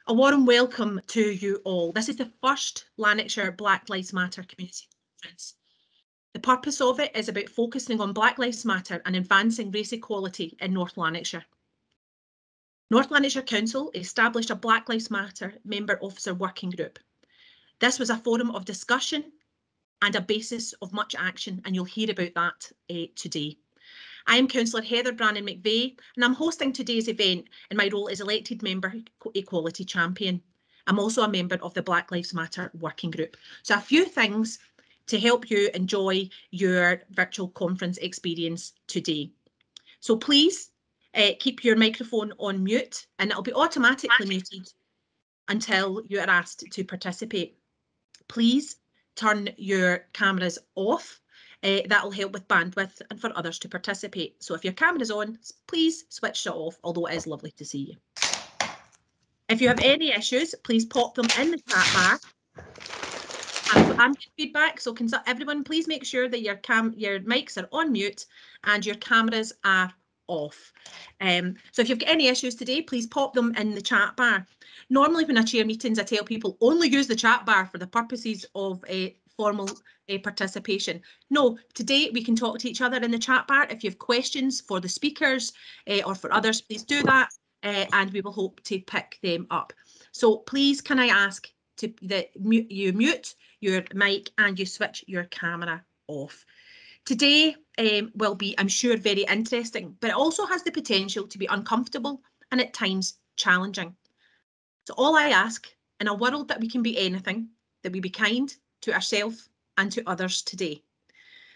A warm welcome to you all. This is the first Lanarkshire Black Lives Matter Community Conference. The purpose of it is about focusing on Black Lives Matter and advancing race equality in North Lanarkshire. North Lanarkshire Council established a Black Lives Matter member officer working group. This was a forum of discussion and a basis of much action, and you'll hear about that today. I am Councillor Heather Brannan Mcbe, and I'm hosting today's event in my role as elected member equality champion. I'm also a member of the Black Lives Matter working group. So a few things to help you enjoy your virtual conference experience today. So please keep your microphone on mute, and it'll be automatically muted until you are asked to participate. Please turn your cameras off. That will help with bandwidth and for others to participate. So if your camera's on, please switch it off, although it is lovely to see you. If you have any issues, please pop them in the chat bar. I'm feedback, so can everyone please make sure that your mics are on mute and your cameras are off. So if you've got any issues today, please pop them in the chat bar. Normally when I chair meetings, I tell people only use the chat bar for the purposes of formal participation. No, today we can talk to each other in the chat bar. If you have questions for the speakers or for others, please do that, and we will hope to pick them up. So please can I ask that you mute your mic and you switch your camera off. Today will be, I'm sure, very interesting, but it also has the potential to be uncomfortable and at times challenging. So all I ask, in a world that we can be anything, that we be kind to ourselves and to others today.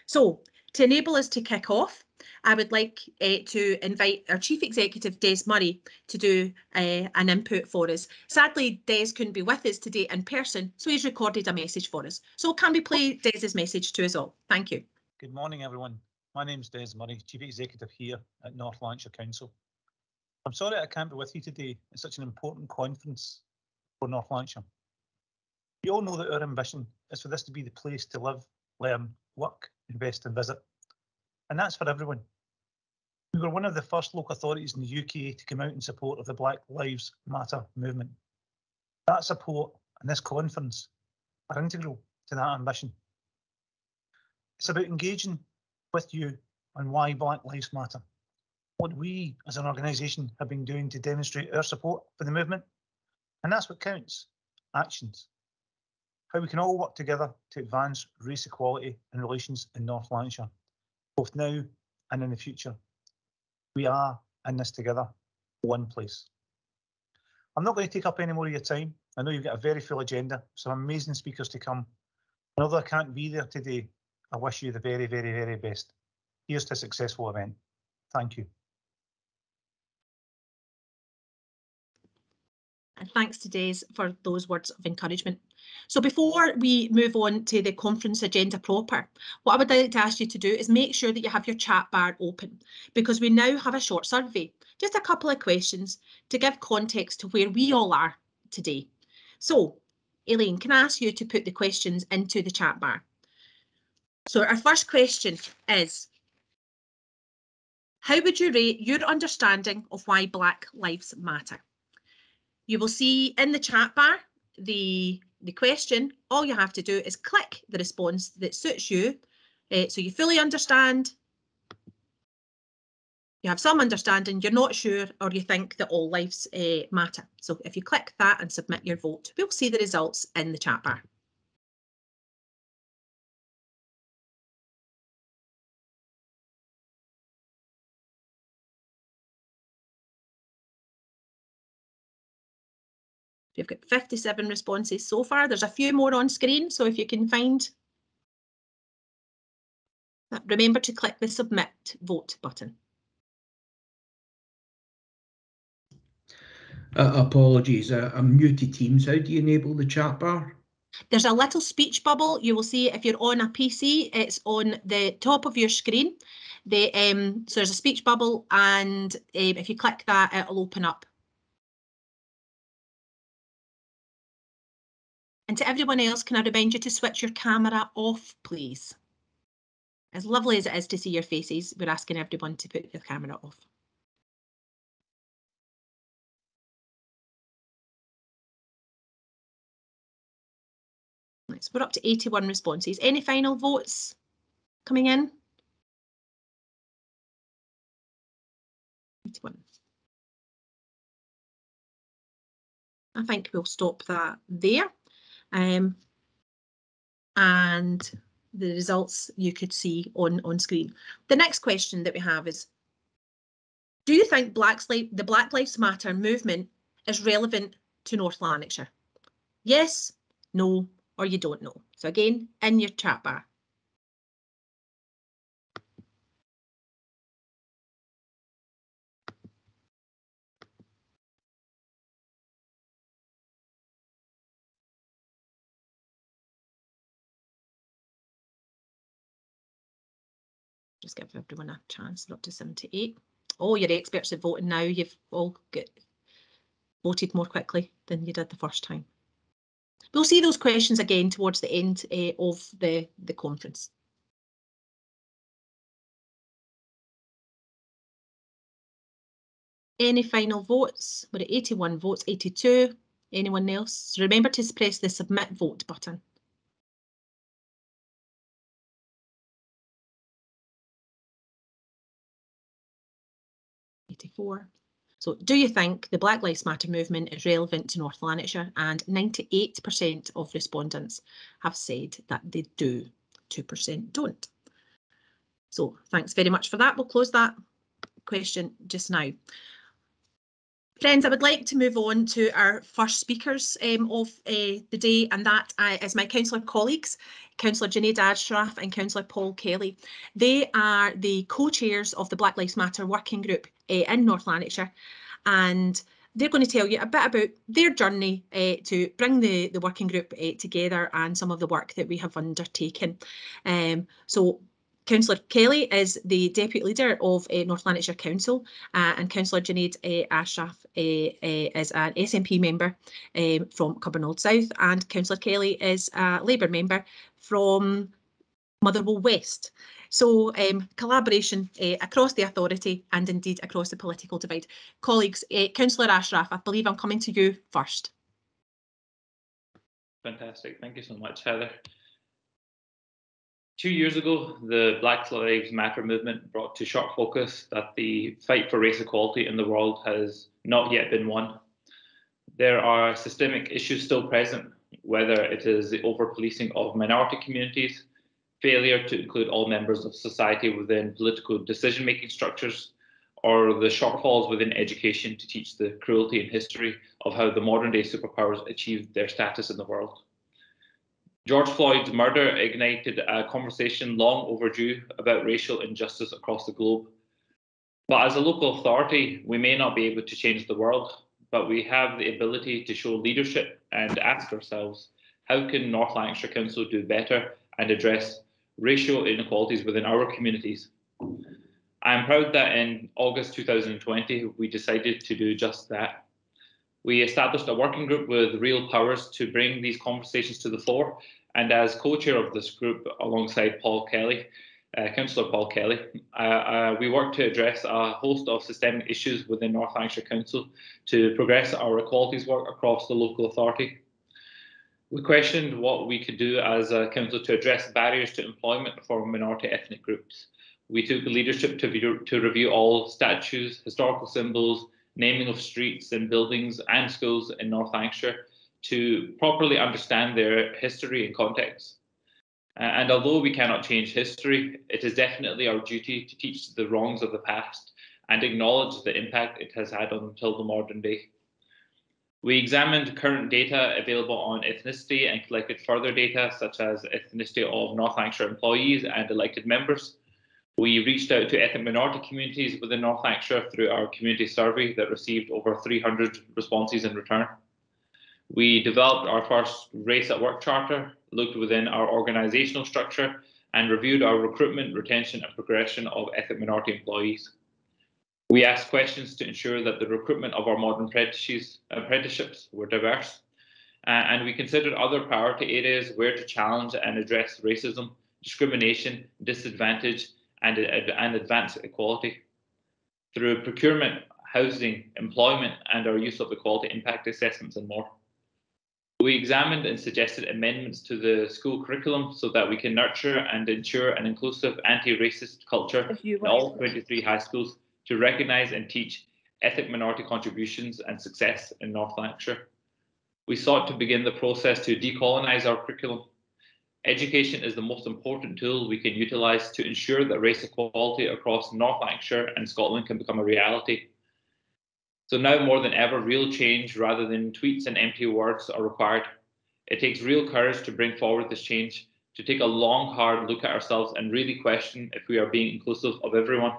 So to enable us to kick off, I would like to invite our Chief Executive, Des Murray, to do an input for us. Sadly, Des couldn't be with us today in person, so he's recorded a message for us. So can we play Des's message to us all? Thank you. Good morning, everyone. My name's Des Murray, Chief Executive here at North Lanarkshire Council. I'm sorry I can't be with you today at such an important conference for North Lanarkshire. We all know that our ambition is for this to be the place to live, learn, work, invest and visit. And that's for everyone. We were one of the first local authorities in the UK to come out in support of the Black Lives Matter movement. That support and this conference are integral to that ambition. It's about engaging with you on why Black Lives Matter, what we as an organisation have been doing to demonstrate our support for the movement, and that's what counts, actions. How we can all work together to advance race equality and relations in North Lanarkshire, both now and in the future. We are in this together, one place. I'm not going to take up any more of your time. I know you've got a very full agenda, some amazing speakers to come. And although I can't be there today, I wish you the very, very, very best. Here's to a successful event. Thank you. And thanks to Des for those words of encouragement. So before we move on to the conference agenda proper, what I would like to ask you to do is make sure that you have your chat bar open, because we now have a short survey, just a couple of questions to give context to where we all are today. So Elaine, can I ask you to put the questions into the chat bar? So our first question is, how would you rate your understanding of why Black Lives Matter? You will see in the chat bar the question. All you have to do is click the response that suits you. So you fully understand, you have some understanding, you're not sure, or you think that all lives matter. So if you click that and submit your vote, we'll see the results in the chat bar. We've got 57 responses so far. There's a few more on screen, so if you can find that, remember to click the submit vote button. Apologies, I'm new to Teams. How do you enable the chat bar? There's a little speech bubble. You will see if you're on a PC, it's on the top of your screen. So there's a speech bubble, and if you click that, it'll open up. And to everyone else, can I remind you to switch your camera off, please? As lovely as it is to see your faces, we're asking everyone to put their camera off. Right, so we're up to 81 responses. Any final votes coming in? 81. I think we'll stop that there. And the results you could see on screen. The next question that we have is, do you think the Black Lives Matter movement is relevant to North Lanarkshire? Yes, no, or you don't know. So again, in your chat bar. Just give everyone a chance. We're up to 78. Oh, you're experts at voting now. You've all voted more quickly than you did the first time. We'll see those questions again towards the end of the conference. Any final votes? We're at 81 votes, 82. Anyone else? So remember to press the submit vote button. So do you think the Black Lives Matter movement is relevant to North Lanarkshire? And 98% of respondents have said that they do. 2% don't. So thanks very much for that. We'll close that question just now. Friends, I would like to move on to our first speakers of the day, and that is my councillor colleagues, Councillor Junaid Ashraf and Councillor Paul Kelly. They are the co-chairs of the Black Lives Matter working group in North Lanarkshire, and they're going to tell you a bit about their journey to bring the working group together and some of the work that we have undertaken. So Councillor Kelly is the Deputy Leader of North Lanarkshire Council, and Councillor Junaid Ashraf is an SNP member from Cumbernauld South, and Councillor Kelly is a Labour member from Motherwell West. So collaboration across the authority and indeed across the political divide. Colleagues, Councillor Ashraf, I believe I'm coming to you first. Fantastic, thank you so much, Heather. 2 years ago, the Black Lives Matter movement brought to sharp focus that the fight for race equality in the world has not yet been won. There are systemic issues still present, whether it is the over-policing of minority communities, failure to include all members of society within political decision-making structures, or the shortfalls within education to teach the cruelty and history of how the modern-day superpowers achieved their status in the world. George Floyd's murder ignited a conversation long overdue about racial injustice across the globe. But as a local authority, we may not be able to change the world, but we have the ability to show leadership and ask ourselves, how can North Lanarkshire Council do better and address racial inequalities within our communities? I am proud that in August 2020, we decided to do just that. We established a working group with real powers to bring these conversations to the fore. And as co-chair of this group, alongside Paul Kelly, Councillor Paul Kelly, we worked to address a host of systemic issues within North Lanarkshire Council to progress our equalities work across the local authority. We questioned what we could do as a council to address barriers to employment for minority ethnic groups. We took leadership to review all statues, historical symbols, naming of streets and buildings and schools in North Lanarkshire to properly understand their history and context. And although we cannot change history, it is definitely our duty to teach the wrongs of the past and acknowledge the impact it has had until the modern day. We examined current data available on ethnicity and collected further data such as ethnicity of North Lanarkshire employees and elected members. We reached out to ethnic minority communities within North Lanarkshire through our community survey that received over 300 responses in return. We developed our first Race at Work Charter, looked within our organisational structure, and reviewed our recruitment, retention and progression of ethnic minority employees. We asked questions to ensure that the recruitment of our modern apprenticeships were diverse, and we considered other priority areas where to challenge and address racism, discrimination, disadvantage, and advance equality. Through procurement, housing, employment, and our use of equality impact assessments and more. We examined and suggested amendments to the school curriculum so that we can nurture and ensure an inclusive anti-racist culture in all 23 high schools to recognise and teach ethnic minority contributions and success in North Lanarkshire. We sought to begin the process to decolonise our curriculum. Education is the most important tool we can utilise to ensure that race equality across North Lanarkshire and Scotland can become a reality. So now more than ever, real change rather than tweets and empty words are required. It takes real courage to bring forward this change, to take a long, hard look at ourselves and really question if we are being inclusive of everyone.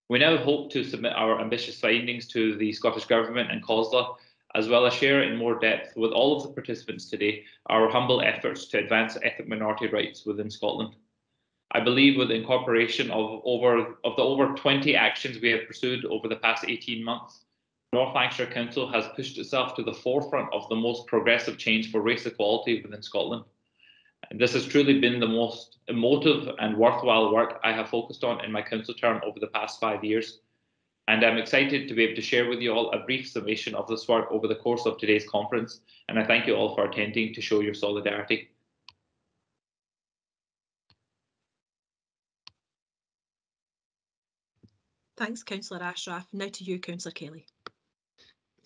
We now hope to submit our ambitious findings to the Scottish Government and COSLA, as well as share in more depth with all of the participants today our humble efforts to advance ethnic minority rights within Scotland. I believe with the incorporation of the over 20 actions we have pursued over the past 18 months, North Lanarkshire Council has pushed itself to the forefront of the most progressive change for race equality within Scotland. And this has truly been the most emotive and worthwhile work I have focused on in my council term over the past 5 years. And I'm excited to be able to share with you all a brief summation of this work over the course of today's conference. And I thank you all for attending to show your solidarity. Thanks, Councillor Ashraf. Now to you, Councillor Kelly.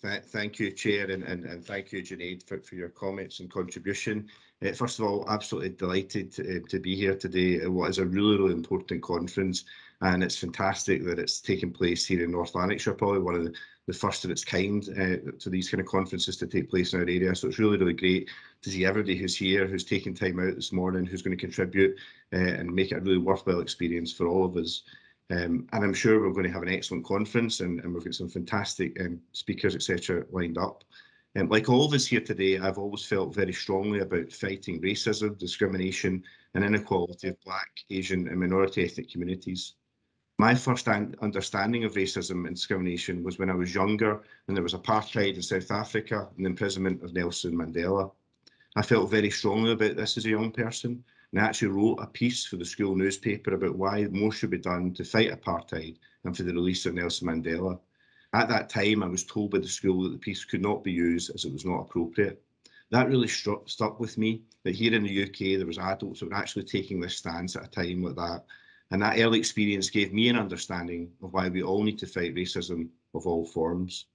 Thank you, Chair, and thank you, Junaid, for your comments and contribution. First of all, absolutely delighted to be here today at what is a really important conference, and it's fantastic that it's taking place here in North Lanarkshire, probably one of the first of its kind to these kind of conferences to take place in our area. So it's really great to see everybody who's here, who's taken time out this morning, who's going to contribute and make it a really worthwhile experience for all of us. And I'm sure we're going to have an excellent conference, and we've got some fantastic speakers, etc., lined up. Like all of us here today, I've always felt very strongly about fighting racism, discrimination and inequality of Black, Asian and minority ethnic communities. My first understanding of racism and discrimination was when I was younger, when there was apartheid in South Africa and the imprisonment of Nelson Mandela. I felt very strongly about this as a young person, and I actually wrote a piece for the school newspaper about why more should be done to fight apartheid and for the release of Nelson Mandela. At that time, I was told by the school that the piece could not be used as it was not appropriate. That really stuck with me, that here in the UK, there was adults that were actually taking this stance at a time like that. And that early experience gave me an understanding of why we all need to fight racism of all forms.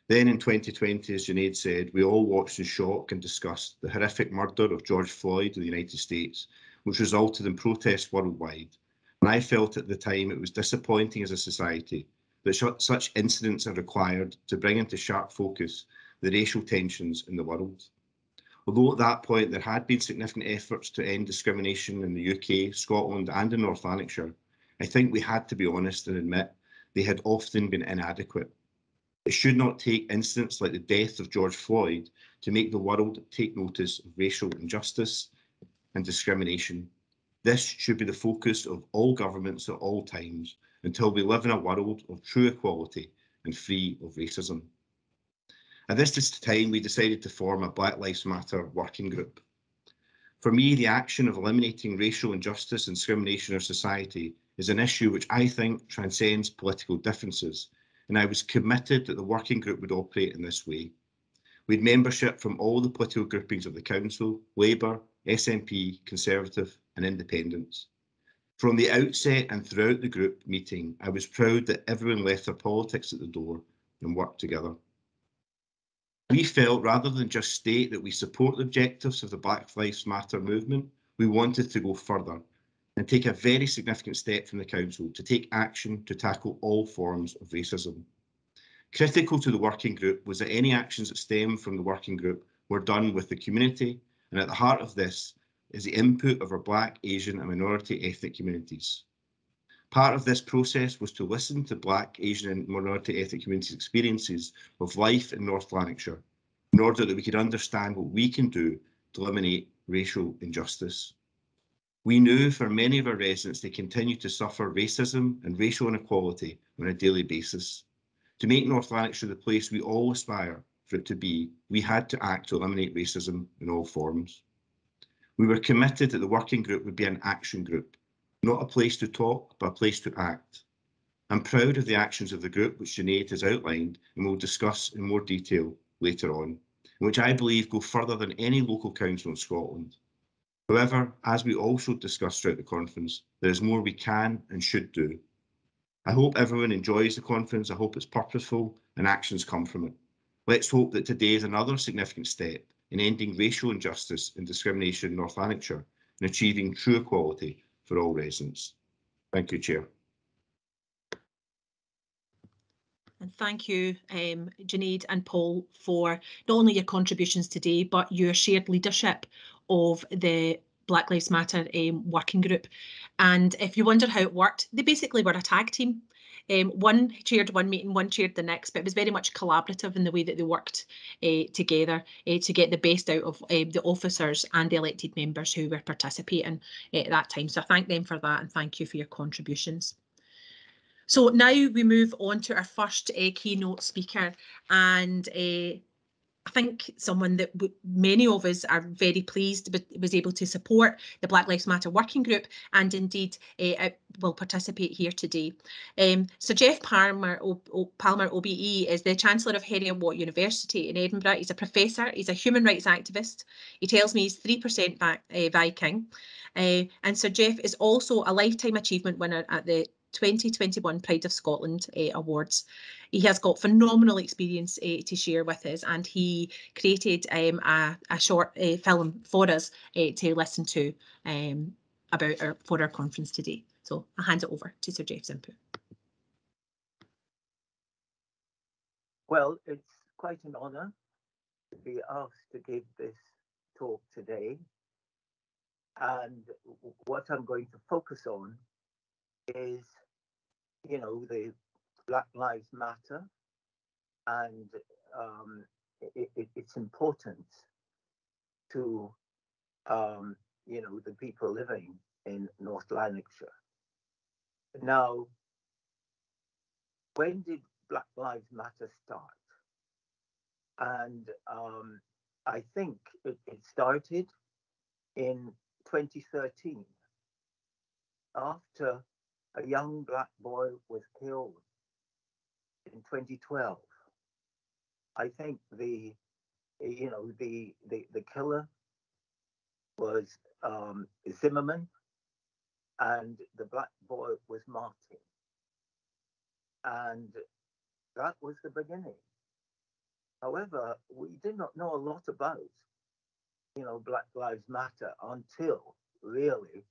Then in 2020, as Junaid said, we all watched in shock and discussed the horrific murder of George Floyd in the United States, which resulted in protests worldwide. And I felt at the time it was disappointing as a society that such incidents are required to bring into sharp focus the racial tensions in the world. Although at that point there had been significant efforts to end discrimination in the UK, Scotland and in North Lanarkshire, I think we had to be honest and admit they had often been inadequate. It should not take incidents like the death of George Floyd to make the world take notice of racial injustice and discrimination. This should be the focus of all governments at all times until we live in a world of true equality and free of racism. At this time, we decided to form a Black Lives Matter working group. For me, the action of eliminating racial injustice and discrimination in our society is an issue which I think transcends political differences, and I was committed that the working group would operate in this way. We had membership from all the political groupings of the Council, Labour, SNP, Conservative and Independents. From the outset and throughout the group meeting, I was proud that everyone left their politics at the door and worked together. We felt rather than just state that we support the objectives of the Black Lives Matter movement, we wanted to go further and take a very significant step from the Council to take action to tackle all forms of racism. Critical to the working group was that any actions that stem from the working group were done with the community, and at the heart of this is the input of our Black, Asian and minority ethnic communities. Part of this process was to listen to Black, Asian and minority ethnic communities' experiences of life in North Lanarkshire in order that we could understand what we can do to eliminate racial injustice. We knew for many of our residents they continue to suffer racism and racial inequality on a daily basis. To make North Lanarkshire the place we all aspire for it to be, we had to act to eliminate racism in all forms. We were committed that the working group would be an action group, not a place to talk, but a place to act. I'm proud of the actions of the group, which Junaid has outlined and we'll discuss in more detail later on. which I believe go further than any local council in Scotland. However, as we also discussed throughout the conference, there is more we can and should do. I hope everyone enjoys the conference. I hope it's purposeful and actions come from it. Let's hope that today is another significant step in ending racial injustice and discrimination in North Lanarkshire and achieving true equality for all residents. Thank you, Chair. And thank you, Junaid and Paul, for not only your contributions today, but your shared leadership of the Black Lives Matter working group. And if you wonder how it worked, they basically were a tag team. One chaired one meeting, one chaired the next, but it was very much collaborative in the way that they worked together to get the best out of the officers and the elected members who were participating at that time. So I thank them for that and thank you for your contributions. So now we move on to our first keynote speaker, and I think someone that many of us are very pleased was able to support the Black Lives Matter working group and indeed will participate here today. So Jeff Palmer, OBE, is the Chancellor of Heriot-Watt University in Edinburgh. He's a professor, he's a human rights activist. He tells me he's 3% Viking. And Sir Jeff is also a Lifetime Achievement winner at the 2021 Pride of Scotland Awards. He has got phenomenal experience to share with us, and he created a short film for us to listen to for our conference today. So I'll hand it over to Sir Jeff's input. Well, it's quite an honour to be asked to give this talk today, and what I'm going to focus on is, you know, the Black Lives Matter and its importance to, you know, the people living in North Lanarkshire. Now, when did Black Lives Matter start? And I think it started in 2013 after a young black boy was killed in 2012. I think the killer was Zimmerman, and the black boy was Martin, and that was the beginning. However, we did not know a lot about, you know, Black Lives Matter until really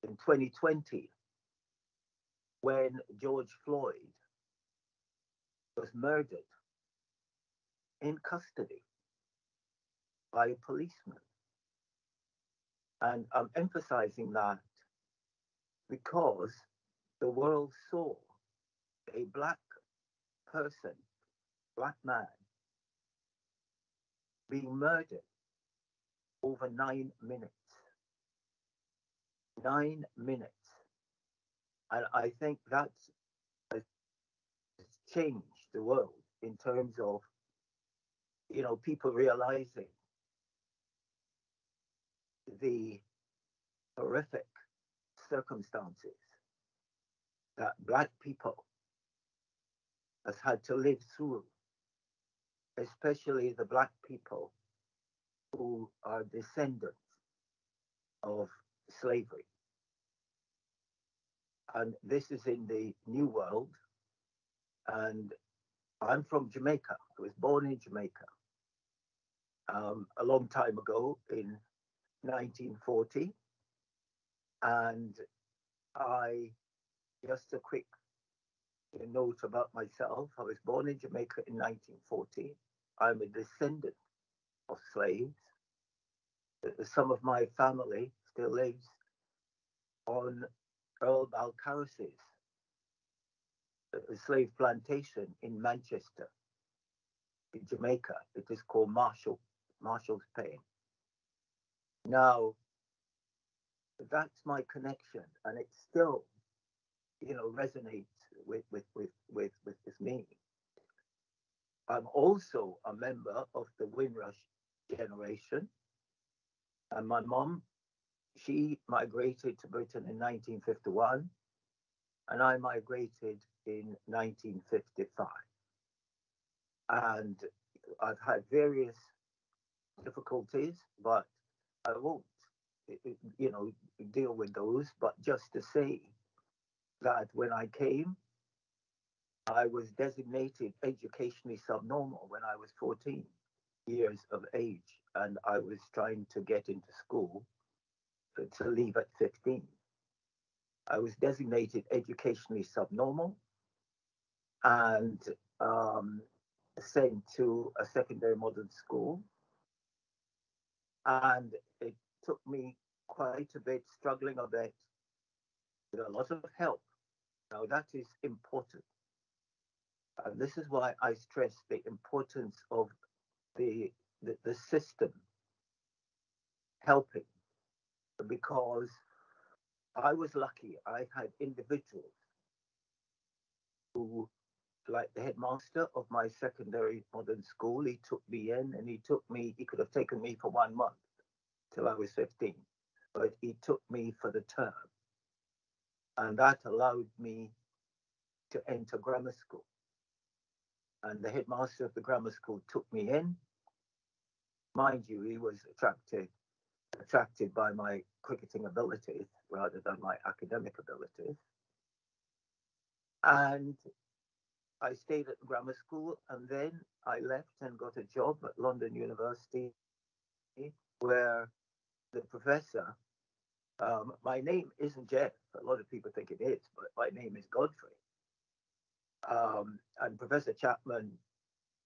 in 2020, when George Floyd was murdered in custody by a policeman. And I'm emphasizing that because the world saw a black person, black man, being murdered over 9 minutes. 9 minutes. And I think that's changed the world in terms of, you know, people realizing the horrific circumstances that black people has had to live through, especially the black people who are descendants of slavery. And this is in the New World. And I'm from Jamaica. I was born in Jamaica a long time ago in 1940. And just a quick note about myself. I was born in Jamaica in 1940. I'm a descendant of slaves. Some of my family still lives on Earl Balcarres's slave plantation in Manchester, in Jamaica. It is called Marshall's Payne. Now, that's my connection, and it still, you know, resonates with me. I'm also a member of the Windrush generation, and my mom, she migrated to Britain in 1951, and I migrated in 1955. And I've had various difficulties, but I won't, deal with those. But just to say that when I came, I was designated educationally subnormal when I was 14 years of age, and I was trying to get into school to leave at 15. I was designated educationally subnormal and sent to a secondary modern school. And it took me quite a bit, struggling a bit, with a lot of help. Now, that is important. And this is why I stress the importance of the system helping, because I was lucky. I had individuals who, like the headmaster of my secondary modern school, he took me in and he could have taken me for 1 month till I was 15, but he took me for the term. And that allowed me to enter grammar school. And the headmaster of the grammar school took me in. Mind you, he was attracted by my cricketing abilities rather than my academic abilities. And I stayed at the grammar school, and then I left and got a job at London University, where the professor, my name isn't Jeff, a lot of people think it is, but my name is Godfrey. And Professor Chapman,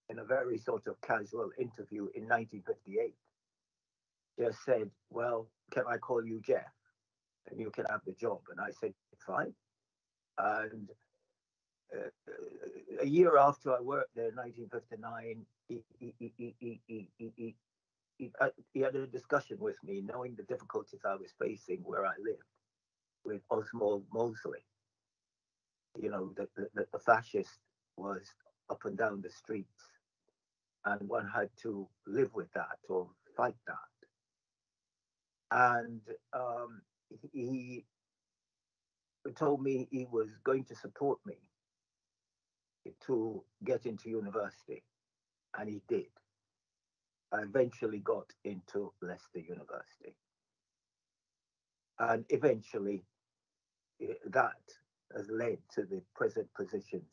in a very sort of casual interview in 1958, just said, well, can I call you Jeff? And you can have the job. And I said, fine. And a year after I worked there in 1959, he had a discussion with me, knowing the difficulties I was facing where I lived with Oswald Mosley. You know, the fascist was up and down the streets, and one had to live with that or fight that. And he told me he was going to support me to get into university, and he did. I eventually got into Leicester University, and eventually that has led to the present positions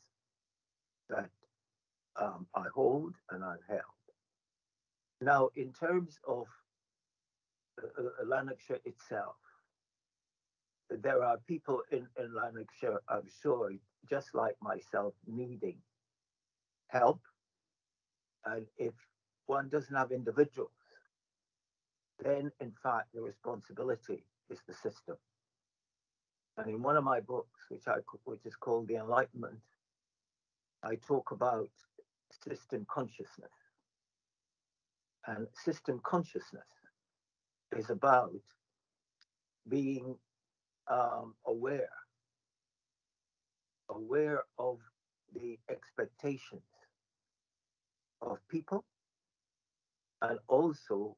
that I hold and I've held. Now, in terms of Lanarkshire itself, there are people in Lanarkshire, I'm sure, just like myself, needing help. And if one doesn't have individuals, then in fact the responsibility is the system. And in one of my books, which is called The Enlightenment, I talk about system consciousness. And system consciousness is about being aware of the expectations of people, and also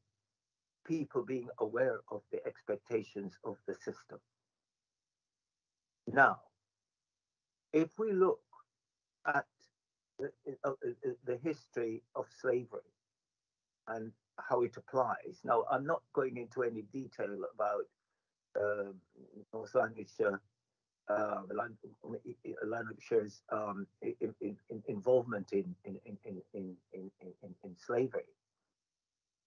people being aware of the expectations of the system. Now, if we look at the history of slavery and how it applies, now I'm not going into any detail about North Lanarkshire, Lanarkshire's involvement in slavery.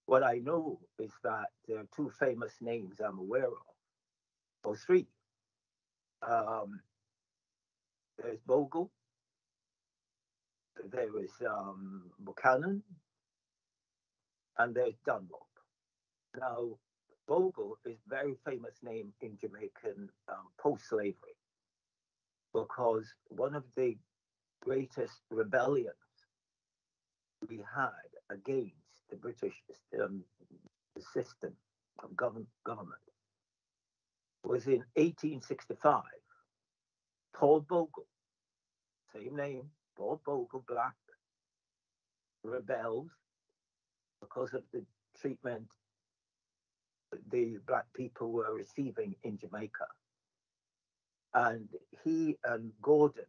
What I know is that there are two famous names I'm aware of, or three. There's Bogle, there is Buchanan, and there's Dunlop. Now, Bogle is a very famous name in Jamaican post-slavery, because one of the greatest rebellions we had against the British system of government was in 1865. Paul Bogle, same name, Paul Bogle, black, rebelled because of the treatment the black people were receiving in Jamaica. And he and Gordon,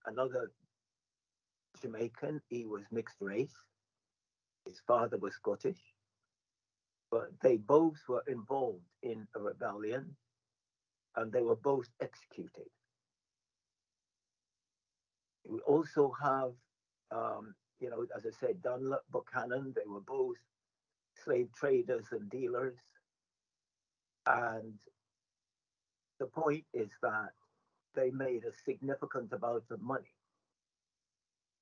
another Jamaican. He was mixed race. His father was Scottish. But they both were involved in a rebellion, and they were both executed. We also have, as I said, Dunlop, Buchanan. They were both slave traders and dealers. And the point is that they made a significant amount of money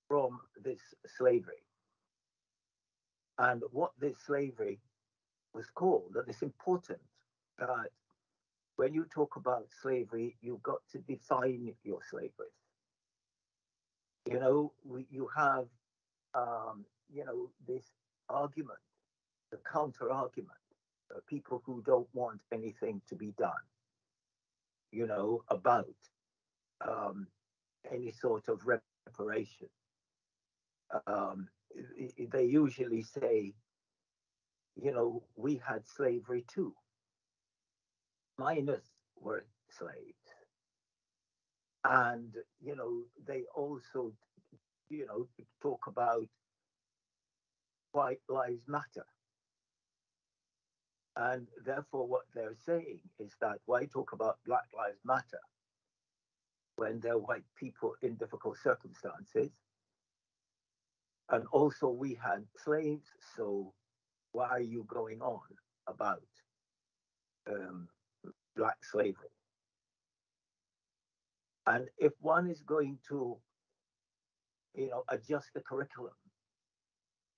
from this slavery. And what this slavery was called, and it's important that when you talk about slavery, you've got to define your slavery. You have, this argument, the counter argument, people who don't want anything to be done, about any sort of reparation. They usually say, we had slavery too. Miners were slaves. And, they also, talk about white lives matter. And therefore, what they're saying is that why talk about Black Lives Matter when they're white people in difficult circumstances? And also, we had slaves, so why are you going on about Black slavery? And if one is going to, adjust the curriculum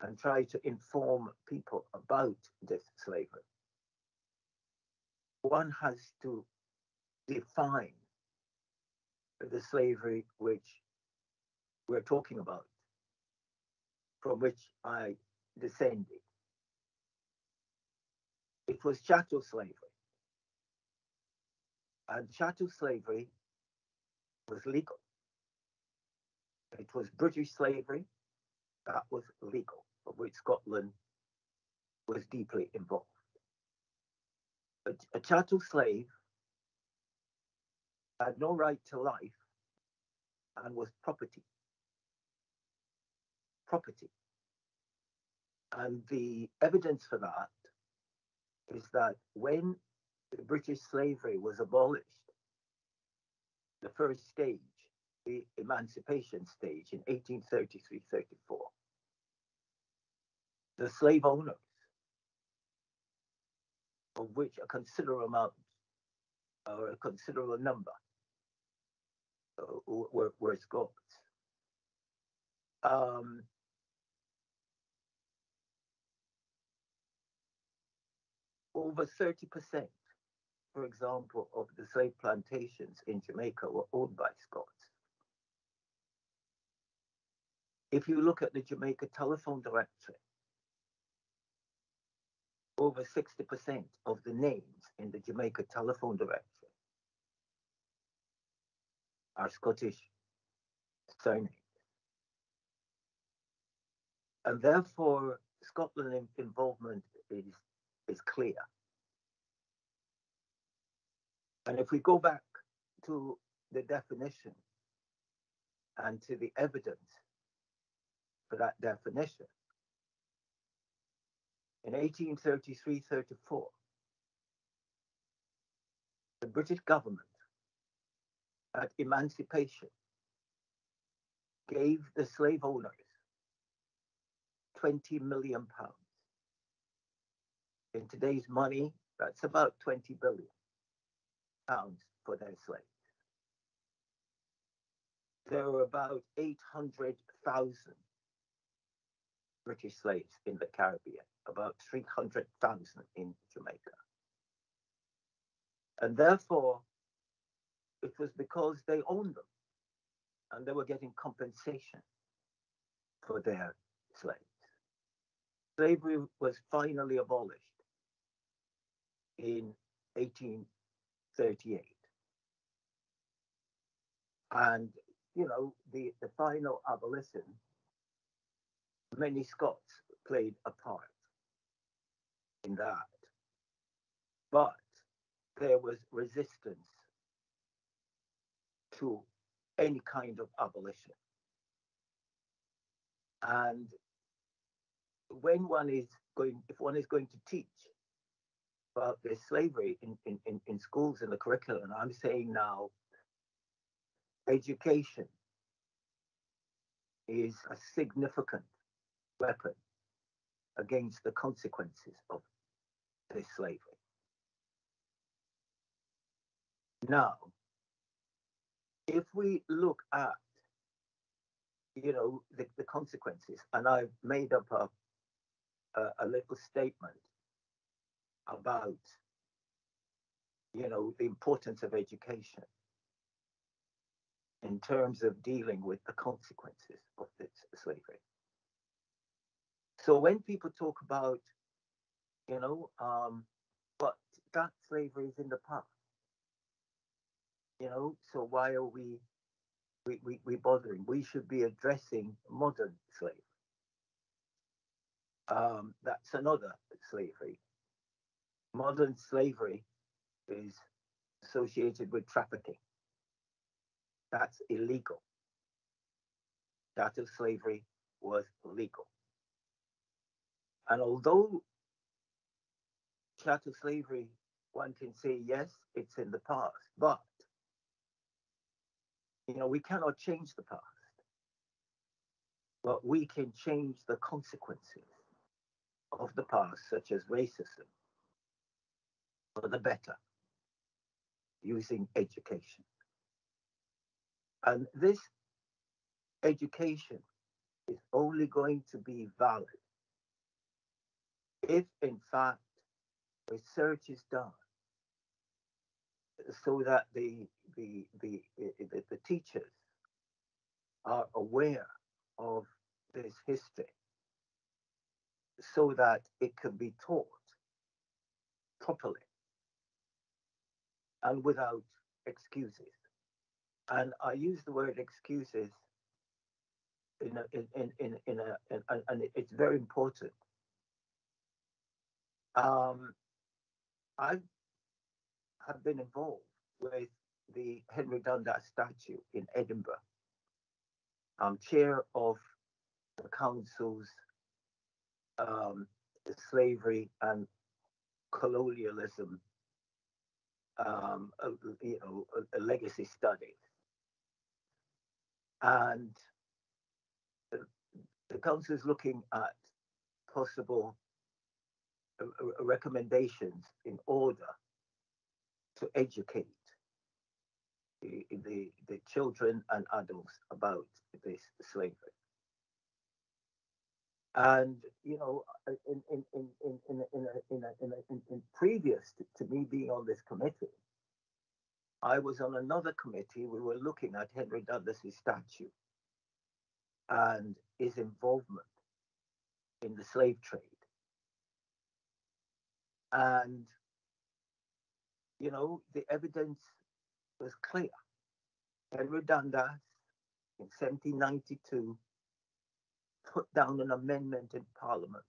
and try to inform people about this slavery, one has to define the slavery which we're talking about, from which I descended. It was chattel slavery. And chattel slavery was legal. It was British slavery that was legal, of which Scotland was deeply involved. A chattel slave had no right to life and was property. And the evidence for that is that when the British slavery was abolished, the first stage, the emancipation stage in 1833-34, the slave owners, of which a considerable amount or a considerable number were Scots, over 30%, for example, of the slave plantations in Jamaica were owned by Scots. If you look at the Jamaica telephone directory, over 60% of the names in the Jamaica telephone directory are Scottish surnames. And therefore, Scotland's involvement is clear. And if we go back to the definition and to the evidence for that definition, in 1833-34, the British government at emancipation gave the slave owners £20 million. In today's money, that's about £20 billion for their slaves. There were about 800,000 British slaves in the Caribbean, about 300,000 in Jamaica. And therefore, it was because they owned them and they were getting compensation for their slaves. Slavery was finally abolished in 1838. And, the final abolition, many Scots played a part in that. But there was resistance to any kind of abolition. And when one is going, if one is going to teach about the slavery in schools in the curriculum, I'm saying now, education is a significant weapon against the consequences of this slavery. Now, if we look at, you know, the consequences, and I've made up a little statement about, you know, the importance of education in terms of dealing with the consequences of this slavery. So when people talk about, you know, but that slavery is in the past, you know, so why are we bothering? We should be addressing modern slavery. That's another slavery. Modern slavery is associated with trafficking. That's illegal. Chattel slavery was legal. And although chattel slavery, one can say, yes, it's in the past, but, you know, we cannot change the past, but we can change the consequences of the past, such as racism, for the better, using education. And this education is only going to be valid if, in fact, research is done so that the teachers are aware of this history, so that it can be taught properly and without excuses. And I use the word excuses and it's very important. I have been involved with the Henry Dundas statue in Edinburgh. I'm chair of the council's slavery and colonialism, you know, a legacy study. And the council is looking at possible recommendations in order to educate the children and adults about this slavery. And you know, in previous to me being on this committee, I was on another committee. We were looking at Henry Dundas' statue and his involvement in the slave trade. And you know, the evidence was clear. Henry Dundas in 1792 put down an amendment in Parliament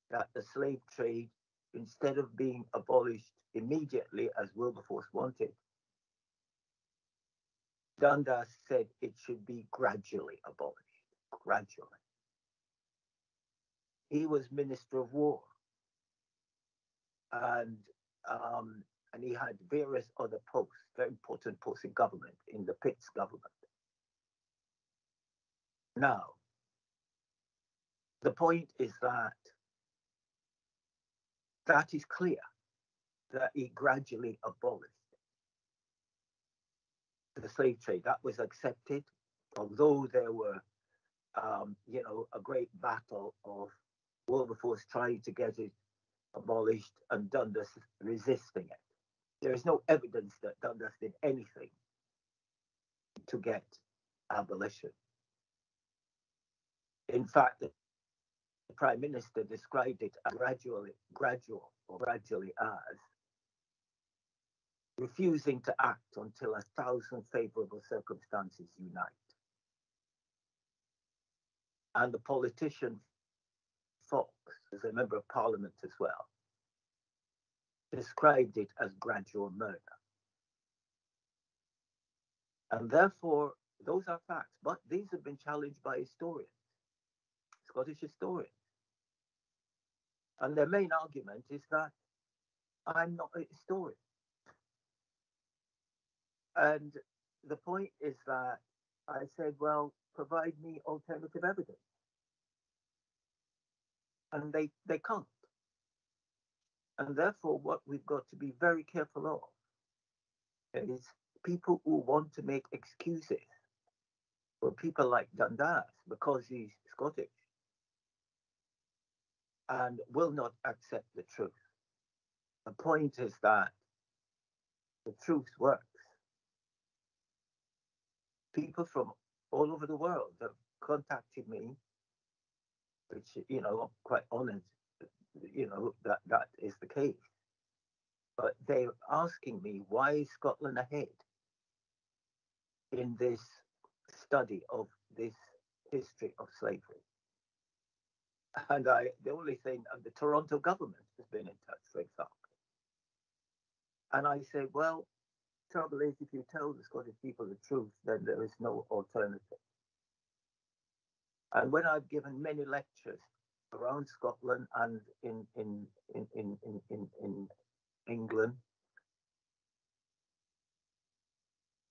that the slave trade, instead of being abolished immediately as Wilberforce wanted, Dundas said it should be gradually abolished, gradually. He was Minister of War, and he had various other posts, very important posts in government, in the Pitt's government. Now, the point is that that is clear, that he gradually abolished the slave trade. That was accepted, although there were, you know, a great battle of Wilberforce trying to get it abolished and Dundas resisting it. There is no evidence that Dundas did anything to get abolition. In fact, the Prime Minister described it as gradually as refusing to act until 1,000 favorable circumstances unite. And the politician Fox, as a member of Parliament as well, described it as gradual murder. And therefore, those are facts, but these have been challenged by historians. Scottish historians. And their main argument is that I'm not a historian. And the point is that I said, well, provide me alternative evidence. And they can't. And therefore, what we've got to be very careful of is people who want to make excuses for people like Dundas because he's Scottish and will not accept the truth. The point is that the truth works. People from all over the world have contacted me, which, you know, I'm quite honored, you know, that is the case. But they're asking me, why is Scotland ahead in this study of this history of slavery? And the only thing, the Toronto government has been in touch, for example. And I say, well, trouble is, if you tell the Scottish people the truth, then there is no alternative. And when I've given many lectures around Scotland and in England,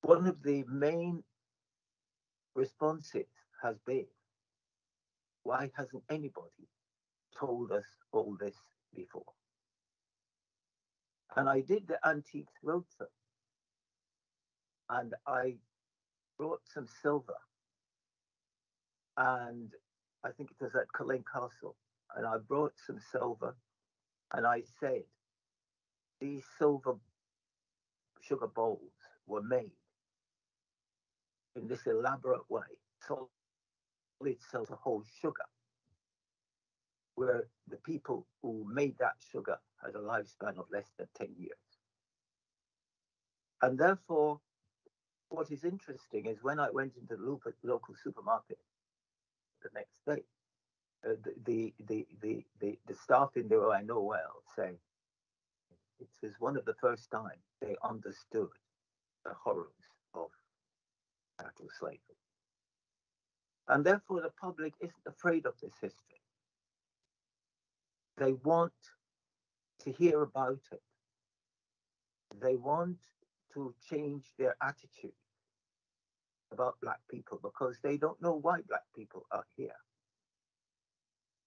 one of the main responses has been, why hasn't anybody told us all this before? And I did the Antiques Roadshow, and I brought some silver, and I think it was at Culzean Castle, and I brought some silver, and I said, these silver sugar bowls were made in this elaborate way, solid silver whole sugar, where the people who made that sugar had a lifespan of less than 10 years. And therefore, what is interesting is when I went into the local supermarket the next day, the staff in there who I know well say it was one of the first times they understood the horrors of chattel slavery. And therefore, the public isn't afraid of this history. They want to hear about it. They want to change their attitude about Black people because they don't know why Black people are here.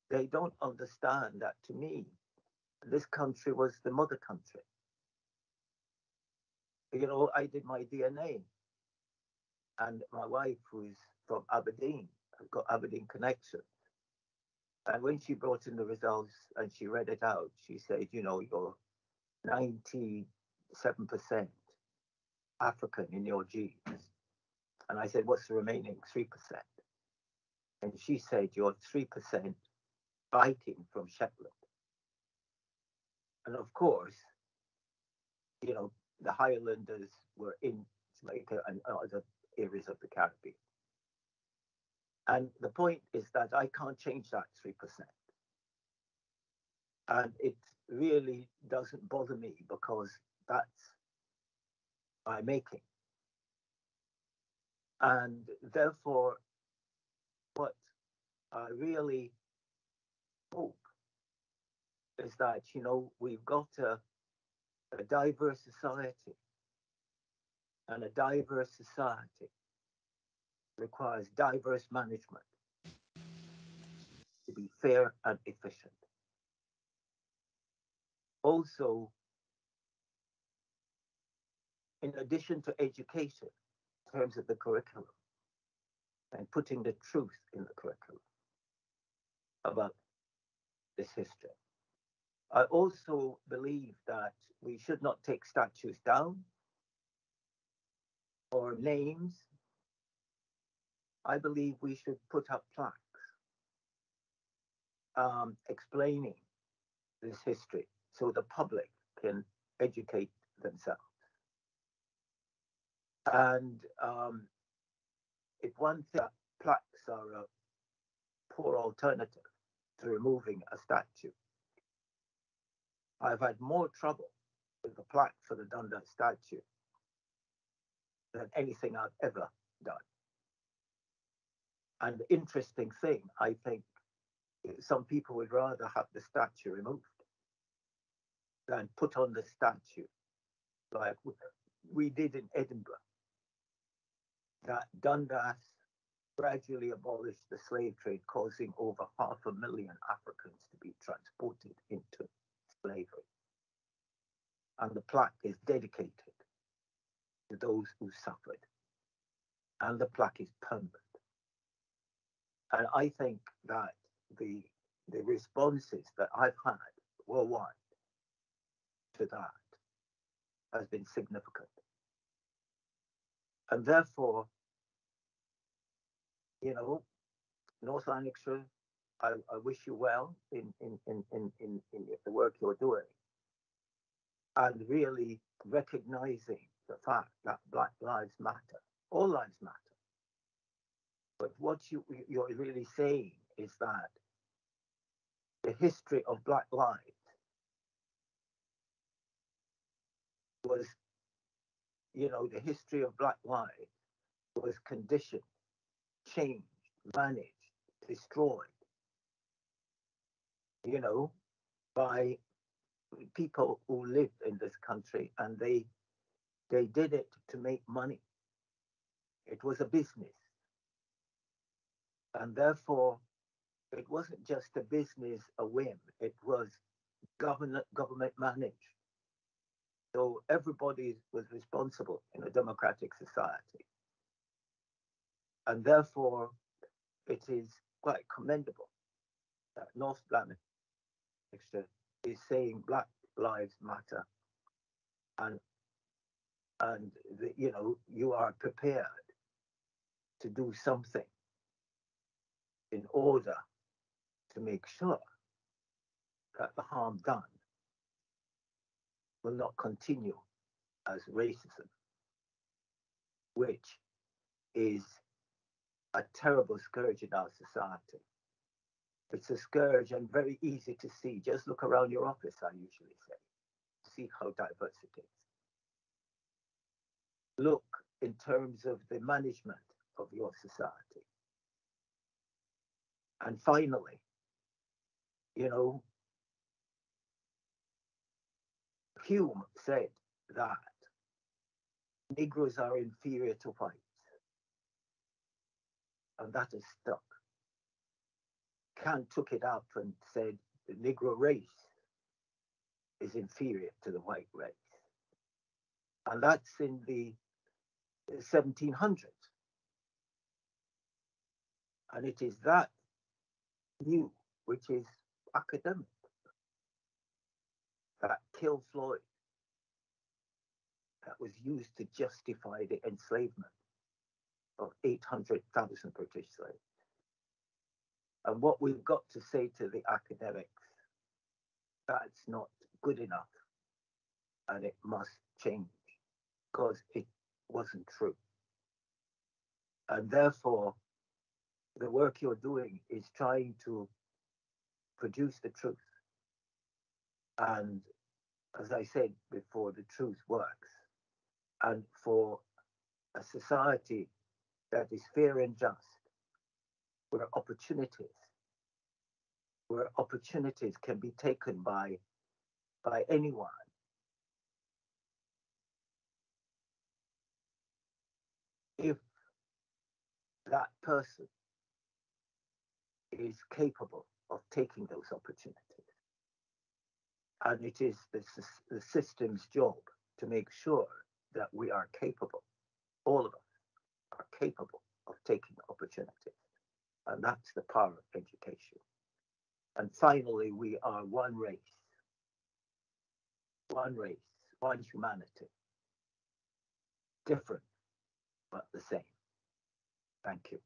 They don't understand that, to me, this country was the mother country. You know, I did my DNA, and my wife, who's from Aberdeen, I've got Aberdeen connections. And when she brought in the results and she read it out, she said, you know, you're 97% African in your genes. And I said, what's the remaining 3%? And she said, you're 3% Viking from Shetland. And of course, you know, the Highlanders were in Jamaica and other areas of the Caribbean. And the point is that I can't change that 3%. And it really doesn't bother me because that's my making. And therefore, what I really hope is that, you know, we've got a diverse society, and a diverse society requires diverse management to be fair and efficient. Also, in addition to education, in terms of the curriculum, and putting the truth in the curriculum about this history, I also believe that we should not take statues down or names. I believe we should put up plaques explaining this history so the public can educate themselves. And if one thing, plaques are a poor alternative to removing a statue. I've had more trouble with the plaque for the Dundas statue than anything I've ever done. And the interesting thing, I think, some people would rather have the statue removed than put on the statue, like we did in Edinburgh, that Dundas gradually abolished the slave trade, causing over 500,000 Africans to be transported into slavery. And the plaque is dedicated to those who suffered. And the plaque is permanent. And I think that the responses that I've had worldwide to that has been significant. And therefore, you know, North Lanarkshire, I wish you well in the work you're doing, and really recognizing the fact that Black lives matter, all lives matter. But what you're really saying is that the history of Black lives was, you know, the history of Black lives was conditioned, changed, managed, destroyed, you know, by people who lived in this country, and they did it to make money. It was a business. And therefore, it wasn't just a business, a whim, it was government managed. So everybody was responsible in a democratic society. And therefore, it is quite commendable that North Lanarkshire is saying Black lives matter, and you know, you are prepared to do something in order to make sure that the harm done will not continue as racism, which is a terrible scourge in our society. It's a scourge and very easy to see. Just look around your office, I usually say. See how diverse it is. Look in terms of the management of your society. And finally, you know, Hume said that Negroes are inferior to whites. And that is stuck. Kant took it out and said the Negro race is inferior to the white race. And that's in the 1700s. And it is that view, which is academic, that killed Floyd, that was used to justify the enslavement of 800,000 British slaves. And what we've got to say to the academics, that's not good enough, and it must change, because it wasn't true. And therefore, the work you're doing is trying to produce the truth. And as I said before, the truth works. And for a society that is fair and just, where opportunities can be taken by anyone, if that person is capable of taking those opportunities. And it is the system's job to make sure that we are capable, all of us are capable of taking opportunities. And that's the power of education. And finally, we are one race, one humanity, different, but the same. Thank you.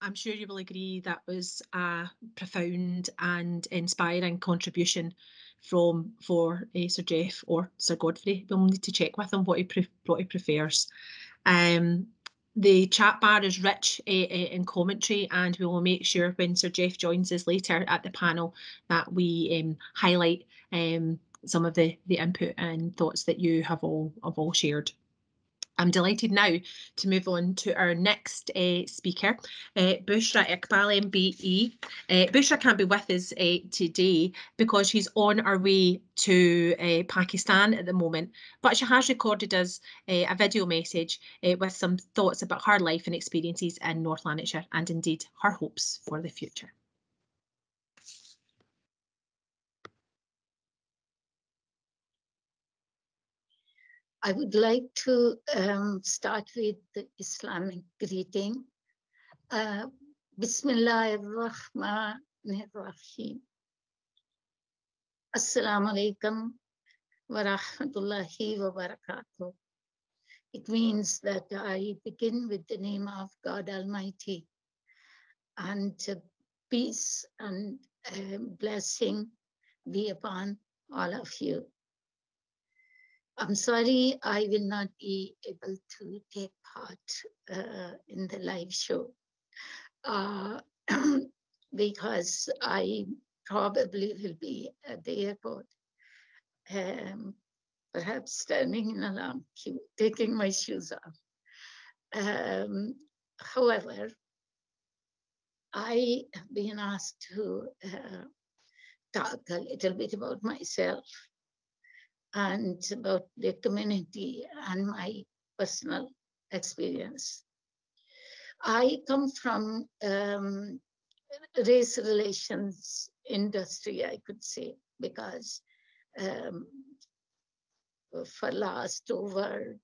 I'm sure you will agree that was a profound and inspiring contribution for Sir Jeff or Sir Godfrey. We'll need to check with him what he prefers. The chat bar is rich in commentary, and we will make sure when Sir Jeff joins us later at the panel that we highlight some of the input and thoughts that you have all shared. I'm delighted now to move on to our next speaker, Bushra Iqbal Mbe. Bushra can't be with us today because she's on her way to Pakistan at the moment, but she has recorded us a video message with some thoughts about her life and experiences in North Lanarkshire and indeed her hopes for the future. I would like to start with the Islamic greeting. Bismillahirrahmanirrahim. Assalamu alaikum wa rahmatullahi wa barakatuh. It means that I begin with the name of God Almighty, and peace and blessing be upon all of you. I'm sorry I will not be able to take part in the live show because I probably will be at the airport, perhaps standing in a long queue, taking my shoes off. However, I have been asked to talk a little bit about myself and about the community and my personal experience. I come from race relations industry, I could say, because for last over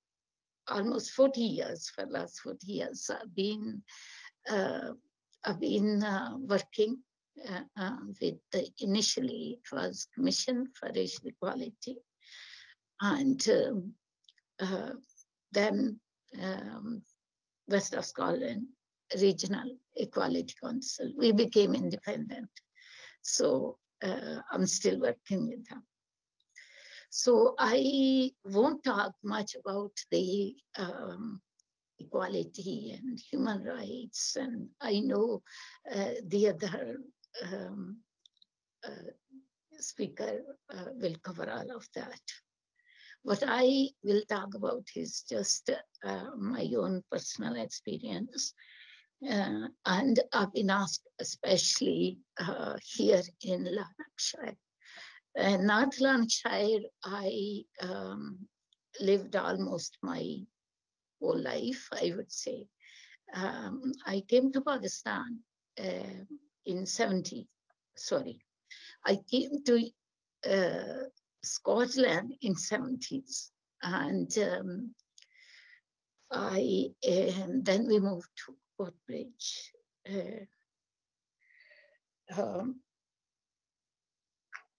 almost 40 years, I've been working with initially it was Commission for Racial Equality, and then West of Scotland Regional Equality Council. We became independent, so I'm still working with them. So I won't talk much about the equality and human rights, and I know the other speaker will cover all of that. What I will talk about is just my own personal experience. And I've been asked, especially here in Lanarkshire. North Lanarkshire, I lived almost my whole life, I would say. I came to Pakistan in 70, sorry. I came to Scotland in 70s, and then we moved to Coatbridge.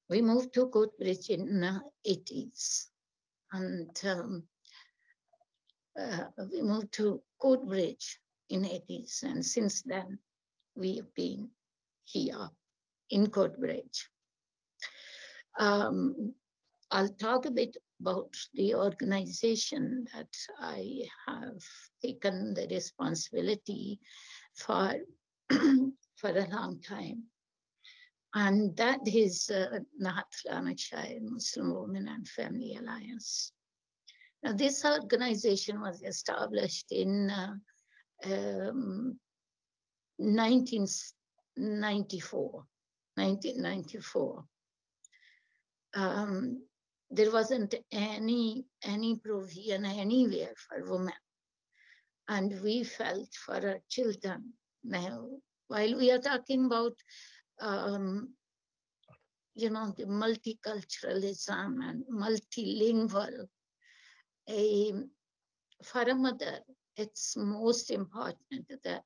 We moved to Coatbridge in 80s, and we moved to Coatbridge in 80s, and since then we've been here in Coatbridge. I'll talk a bit about the organization that I have taken the responsibility for for a long time. And that is North Lanarkshire Muslim Women and Family Alliance. Now, this organization was established in 1994. There wasn't any provision anywhere for women, and we felt for our children. Now, while we are talking about you know, the multiculturalism and multilingual, for a mother, it's most important that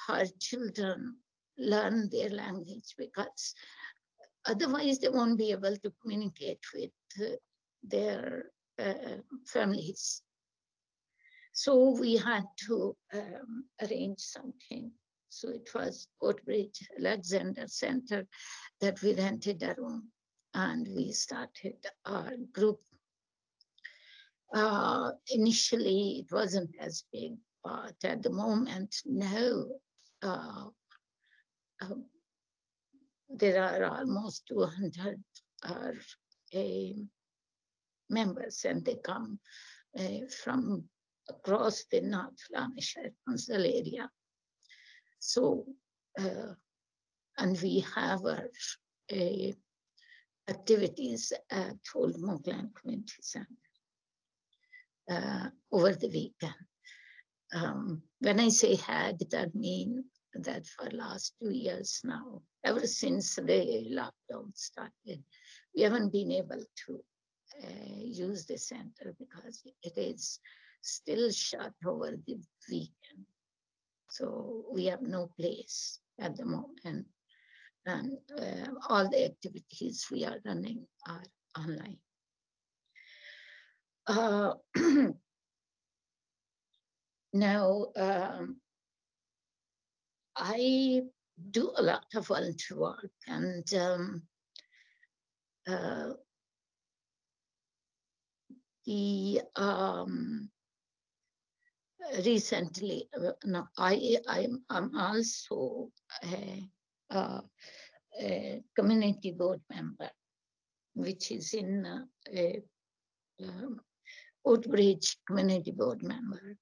her children learn their language, because otherwise they won't be able to communicate with their families. So we had to arrange something. So it was Coatbridge Alexander Center that we rented a room, and we started our group. Initially, it wasn't as big, but at the moment now, there are almost 200 members, and they come from across the North Lanarkshire Council area. So, and we have our activities at Old Mclaughlin Community Center over the weekend. When I say had, that means that for last 2 years now, ever since the lockdown started, we haven't been able to use the center because it is still shut over the weekend. So we have no place at the moment. And all the activities we are running are online. Now, I do a lot of volunteer work, and recently, no, I'm also a community board member, which is in Woodbridge Community Board member.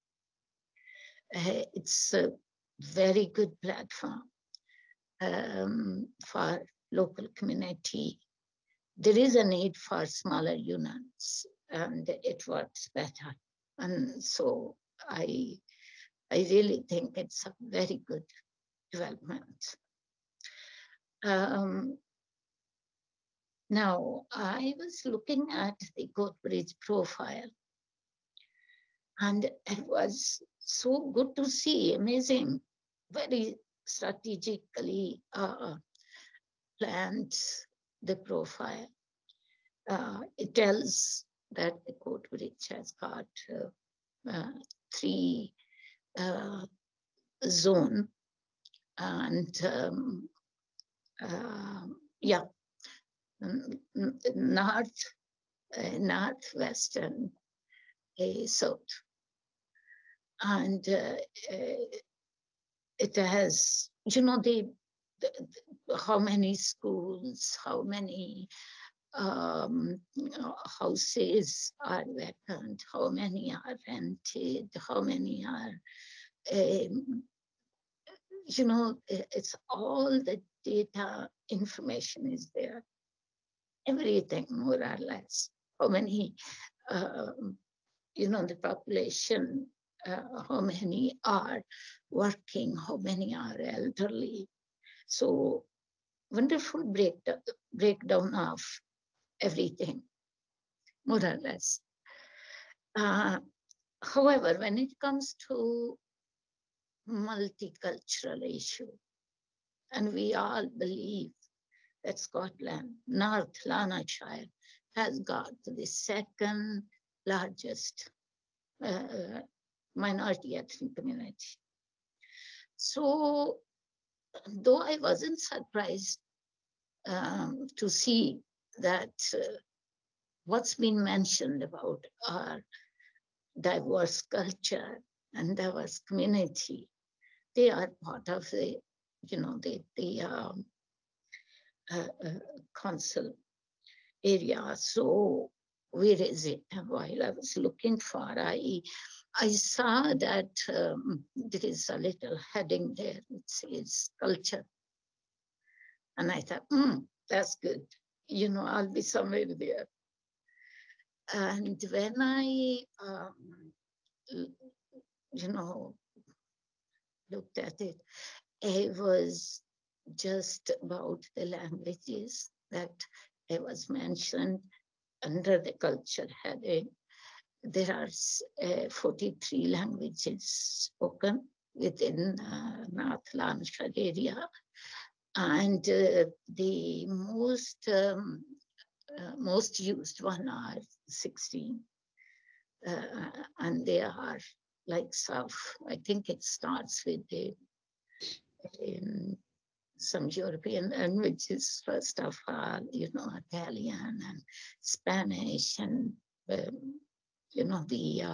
It's a very good platform for local community. There is a need for smaller units, and it works better. And so I really think it's a very good development. Now, I was looking at the Coatbridge profile, and it was so good to see, amazing, very strategically planned the profile. It tells that the Coatbridge has got 3 zones, and yeah, northwestern, south, and it has, you know, how many schools, how many houses are vacant, how many are rented, how many are, you know, it's all the data information is there. Everything, more or less. How many, you know, the population, how many are working, how many are elderly. So wonderful breakdown of everything, more or less. However, when it comes to multicultural issue, and we all believe that Scotland, North Lanarkshire, has got the second largest minority ethnic community. So, though I wasn't surprised to see that what's been mentioned about our diverse culture and diverse community, they are part of the, you know, the council area. So where is it? While I was looking for, I saw that there is a little heading there. It says culture. And I thought, that's good. You know, I'll be somewhere there. And when I, you know, looked at it, it was just about the languages that it was mentioned under the culture heading. There are 43 languages spoken within North Lanarkshire area, and the most used one are 16, and they are like South. I think it starts with the some European languages, first of all, you know, Italian and Spanish, and you know, the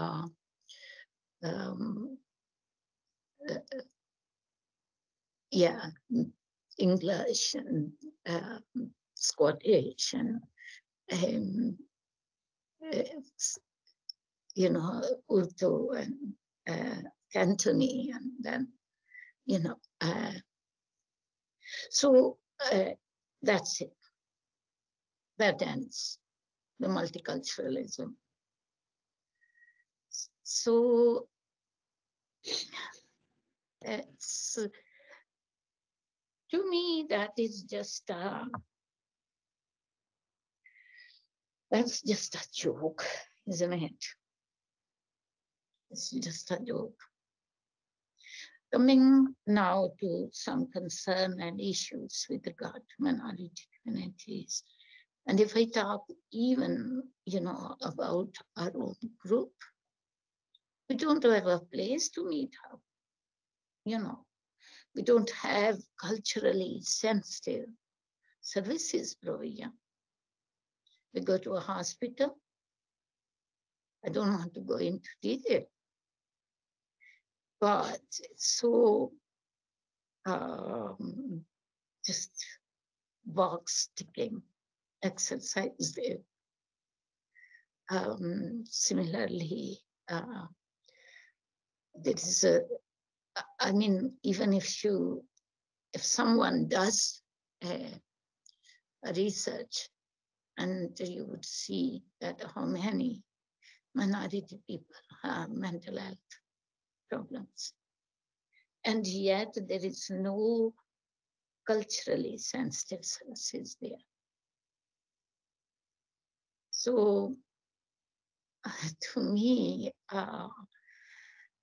yeah, English and Scottish and you know, Urdu and Cantonese, and then, you know, so that's it. That ends the multiculturalism. So it's, to me, that is just that's just a joke, isn't it? It's just a joke. Coming now to some concern and issues with regard to minority communities. And if I talk even, you know, about our own group, we don't have a place to meet up, you know. We don't have culturally sensitive services provision. We go to a hospital. I don't want to go into detail, but it's so just box ticking exercise there. Similarly, there is a, I mean, even if someone does a research, and you would see that how many minority people have mental health problems. And yet there is no culturally sensitive services there. So to me,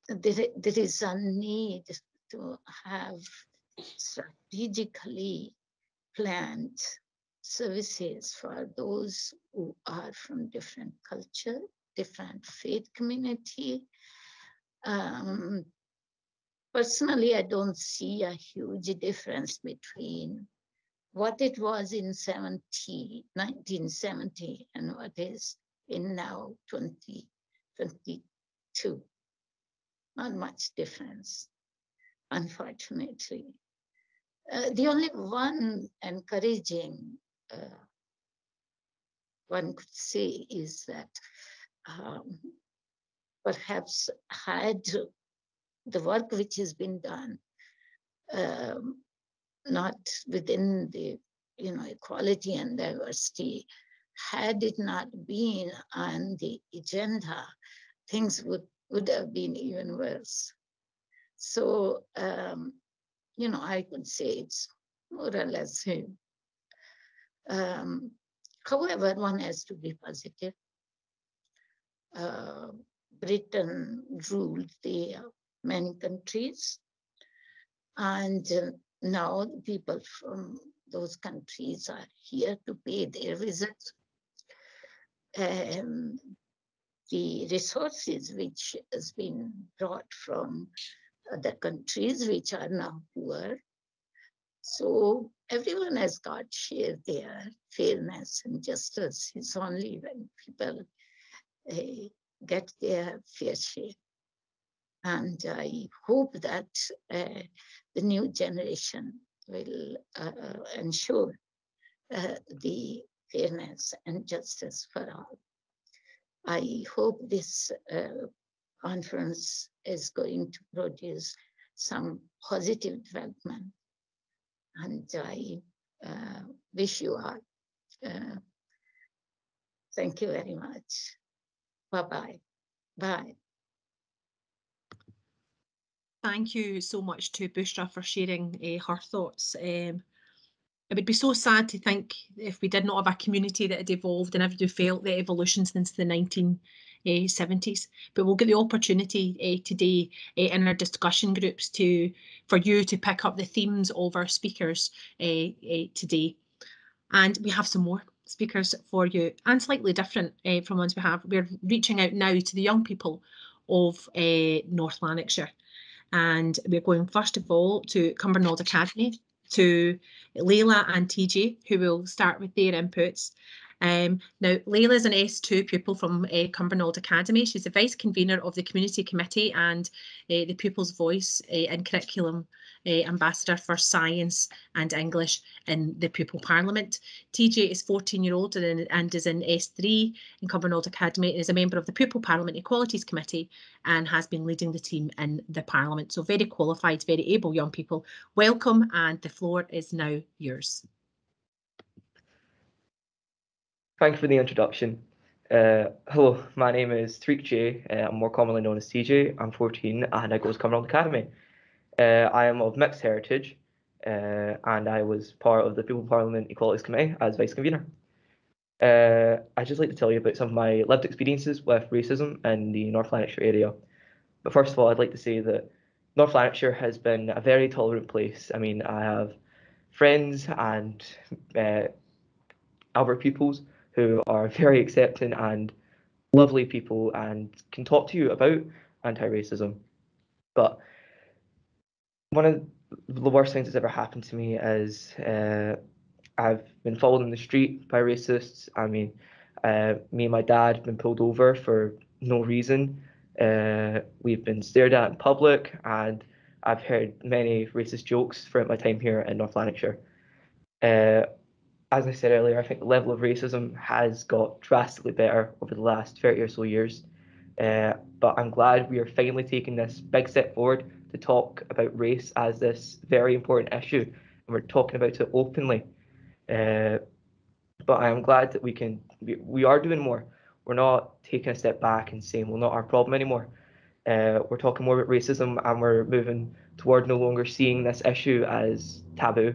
there is a need to have strategically planned services for those who are from different culture, different faith community. Personally, I don't see a huge difference between what it was in 1970 and what is in now 2022. Not much difference, unfortunately. The only one encouraging, one could say, is that perhaps had the work which has been done, not within the, you know, equality and diversity, had it not been on the agenda, things would have been even worse. So, you know, I could say it's more or less same. However, one has to be positive. Britain ruled many countries, and now the people from those countries are here to pay their visit. The resources which has been brought from other countries which are now poor. So everyone has got share there. Fairness and justice is only when people get their fair share. And I hope that the new generation will ensure the fairness and justice for all. I hope this conference is going to produce some positive development. And I wish you all. Thank you very much. Bye-bye. Bye. Thank you so much to Bushra for sharing her thoughts. It would be so sad to think if we did not have a community that had evolved and everybody felt the evolution since the 1970s. But we'll get the opportunity today in our discussion groups for you to pick up the themes of our speakers today. And we have some more speakers for you, and slightly different from ones we have. We're reaching out now to the young people of North Lanarkshire. And we're going first of all to Cumbernauld Academy, to Leila and TJ, who will start with their inputs. Now, Layla is an S2 pupil from Cumbernauld Academy. She's the Vice Convener of the Community Committee and the Pupils' Voice and Curriculum Ambassador for Science and English in the Pupil Parliament. TJ is 14-year-old and is in S3 in Cumbernauld Academy and is a member of the Pupil Parliament Equalities Committee and has been leading the team in the Parliament. So very qualified, very able young people. Welcome, and the floor is now yours. Thank you for the introduction. Hello, my name is Tariq J. I'm more commonly known as TJ. I'm 14 and I go to Cumbernauld Academy. I am of mixed heritage and I was part of the People Parliament Equalities Committee as Vice Convener. I'd just like to tell you about some of my lived experiences with racism in the North Lanarkshire area. But first of all, I'd like to say that North Lanarkshire has been a very tolerant place. I mean, I have friends and Albert pupils who are very accepting and lovely people and can talk to you about anti-racism. But one of the worst things that's ever happened to me is I've been followed in the street by racists. I mean, me and my dad have been pulled over for no reason. We've been stared at in public, and I've heard many racist jokes throughout my time here in North Lanarkshire. As I said earlier, I think the level of racism has got drastically better over the last 30 or so years. But I'm glad we are finally taking this big step forward to talk about race as this very important issue, and we're talking about it openly. But I am glad that we are doing more. We're not taking a step back and saying, well, not our problem anymore. We're talking more about racism, and we're moving toward no longer seeing this issue as taboo.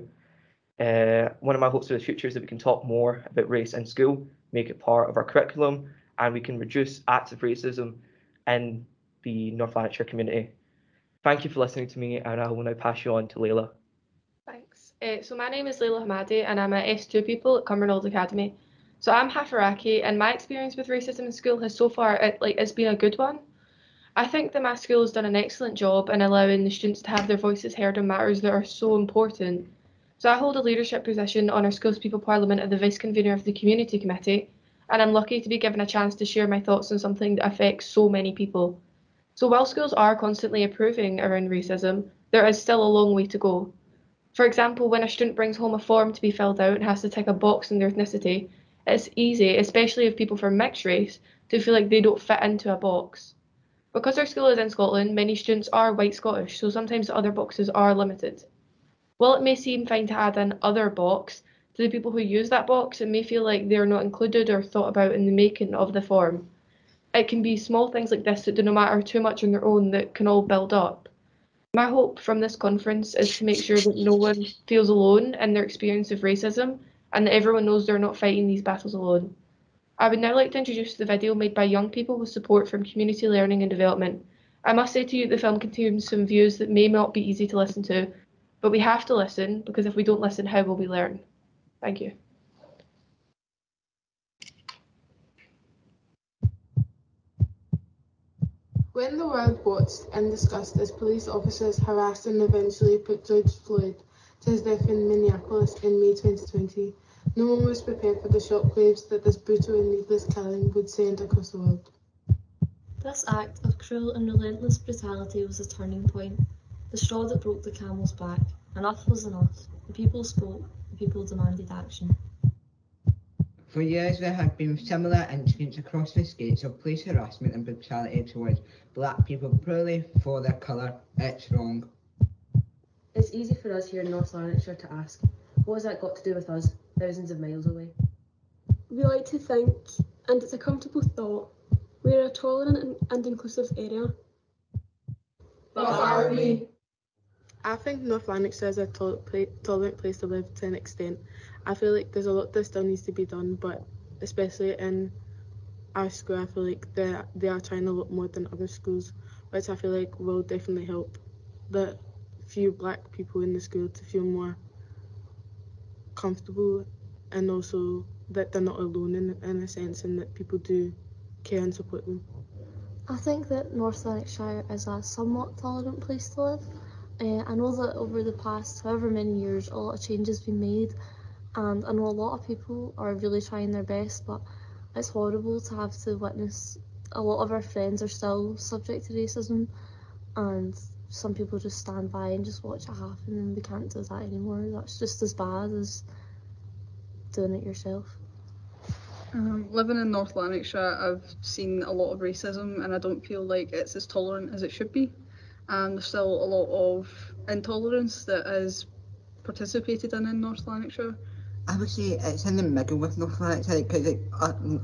One of my hopes for the future is that we can talk more about race in school, make it part of our curriculum, and we can reduce acts of racism in the North Lanarkshire community. Thank you for listening to me, and I will now pass you on to Layla. Thanks. So my name is Layla Hamadi, and I'm a S2 pupil at Cumbernauld Academy. So I'm half Iraqi, and my experience with racism in school has so far it's been a good one. I think that my school has done an excellent job in allowing the students to have their voices heard on matters that are so important. So I hold a leadership position on our school's People Parliament as the Vice Convener of the Community Committee, and I'm lucky to be given a chance to share my thoughts on something that affects so many people. So while schools are constantly improving around racism, there is still a long way to go. For example, when a student brings home a form to be filled out and has to tick a box in their ethnicity, it's easy, especially if people from mixed race, to feel like they don't fit into a box. Because our school is in Scotland, many students are white Scottish, so sometimes the other boxes are limited. While it may seem fine to add an other box, to the people who use that box, it may feel like they are not included or thought about in the making of the form. It can be small things like this that do not matter too much on their own that can all build up. My hope from this conference is to make sure that no one feels alone in their experience of racism and that everyone knows they're not fighting these battles alone. I would now like to introduce the video made by young people with support from Community Learning and Development. I must say to you, the film contains some views that may not be easy to listen to, but we have to listen, because if we don't listen, how will we learn? Thank you. When the world watched and discussed as police officers harassed and eventually put George Floyd to his death in Minneapolis in May 2020, no one was prepared for the shockwaves that this brutal and needless killing would send across the world. This act of cruel and relentless brutality was a turning point, the straw that broke the camel's back. Enough was enough. The people spoke, the people demanded action. For years there have been similar incidents across the states of police harassment and brutality towards black people purely for their colour. It's wrong. It's easy for us here in North Lanarkshire to ask, what has that got to do with us, thousands of miles away? We like to think, and it's a comfortable thought, we're a tolerant and inclusive area. But are we? I think North Lanarkshire is a tolerant place to live to an extent. I feel like there's a lot that still needs to be done, but especially in our school, I feel like they are trying a lot more than other schools, which I feel like will definitely help the few black people in the school to feel more comfortable, and also that they're not alone in a sense, and that people do care and support them. I think that North Lanarkshire is a somewhat tolerant place to live. I know that over the past however many years, a lot of change has been made, And I know a lot of people are really trying their best, but it's horrible to have to witness a lot of our friends are still subject to racism, and some people just stand by and just watch it happen, and we can't do that anymore. That's just as bad as doing it yourself. Living in North Lanarkshire, I've seen a lot of racism, and I don't feel like it's as tolerant as it should be. And there's still a lot of intolerance that is participated in North Lanarkshire. I would say it's in the middle with North Lanarkshire, because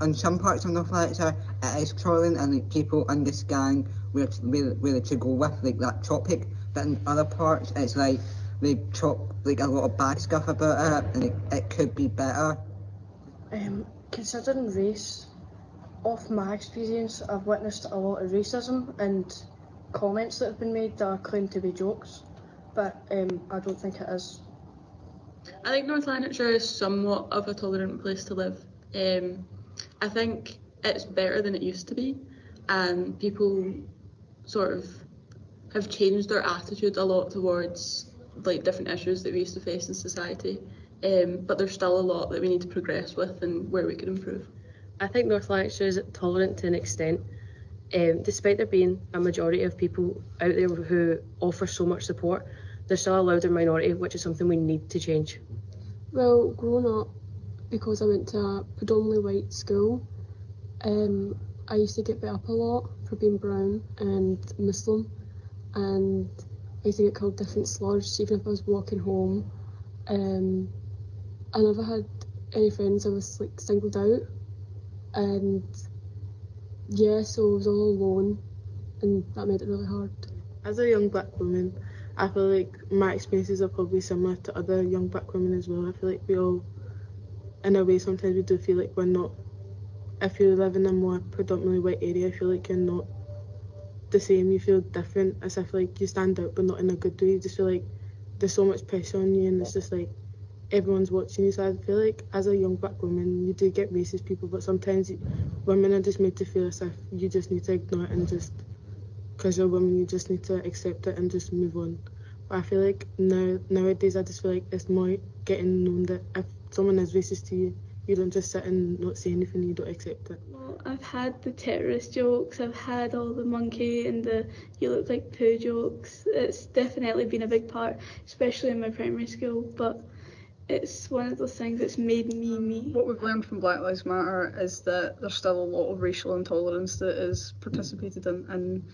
on some parts of North Lanarkshire it is tolerant and like, people understand where to go with like that topic, but in other parts it's like they talk like a lot of bad stuff about it, and it could be better. Considering race, off my experience, I've witnessed a lot of racism and comments that have been made that are claimed to be jokes, but I don't think it is. I think North Lanarkshire is somewhat of a tolerant place to live. I think it's better than it used to be, and people sort of have changed their attitude a lot towards like different issues that we used to face in society. But there's still a lot that we need to progress with and where we can improve. I think North Lanarkshire is tolerant to an extent. Despite there being a majority of people out there who offer so much support, there's still a louder minority, which is something we need to change. Well, growing up, because I went to a predominantly white school, I used to get beat up a lot for being brown and Muslim, and I used to get called different slurs even if I was walking home. I never had any friends. I was like singled out, and yeah, so I was all alone, and that made it really hard. As a young black woman, I feel like my experiences are probably similar to other young black women as well. I feel like we all, in a way, sometimes we do feel like we're not, if you live in a more predominantly white area, I feel like you're not the same, you feel different, as if like you stand out but not in a good way. You just feel like there's so much pressure on you, and it's just like everyone's watching you. So I feel like as a young black woman, you do get racist people, but sometimes women are just made to feel as if you just need to ignore it, and just because you're a woman, you just need to accept it and just move on. But I feel like nowadays, I just feel like it's more getting known that if someone is racist to you, you don't just sit and not say anything, you don't accept it. Well, I've had the terrorist jokes, I've had all the monkey and the you look like poo jokes. It's definitely been a big part, especially in my primary school, but it's one of those things that's made me me. What we've learned from Black Lives Matter is that there's still a lot of racial intolerance that is participated in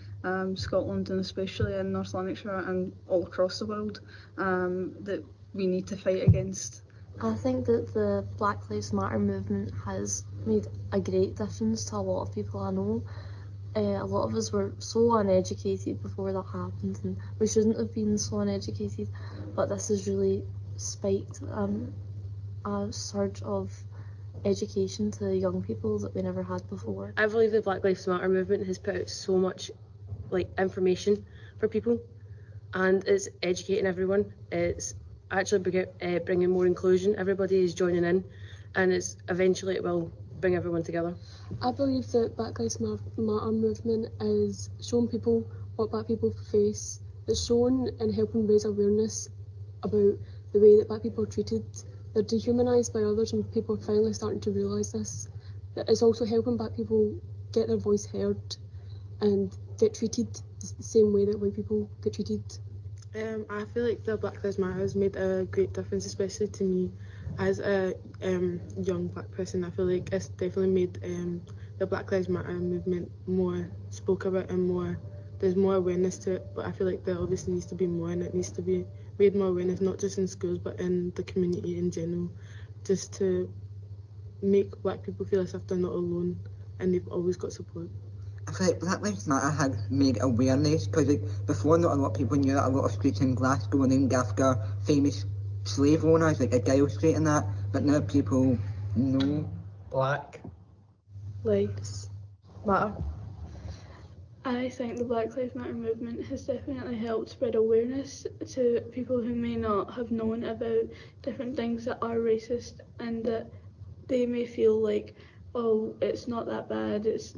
Scotland, and especially in North Lanarkshire and all across the world, that we need to fight against. I think that the Black Lives Matter movement has made a great difference to a lot of people I know. A lot of us were so uneducated before that happened, and we shouldn't have been so uneducated, but this has really spiked a surge of education to young people that we never had before. I believe the Black Lives Matter movement has put out so much like information for people, and it's educating everyone. It's actually bringing more inclusion. Everybody is joining in, and it's eventually it will bring everyone together. I believe that Black Lives Matter movement is showing people what black people face. It's showing and helping raise awareness about the way that black people are treated. They're dehumanised by others, and people are finally starting to realise this. It's also helping black people get their voice heard and get treated the same way that white people get treated. I feel like the Black Lives Matter has made a great difference, especially to me as a young black person. I feel like it's definitely made the Black Lives Matter movement more spoke about, and there's more awareness to it. But I feel like there obviously needs to be more, and it needs to be made more awareness, not just in schools but in the community in general, just to make black people feel as if they're not alone and they've always got support. I feel like Black Lives Matter has made awareness, because like, before not a lot of people knew that a lot of streets in Glasgow and in after famous slave owners like a Gile Street and that, but now people know. Black Lives Matter. I think the Black Lives Matter movement has definitely helped spread awareness to people who may not have known about different things that are racist, and that they may feel like, oh, it's not that bad, it's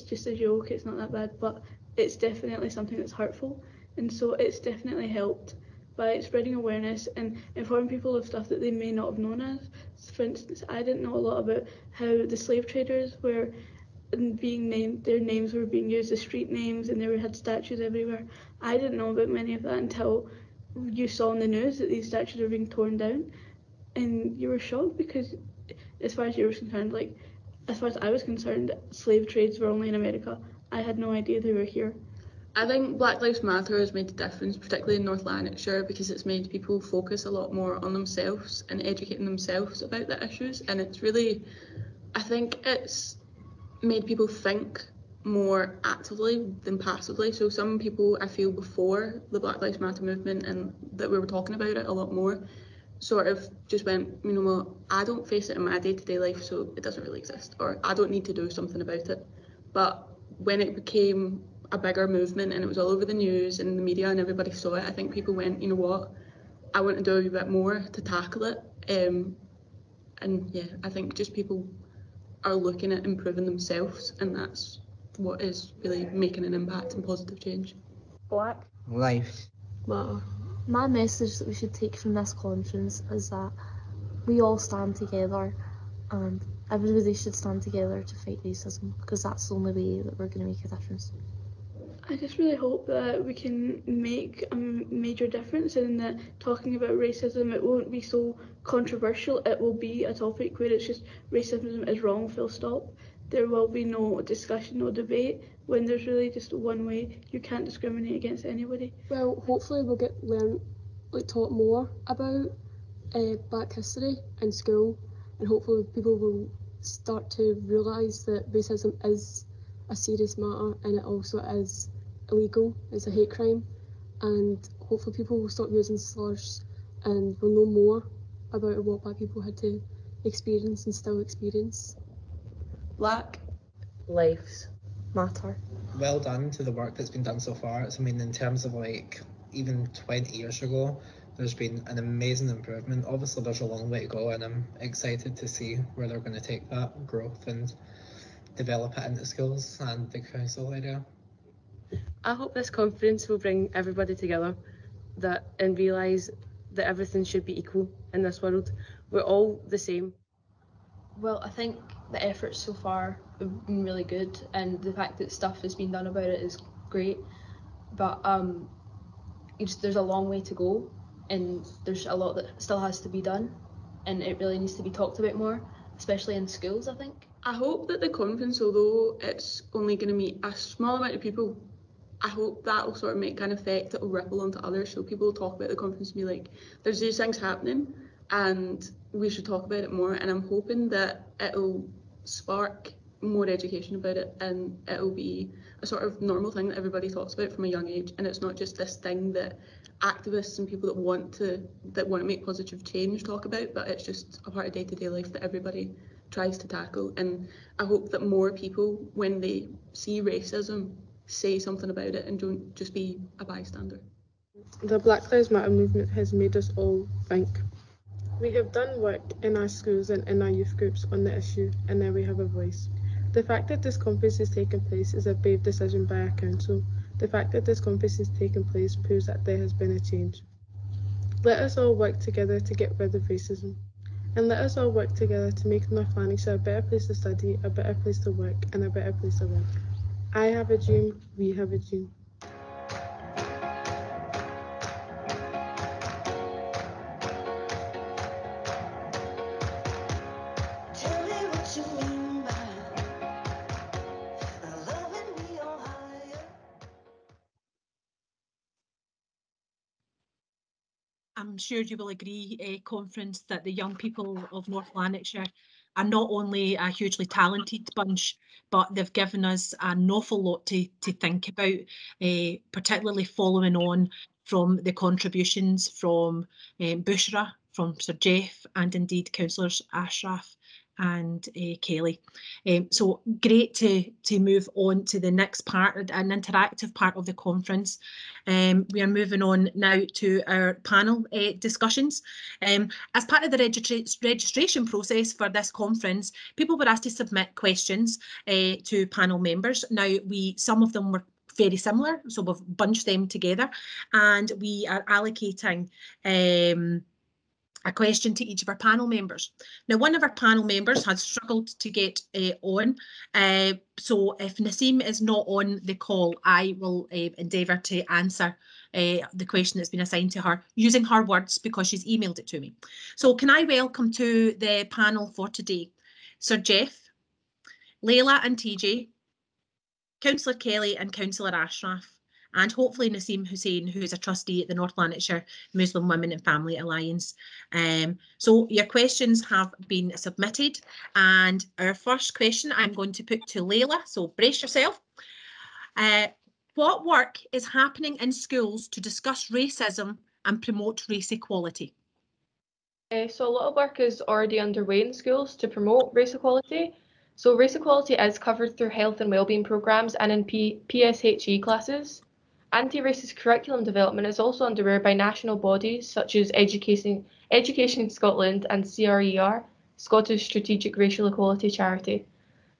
just a joke, it's not that bad, but it's definitely something that's hurtful, and so it's definitely helped by spreading awareness and informing people of stuff that they may not have known as. For instance, I didn't know a lot about how the slave traders were being named, their names were being used as street names, and they had statues everywhere. I didn't know about many of that until you saw in the news that these statues are being torn down, and you were shocked because, as far as you were concerned, like as far as I was concerned, slave trades were only in America. I had no idea they were here. I think Black Lives Matter has made a difference, particularly in North Lanarkshire, because it's made people focus a lot more on themselves and educating themselves about the issues. And it's really, I think it's made people think more actively than passively. So some people, I feel, before the Black Lives Matter movement and that we were talking about it a lot more, sort of just went, you know what, I don't face it in my day-to-day life, so it doesn't really exist, or I don't need to do something about it. But when it became a bigger movement and it was all over the news and the media and everybody saw it, I think people went, you know what, I want to do a wee bit more to tackle it. And yeah, I think just people are looking at improving themselves, and that's what is really making an impact and positive change. Black Lives Matter. My message that we should take from this conference is that we all stand together, and everybody should stand together to fight racism, because that's the only way that we're going to make a difference. I just really hope that we can make a major difference in that talking about racism, it won't be so controversial. It will be a topic where it's just racism is wrong, full stop. There will be no discussion, no debate, when there's really just one way. You can't discriminate against anybody. Well, hopefully we'll get taught more about Black history in school, and hopefully people will start to realise that racism is a serious matter and it also is illegal. It's a hate crime, and hopefully people will stop using slurs and will know more about what Black people had to experience and still experience. Black lives matter. Well done to the work that's been done so far. I mean, in terms of like even 20 years ago, there's been an amazing improvement. Obviously, there's a long way to go, and I'm excited to see where they're going to take that growth and develop it into schools and the council area. I hope this conference will bring everybody together and realise that everything should be equal in this world. We're all the same. Well, I think the efforts so far have been really good, and the fact that stuff has been done about it is great. But there's a long way to go, and there's a lot that still has to be done, and it really needs to be talked about more, especially in schools, I think. I hope that the conference, although it's only going to meet a small amount of people, I hope that will sort of make an effect that will ripple onto others. So people will talk about the conference and be like, there's these things happening and we should talk about it more. And I'm hoping that it'll spark more education about it, and it'll be a sort of normal thing that everybody talks about from a young age. And it's not just this thing that activists and people that want to make positive change talk about, but it's just a part of day-to-day life that everybody tries to tackle. And I hope that more people, when they see racism, say something about it and don't just be a bystander. The Black Lives Matter movement has made us all think. We have done work in our schools and in our youth groups on the issue, and now we have a voice. The fact that this conference is taking place is a brave decision by our council. The fact that this conference is taking place proves that there has been a change. Let us all work together to get rid of racism. And let us all work together to make North Lanarkshire a better place to study, a better place to work, and a better place to live. I have a dream, we have a dream. I'm sure you will agree, Conference, that the young people of North Lanarkshire are not only a hugely talented bunch, but they've given us an awful lot to think about, particularly following on from the contributions from Bushra, from Sir Jeff, and indeed Councillors Ashraf and Kelly. So great to move on to the next part, an interactive part of the conference. We are moving on now to our panel discussions. As part of the registration process for this conference, people were asked to submit questions to panel members. Now, some of them were very similar, so we've bunched them together, and we are allocating a question to each of our panel members. Now, one of our panel members has struggled to get on, so if Nasim is not on the call, I will endeavour to answer the question that's been assigned to her using her words, because she's emailed it to me. So can I welcome to the panel for today Sir Jeff, Leila and TJ, Councillor Kelly and Councillor Ashraf, and hopefully Nasim Hussain, who is a trustee at the North Lanarkshire Muslim Women and Family Alliance. So your questions have been submitted, and our first question I'm going to put to Leila, so brace yourself. What work is happening in schools to discuss racism and promote race equality? So a lot of work is already underway in schools to promote race equality. So race equality is covered through health and wellbeing programmes and in PSHE classes. Anti-racist curriculum development is also underway by national bodies such as Education Scotland and CRER, Scottish Strategic Racial Equality Charity.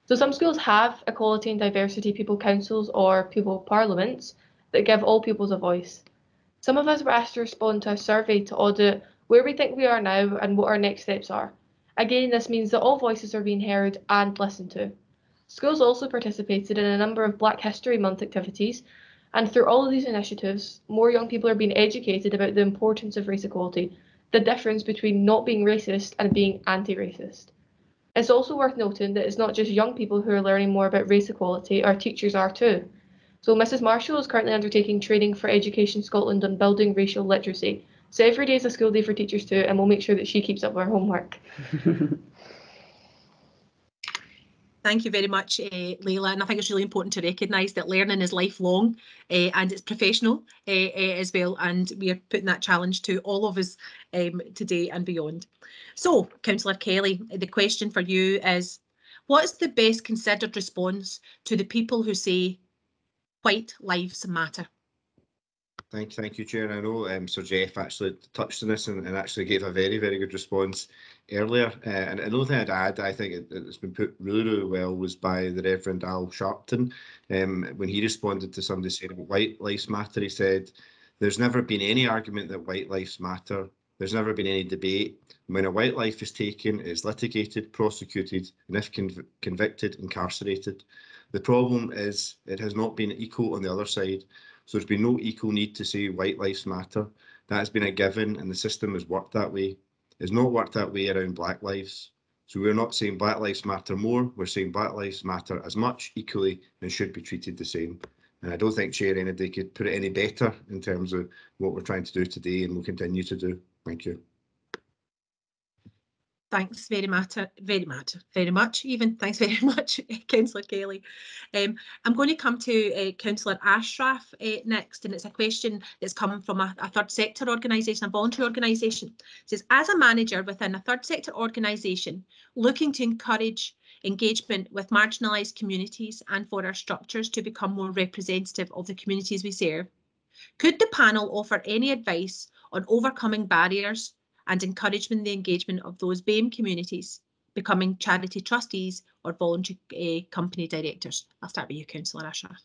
So some schools have equality and diversity people councils or people parliaments that give all pupils a voice. Some of us were asked to respond to a survey to audit where we think we are now and what our next steps are. Again, this means that all voices are being heard and listened to. Schools also participated in a number of Black History Month activities, and through all of these initiatives, more young people are being educated about the importance of race equality, the difference between not being racist and being anti-racist. It's also worth noting that it's not just young people who are learning more about race equality, our teachers are too. So Mrs. Marshall is currently undertaking training for Education Scotland on building racial literacy. So every day is a school day for teachers too, and we'll make sure that she keeps up with her homework. Thank you very much, Leila, and I think it's really important to recognise that learning is lifelong and it's professional as well, and we are putting that challenge to all of us today and beyond. So, Councillor Kelly, the question for you is, what is the best considered response to the people who say white lives matter? Thank you, Chair. I know Sir Jeff actually touched on this and actually gave a very, very good response earlier. And another thing I'd add, I think it's been put really, really well, was by the Reverend Al Sharpton. When he responded to somebody saying about white lives matter, he said, "There's never been any argument that white lives matter. There's never been any debate. When a white life is taken, it's litigated, prosecuted, and if convicted, incarcerated. The problem is it has not been equal on the other side. So there's been no equal need to say white lives matter. That has been a given, and the system has worked that way. It's not worked that way around black lives. So we're not saying black lives matter more, we're saying black lives matter as much, equally, and should be treated the same." And I don't think Chair anybody could put it any better in terms of what we're trying to do today and will continue to do. Thank you. Thanks very much, even. Thanks very much, Councillor Kelly. I'm going to come to Councillor Ashraf next, and it's a question that's come from a third sector organisation, a voluntary organisation. It says, as a manager within a third sector organisation looking to encourage engagement with marginalised communities and for our structures to become more representative of the communities we serve, could the panel offer any advice on overcoming barriers and encouraging the engagement of those BAME communities, becoming charity trustees or voluntary company directors? I'll start with you, Councillor Ashraf.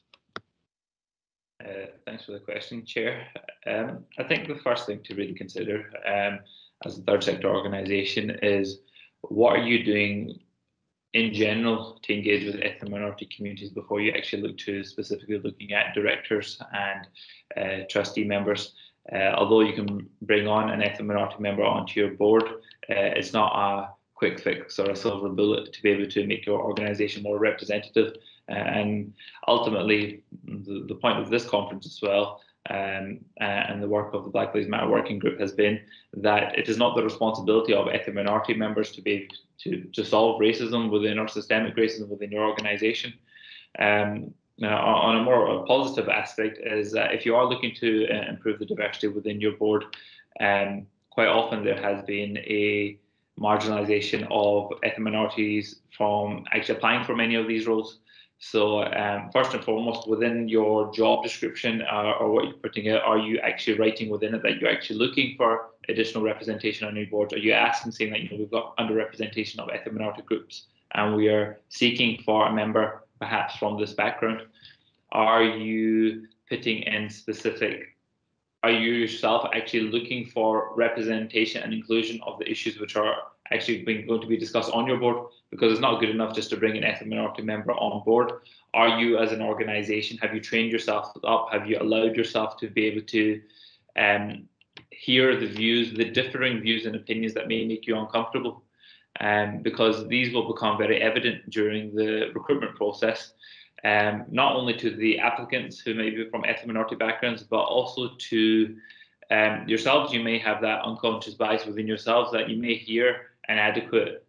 Thanks for the question, Chair. I think the first thing to really consider as a third sector organisation is, what are you doing in general to engage with ethnic minority communities before you actually look to specifically looking at directors and trustee members. Although you can bring on an ethnic minority member onto your board, it's not a quick fix or a silver bullet to be able to make your organisation more representative. And ultimately, the point of this conference as well, and the work of the Black Lives Matter Working Group, has been that it is not the responsibility of ethnic minority members to be to solve racism within, or systemic racism within your organisation. On a more positive aspect is that if you are looking to improve the diversity within your board, quite often there has been a marginalisation of ethnic minorities from actually applying for many of these roles. So first and foremost, within your job description or what you're putting out, are you actually writing within it that you're actually looking for additional representation on your board? Are you asking, saying that, we've got underrepresentation of ethnic minority groups and we are seeking for a member perhaps from this background? are you putting in specific, are you yourself actually looking for representation and inclusion of the issues which are actually going to be discussed on your board? Because it's not good enough just to bring an ethnic minority member on board. Are you, as an organisation, have you trained yourself up? Have you allowed yourself to be able to hear the views, the differing views and opinions that may make you uncomfortable? Because these will become very evident during the recruitment process, not only to the applicants who may be from ethnic minority backgrounds, but also to yourselves. You may have that unconscious bias within yourselves that you may hear an adequate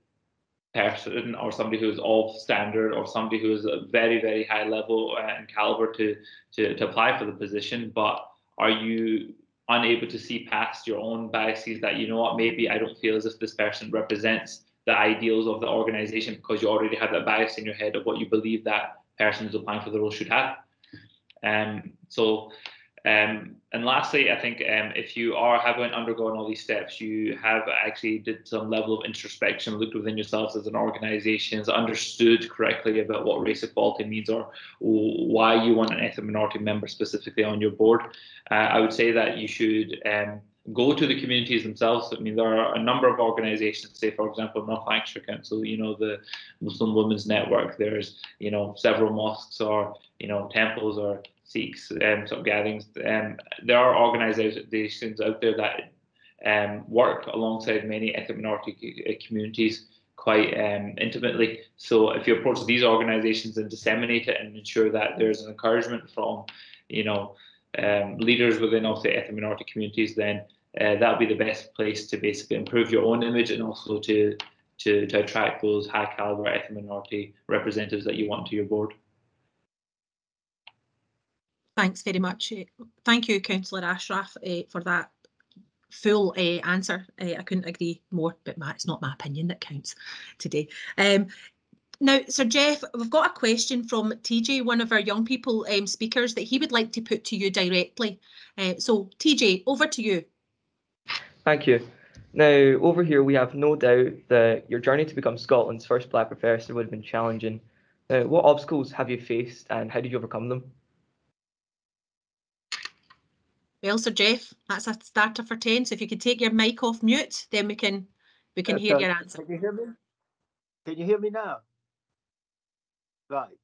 person or somebody who is of standard or somebody who is a very, very high level and caliber to apply for the position, but are you unable to see past your own biases that, you know what, maybe I don't feel as if this person represents the ideals of the organization, because you already have that bias in your head of what you believe that person who's applying for the role should have. And lastly, I think if you haven't undergone all these steps, you have actually did some level of introspection, looked within yourselves as an organisation, understood correctly about what race equality means or why you want an ethnic minority member specifically on your board. I would say that you should go to the communities themselves. I mean, there are a number of organisations, say, for example, North Lanarkshire Council, you know, the Muslim Women's Network, there's, you know, several mosques or, you know, temples or Sikhs sort of gatherings. There are organisations out there that work alongside many ethnic minority communities quite intimately. So if you approach these organisations and disseminate it and ensure that there's an encouragement from, you know, leaders within also ethnic minority communities, then that'll be the best place to basically improve your own image and also to attract those high caliber ethnic minority representatives that you want to your board. Thanks very much. Thank you, Councillor Ashraf, for that full answer. I couldn't agree more, but it's not my opinion that counts today. Now, Sir Jeff, we've got a question from TJ, one of our young people speakers, that he would like to put to you directly. So, TJ, over to you. Thank you. Now, over here, we have no doubt that your journey to become Scotland's first Black professor would have been challenging. What obstacles have you faced and how did you overcome them? Well, Sir Jeff, that's a starter for 10. So if you could take your mic off mute, then we can hear your answer. Can you hear me? Can you hear me now? Right.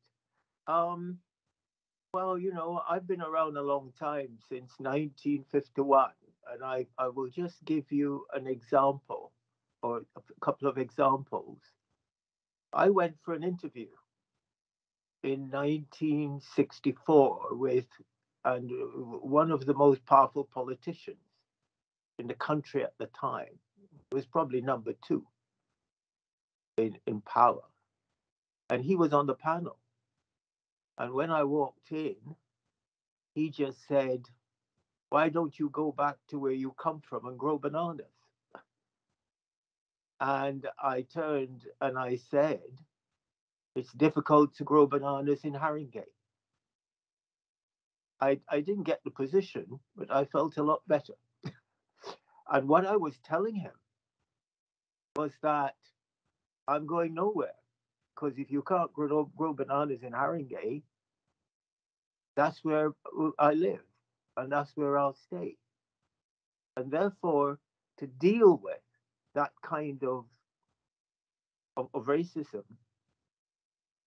Well, you know, I've been around a long time, since 1951, and I will just give you an example or a couple of examples. I went for an interview in 1964 with one of the most powerful politicians in the country at the time. It was probably number 2 in power. And he was on the panel. And when I walked in, he just said, "Why don't you go back to where you come from and grow bananas?" And I turned and I said, "It's difficult to grow bananas in Haringey." I didn't get the position, but I felt a lot better. And what I was telling him was that I'm going nowhere, because if you can't grow bananas in Haringey, that's where I live, and that's where I'll stay. And therefore, to deal with that kind of racism,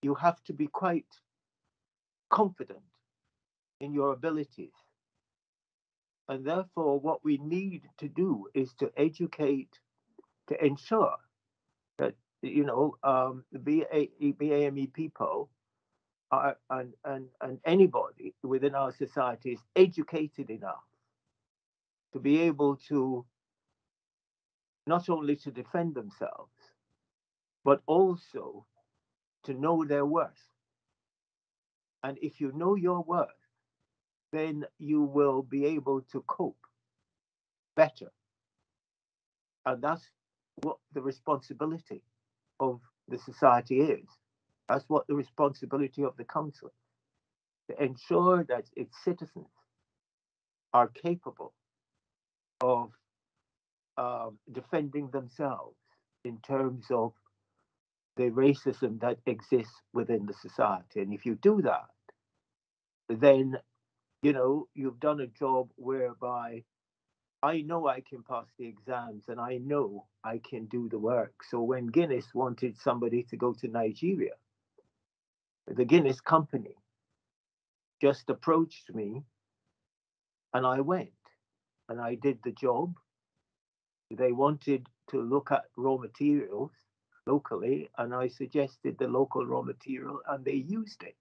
you have to be quite confident in your abilities. And therefore, what we need to do is to educate, to ensure that, you know, the BAME people are, and anybody within our society is educated enough to be able to not only to defend themselves, but also to know their worth. And if you know your worth, then you will be able to cope better. And that's what the responsibility of the society is. That's what the responsibility of the council is, to ensure that its citizens are capable of defending themselves in terms of the racism that exists within the society. And if you do that, then, you know, you've done a job whereby I know I can pass the exams and I know I can do the work. So when Guinness wanted somebody to go to Nigeria, the Guinness company just approached me and I went and I did the job. They wanted to look at raw materials locally, and I suggested the local raw material and they used it.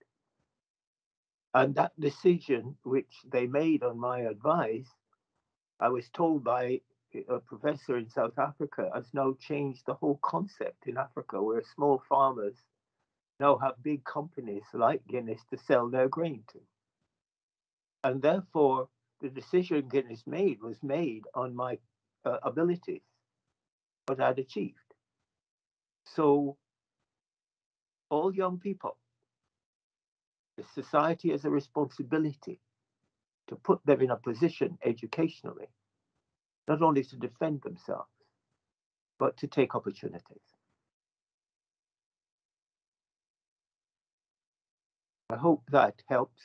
And that decision, which they made on my advice, I was told by a professor in South Africa, has now changed the whole concept in Africa, where small farmers now have big companies like Guinness to sell their grain to. And therefore, the decision Guinness made was made on my abilities, what I'd achieved. So all young people, the society has a responsibility to put them in a position educationally, not only to defend themselves, but to take opportunities. I hope that helps.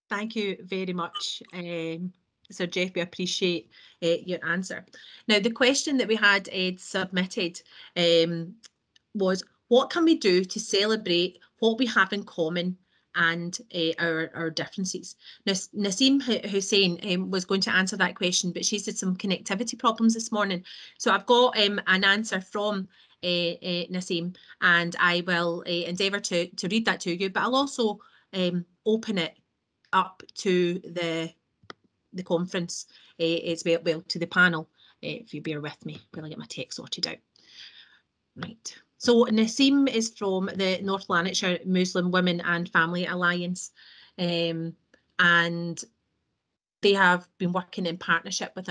Thank you very much, Sir Jeff. We appreciate your answer. Now, the question that we had submitted was, what can we do to celebrate what we have in common and our differences? Now, Naseem Hussain was going to answer that question, but she's had some connectivity problems this morning. So I've got an answer from Naseem, and I will endeavour to read that to you, but I'll also open it up to the conference as well, to the panel, if you bear with me while I get my text sorted out. Right. So Naseem is from the North Lanarkshire Muslim Women and Family Alliance, and they have been working in partnership with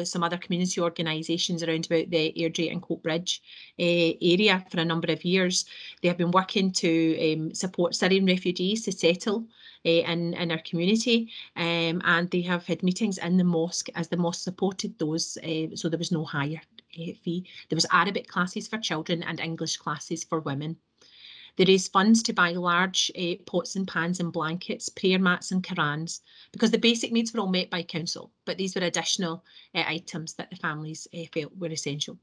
some other community organisations around about the Airdrie and Coatbridge area for a number of years. They have been working to support Syrian refugees to settle in our community, and they have had meetings in the mosque as the mosque supported those, so there was no higher fee. There was Arabic classes for children and English classes for women. They raised funds to buy large pots and pans and blankets, prayer mats and Qurans, because the basic needs were all met by council, but these were additional items that the families felt were essential.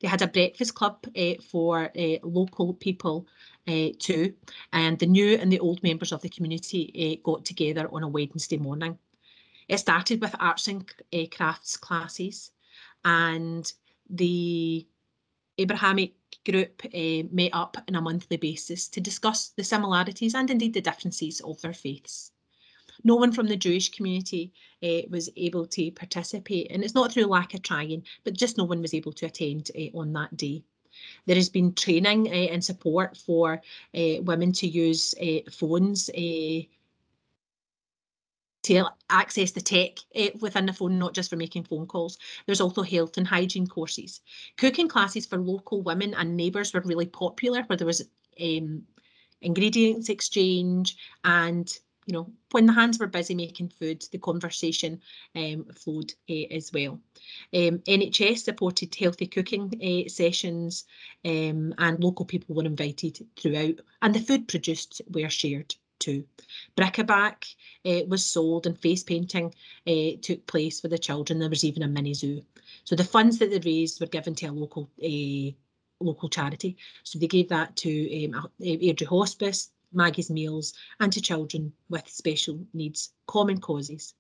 They had a breakfast club for local people too, and the new and the old members of the community got together on a Wednesday morning. It started with arts and crafts classes, and the Abrahamic group met up on a monthly basis to discuss the similarities and indeed the differences of their faiths. No one from the Jewish community was able to participate, and it's not through lack of trying, but just no one was able to attend on that day. There has been training and support for women to use phones to access the tech within the phone, not just for making phone calls. There's also health and hygiene courses. Cooking classes for local women and neighbours were really popular, where there was ingredients exchange, and you know, when the hands were busy making food, the conversation flowed as well. NHS supported healthy cooking sessions, and local people were invited throughout, and the food produced were shared too. Bric-a-brac was sold, and face painting took place for the children. There was even a mini zoo. So the funds that they raised were given to a local charity. So they gave that to Airdrie Hospice, Maggie's Meals, and to children with special needs, common causes.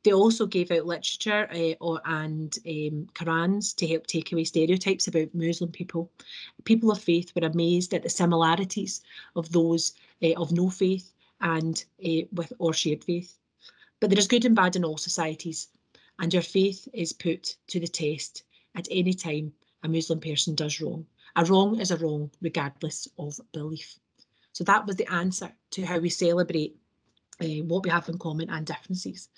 They also gave out literature and Qurans to help take away stereotypes about Muslim people. People of faith were amazed at the similarities of those of no faith and with or shared faith. But there is good and bad in all societies, and your faith is put to the test at any time a Muslim person does wrong. A wrong is a wrong, regardless of belief. So that was the answer to how we celebrate what we have in common and differences.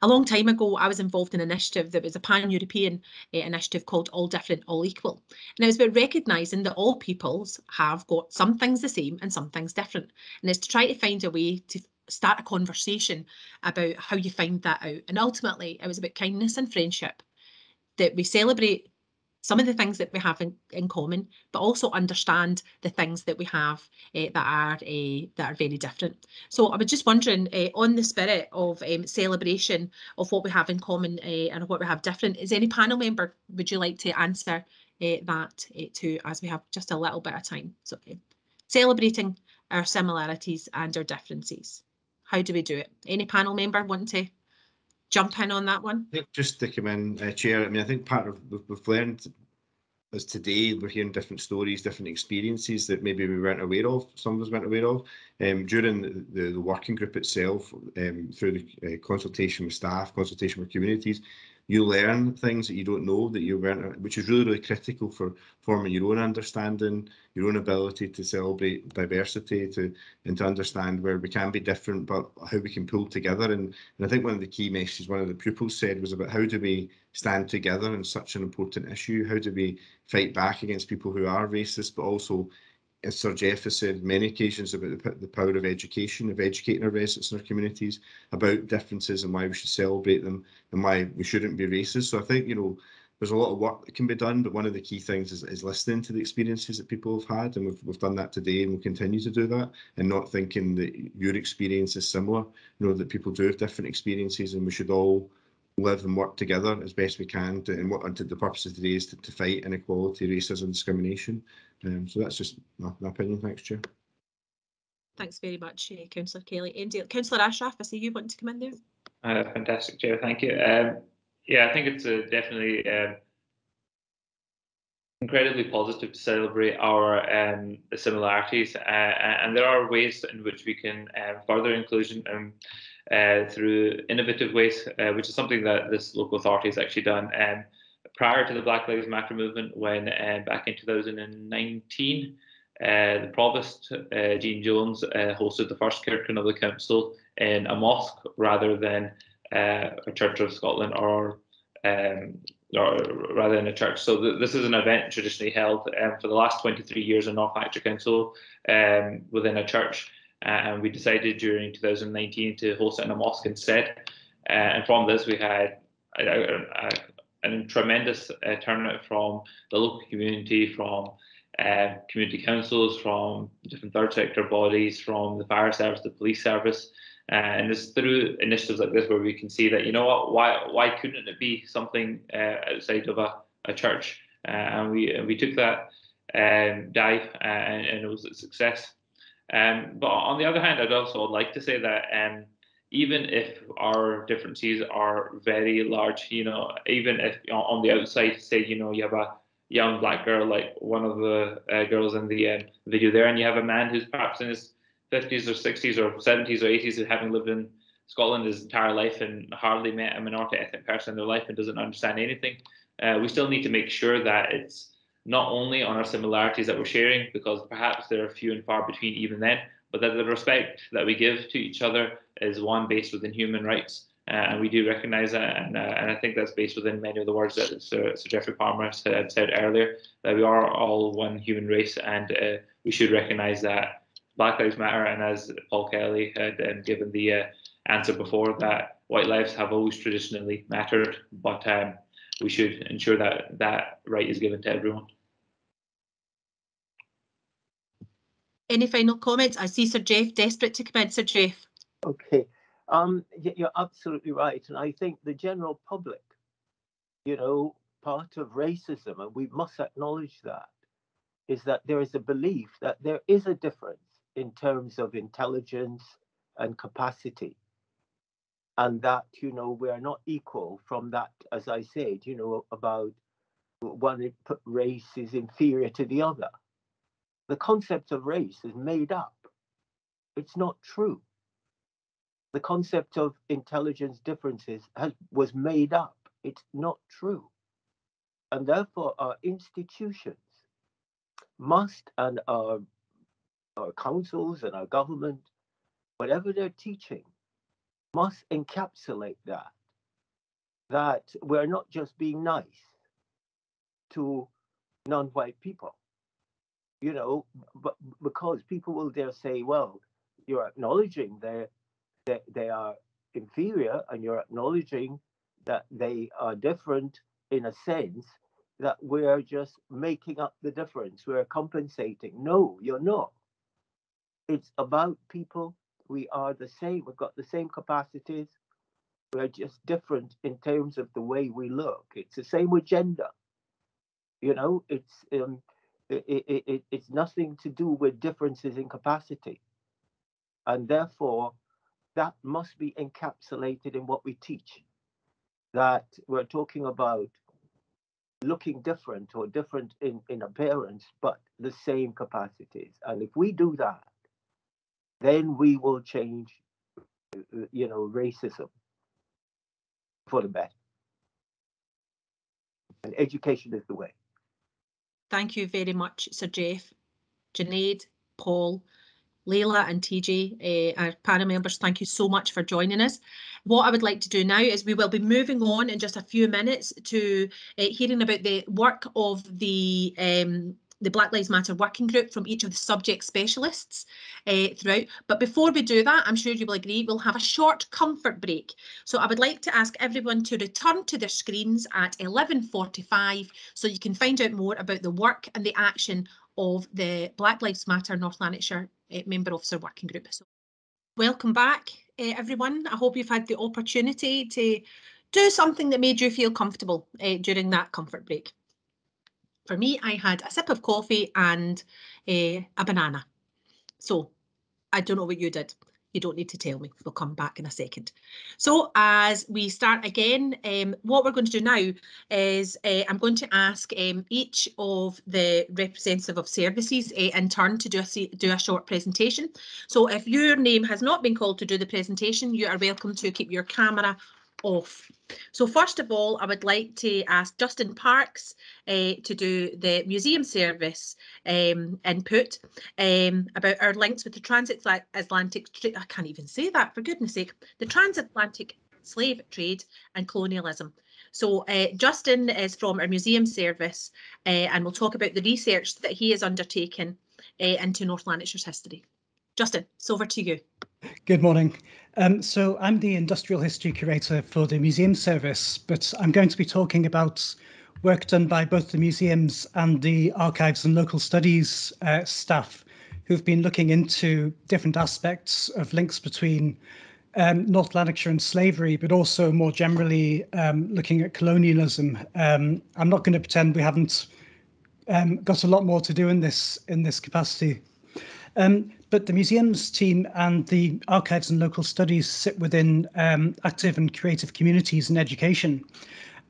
A long time ago, I was involved in an initiative that was a pan-European initiative called All Different, All Equal. And it was about recognising that all peoples have got some things the same and some things different. And it's to try to find a way to start a conversation about how you find that out. And ultimately, it was about kindness and friendship, that we celebrate some of the things that we have in common, but also understand the things that we have that are very different. So I was just wondering, on the spirit of celebration of what we have in common and what we have different, is any panel member, would you like to answer that too, as we have just a little bit of time? So celebrating our similarities and our differences. How do we do it? Any panel member want to jump in on that one? I think just to come in, Chair, I mean, I think part of we've learned as today, we're hearing different stories, different experiences that maybe we weren't aware of, some of us weren't aware of. During the working group itself, through the consultation with staff, consultation with communities, you learn things that you don't know, that you weren't, which is really, really critical for forming your own understanding, your own ability to celebrate diversity, and to understand where we can be different, but how we can pull together. And I think one of the key messages one of the pupils said was about how do we stand together in such an important issue? How do we fight back against people who are racist, but also, as Sir Jeff has said many occasions, about the power of education, of educating our residents and our communities about differences and why we should celebrate them and why we shouldn't be racist. So I think, you know, there's a lot of work that can be done, but one of the key things is listening to the experiences that people have had, and we've done that today, and we'll continue to do that, and not thinking that your experience is similar. You know, that people do have different experiences, and we should all live and work together as best we can to, and what the purpose of today is to fight inequality, racism, discrimination. So that's just my opinion. Thanks, Chair. Thanks very much, Councillor Kelly. Councillor Ashraf, I see you want to come in there. Fantastic, Chair. Thank you. Yeah, I think it's definitely incredibly positive to celebrate our similarities, and there are ways in which we can further inclusion through innovative ways, which is something that this local authority has actually done. Prior to the Black Lives Matter movement, when back in 2019, the Provost, Jean Jones, hosted the first Kirkin of the Council in a mosque rather than a Church of Scotland or rather than a church. So this is an event traditionally held for the last 23 years in North Lanarkshire Council within a church. And we decided during 2019 to host it in a mosque instead. And from this, we had a tremendous turnout from the local community, from community councils, from different third sector bodies, from the fire service, the police service. And it's through initiatives like this where we can see that, you know what, why couldn't it be something outside of a church? And we took that dive, and it was a success. But on the other hand, I'd also like to say that even if our differences are very large, you know, even if on the outside, say, you know, you have a young black girl like one of the girls in the video there, and you have a man who's perhaps in his 50s or 60s or 70s or 80s, who having lived in Scotland his entire life and hardly met a minority ethnic person in their life and doesn't understand anything. We still need to make sure that it's not only on our similarities that we're sharing, because perhaps they're few and far between even then, but that the respect that we give to each other is one based within human rights. And we do recognise that, and I think that's based within many of the words that Sir Geoffrey Palmer said earlier, that we are all one human race, and we should recognise that Black Lives Matter, and as Paul Kelly had given the answer before, that white lives have always traditionally mattered, but we should ensure that that right is given to everyone. Any final comments? I see Sir Jeff desperate to come in. Sir Jeff. Okay, you're absolutely right, and I think the general public, you know, part of racism, and we must acknowledge that, is that there is a belief that there is a difference in terms of intelligence and capacity, and that, you know, we are not equal from that, as I said, you know, about one race is inferior to the other. The concept of race is made up. It's not true. The concept of intelligence differences was made up. It's not true. And therefore, our institutions must, and our councils and our government, whatever they're teaching, must encapsulate that we're not just being nice to non-white people, you know, but because people will dare say, well, you're acknowledging that they are inferior, and you're acknowledging that they are different in a sense that we're just making up the difference, we're compensating. No, you're not. It's about people. We are the same, we've got the same capacities. We're just different in terms of the way we look. It's the same with gender. You know, it's nothing to do with differences in capacity. And therefore, that must be encapsulated in what we teach. That we're talking about looking different or different in appearance, but the same capacities. And if we do that, then we will change, you know, racism for the better. And education is the way. Thank you very much, Sir Jeff, Junaid, Paul, Leila and TJ, our panel members, thank you so much for joining us. What I would like to do now is we will be moving on in just a few minutes to hearing about the work of the Black Lives Matter working group from each of the subject specialists throughout. But before we do that, I'm sure you will agree, we'll have a short comfort break. So I would like to ask everyone to return to their screens at 11:45 so you can find out more about the work and the action of the Black Lives Matter North Lanarkshire Member Officer Working Group. So welcome back, everyone. I hope you've had the opportunity to do something that made you feel comfortable during that comfort break. For me, I had a sip of coffee and a banana. So I don't know what you did. You don't need to tell me. We'll come back in a second. So as we start again, what we're going to do now is I'm going to ask each of the representative of services in turn to do a short presentation. So if your name has not been called to do the presentation, you are welcome to keep your camera off. So first of all, I would like to ask Justin Parks to do the museum service input about our links with the transatlantic, I can't even say that for goodness sake, the transatlantic slave trade and colonialism. So Justin is from our museum service and we'll talk about the research that he has undertaken into North Lanarkshire's history. Justin, it's over to you. Good morning. So I'm the Industrial History Curator for the Museum Service, but I'm going to be talking about work done by both the museums and the archives and local studies staff who've been looking into different aspects of links between North Lanarkshire and slavery, but also more generally looking at colonialism. I'm not going to pretend we haven't got a lot more to do in this capacity. But the museums team and the archives and local studies sit within active and creative communities in education.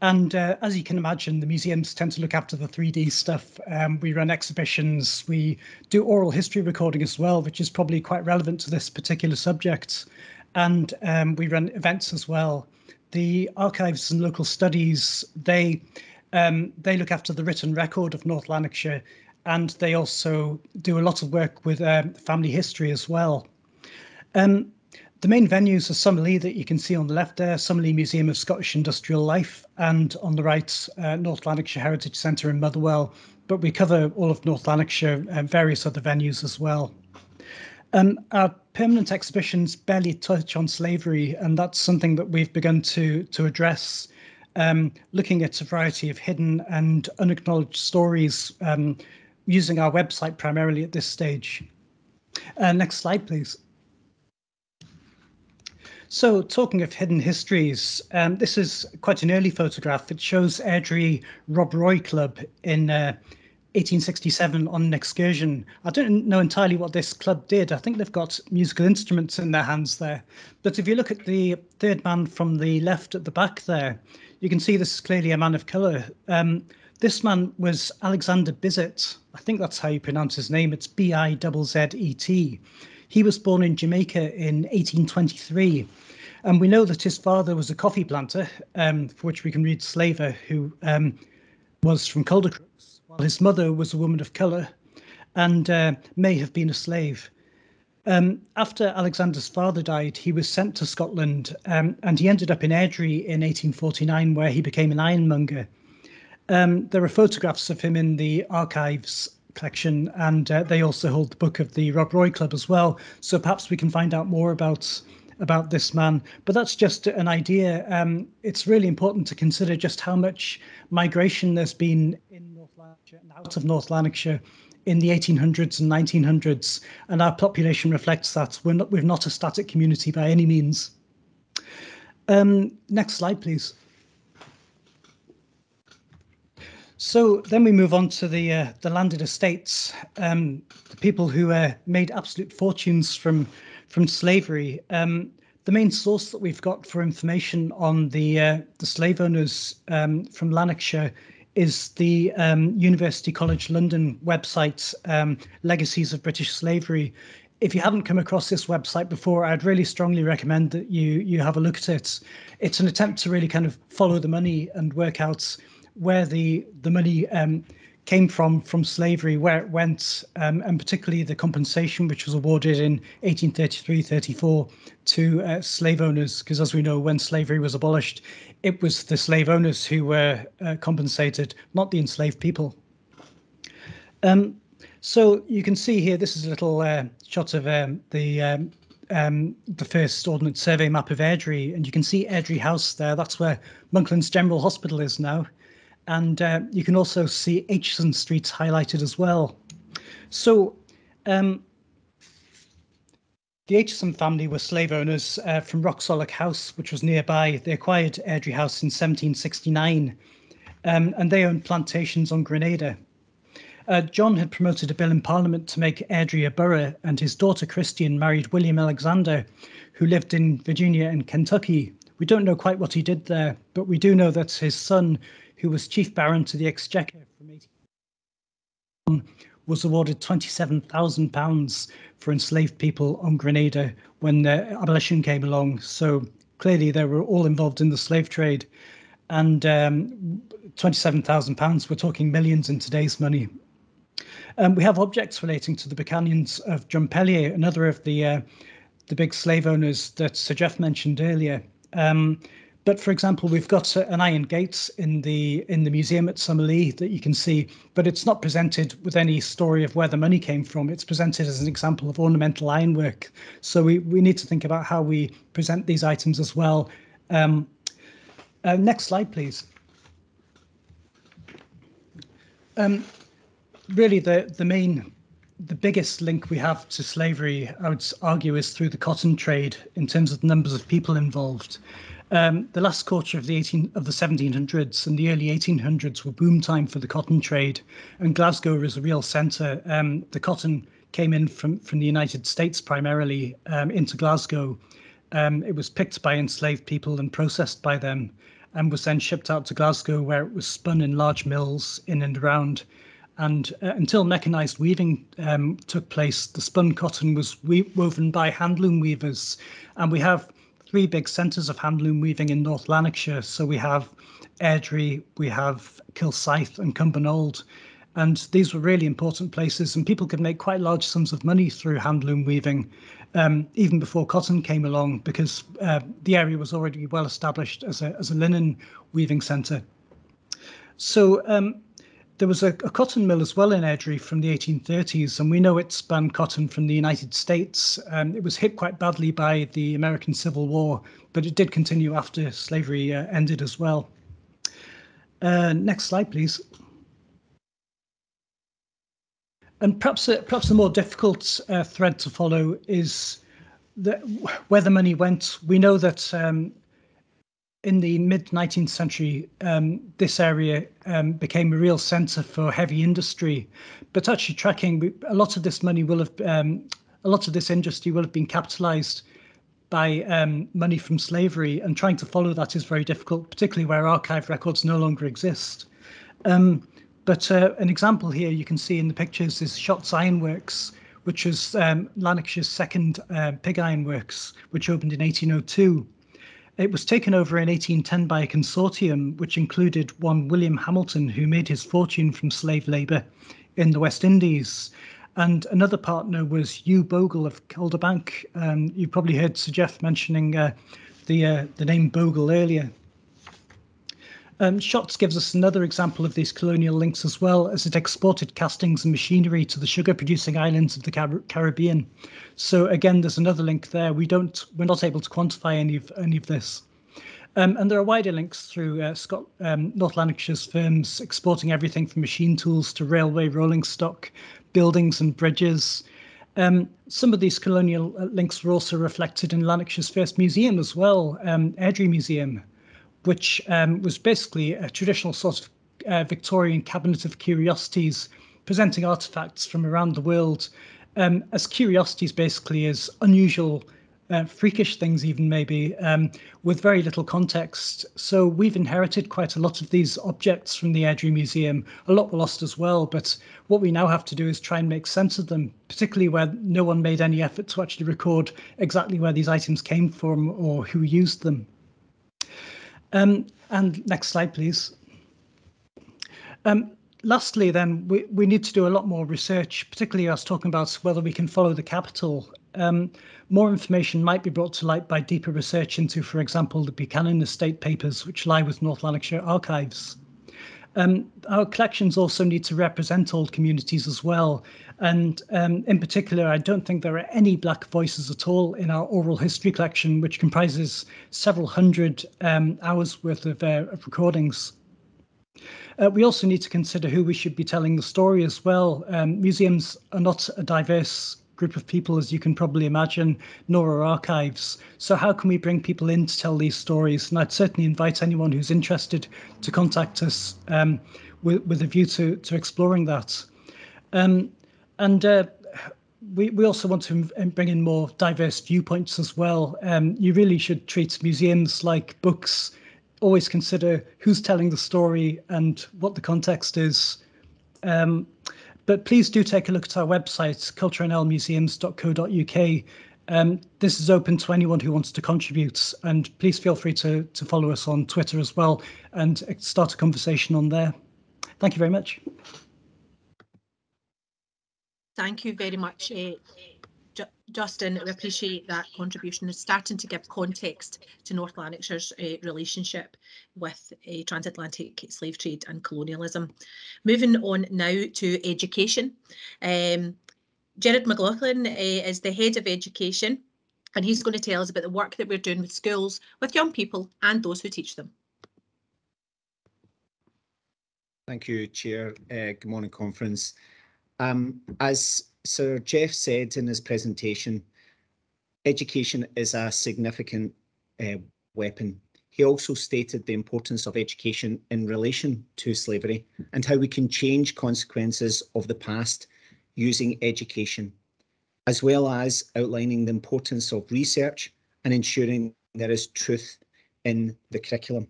And as you can imagine, the museums tend to look after the 3D stuff. We run exhibitions, we do oral history recording as well, which is probably quite relevant to this particular subject. And we run events as well. The archives and local studies, they look after the written record of North Lanarkshire, and they also do a lot of work with family history as well. The main venues are Summerlee that you can see on the left there, Summerlee Museum of Scottish Industrial Life, and on the right, North Lanarkshire Heritage Centre in Motherwell. But we cover all of North Lanarkshire and various other venues as well. Our permanent exhibitions barely touch on slavery, and that's something that we've begun to address, looking at a variety of hidden and unacknowledged stories, using our website primarily at this stage. Next slide, please. So talking of hidden histories, this is quite an early photograph. It shows Airdrie Rob Roy Club in 1867 on an excursion. I don't know entirely what this club did. I think they've got musical instruments in their hands there. But if you look at the third man from the left at the back there, you can see this is clearly a man of colour. This man was Alexander Bizzet. I think that's how you pronounce his name. It's B-I-Z-Z-E-T. He was born in Jamaica in 1823. And we know that his father was a coffee planter, for which we can read Slaver, who was from Caldercrooks, while his mother was a woman of colour and may have been a slave. After Alexander's father died, he was sent to Scotland and he ended up in Airdrie in 1849, where he became an ironmonger. There are photographs of him in the archives collection, and they also hold the book of the Rob Roy Club as well. So perhaps we can find out more about about this man, but that's just an idea. It's really important to consider just how much migration there's been in North Lanarkshire and out of North Lanarkshire in the 1800s and 1900s, and our population reflects that. We're not a static community by any means. Next slide, please. So then we move on to the landed estates, the people who made absolute fortunes from slavery. The main source that we've got for information on the slave owners from Lanarkshire is the University College London website, Legacies of British Slavery. If you haven't come across this website before, I'd really strongly recommend that you have a look at it. It's an attempt to really kind of follow the money and work out where the money came from slavery, where it went, and particularly the compensation which was awarded in 1833-34 to slave owners, because as we know, when slavery was abolished, it was the slave owners who were compensated, not the enslaved people. So you can see here, this is a little shot of the first Ordnance Survey map of Airdrie, and you can see Airdrie House there. That's where Monklands General Hospital is now. And you can also see Aitchison Street highlighted as well. So the Aitchison family were slave owners from Roxalloch House, which was nearby. They acquired Airdrie House in 1769, and they owned plantations on Grenada. John had promoted a bill in Parliament to make Airdrie a borough, and his daughter Christian married William Alexander, who lived in Virginia and Kentucky. We don't know quite what he did there, but we do know that his son, who was Chief Baron to the Exchequer from 18, was awarded £27,000 for enslaved people on Grenada when the abolition came along. So clearly they were all involved in the slave trade, and £27,000, we're talking millions in today's money. We have objects relating to the Buchanans of Drumpellier, another of the big slave owners that Sir Jeff mentioned earlier. But for example, we've got an iron gate in the museum at Summerlee that you can see, but it's not presented with any story of where the money came from. It's presented as an example of ornamental ironwork. So we need to think about how we present these items as well. Next slide, please. Really, the biggest link we have to slavery, I would argue, is through the cotton trade in terms of the numbers of people involved. The last quarter of the 1700s and the early 1800s were boom time for the cotton trade, and Glasgow was a real centre. The cotton came in from the United States primarily into Glasgow. It was picked by enslaved people and processed by them, and was then shipped out to Glasgow, where it was spun in large mills in and around. And until mechanised weaving took place, the spun cotton was woven by handloom weavers. And we have three big centres of handloom weaving in North Lanarkshire. So we have Airdrie, we have Kilsyth and Cumbernauld. And these were really important places, and people could make quite large sums of money through handloom weaving, even before cotton came along, because the area was already well established as a linen weaving centre. So there was a cotton mill as well in Airdrie from the 1830s, and we know it spun cotton from the United States. It was hit quite badly by the American Civil War, but it did continue after slavery ended as well. Next slide, please. And perhaps a more difficult thread to follow is where the money went. We know that in the mid-19th century, this area became a real centre for heavy industry. But actually tracking, a lot of this money will have, a lot of this industry will have been capitalised by money from slavery, and trying to follow that is very difficult, particularly where archive records no longer exist. But an example here you can see in the pictures is Shotts Ironworks, which is Lanarkshire's second pig ironworks, which opened in 1802. It was taken over in 1810 by a consortium, which included one William Hamilton, who made his fortune from slave labour in the West Indies. And another partner was Hugh Bogle of Calderbank. You probably heard Sir Jeff mentioning the name Bogle earlier. Shots gives us another example of these colonial links as well, as it exported castings and machinery to the sugar-producing islands of the Caribbean. So again, there's another link there. We're not able to quantify any of this. And there are wider links through North Lanarkshire's firms exporting everything from machine tools to railway rolling stock, buildings and bridges. Some of these colonial links were also reflected in Lanarkshire's first museum as well, Airdrie Museum, which was basically a traditional sort of Victorian cabinet of curiosities, presenting artifacts from around the world as curiosities, basically as unusual, freakish things even maybe, with very little context. So we've inherited quite a lot of these objects from the Airdrie Museum. A lot were lost as well, but what we now have to do is try and make sense of them, particularly where no one made any effort to actually record exactly where these items came from or who used them. And next slide, please. Lastly, then, we need to do a lot more research, particularly I was talking about whether we can follow the capital. More information might be brought to light by deeper research into, for example, the Buchanan Estate papers, which lie with North Lanarkshire Archives. Our collections also need to represent old communities as well. And in particular, I don't think there are any Black voices at all in our oral history collection, which comprises several hundred hours worth of recordings. We also need to consider who we should be telling the story as well. Museums are not a diverse group of people, as you can probably imagine, nor are archives. So how can we bring people in to tell these stories? And I'd certainly invite anyone who's interested to contact us with a view to exploring that. We also want to bring in more diverse viewpoints as well. You really should treat museums like books. Always consider who's telling the story and what the context is. But please do take a look at our website, cultureandlmuseums.co.uk. This is open to anyone who wants to contribute, and please feel free to follow us on Twitter as well and start a conversation on there. Thank you very much. Thank you very much, Justin. We appreciate that contribution. It's starting to give context to North Lanarkshire's relationship with transatlantic slave trade and colonialism. Moving on now to education. Gerard Mclaughlin is the head of education, and he's going to tell us about the work that we're doing with schools, with young people and those who teach them. Thank you, Chair. Good morning, conference. As Sir Jeff said in his presentation, education is a significant weapon. He also stated the importance of education in relation to slavery and how we can change consequences of the past using education, as well as outlining the importance of research and ensuring there is truth in the curriculum.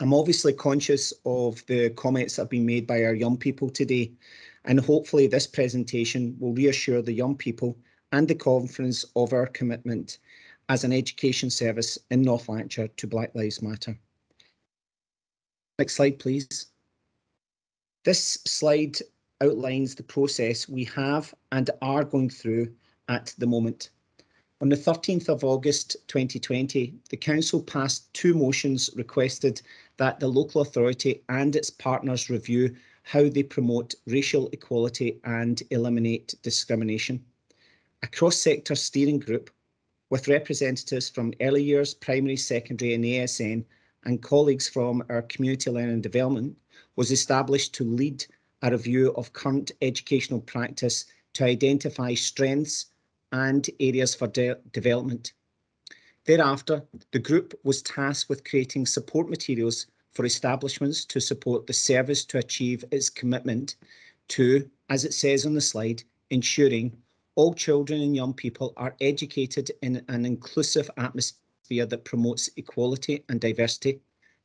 I'm obviously conscious of the comments that have been made by our young people today, and hopefully this presentation will reassure the young people and the conference of our commitment as an education service in North Lanarkshire to Black Lives Matter. Next slide, please. This slide outlines the process we have and are going through at the moment. On the 13th of August 2020, the Council passed 2 motions requested that the local authority and its partners review how they promote racial equality and eliminate discrimination. A cross-sector steering group with representatives from early years, primary, secondary and ASN and colleagues from our community learning and development was established to lead a review of current educational practice to identify strengths and areas for development. Thereafter, the group was tasked with creating support materials for establishments to support the service to achieve its commitment to, as it says on the slide, ensuring all children and young people are educated in an inclusive atmosphere that promotes equality and diversity.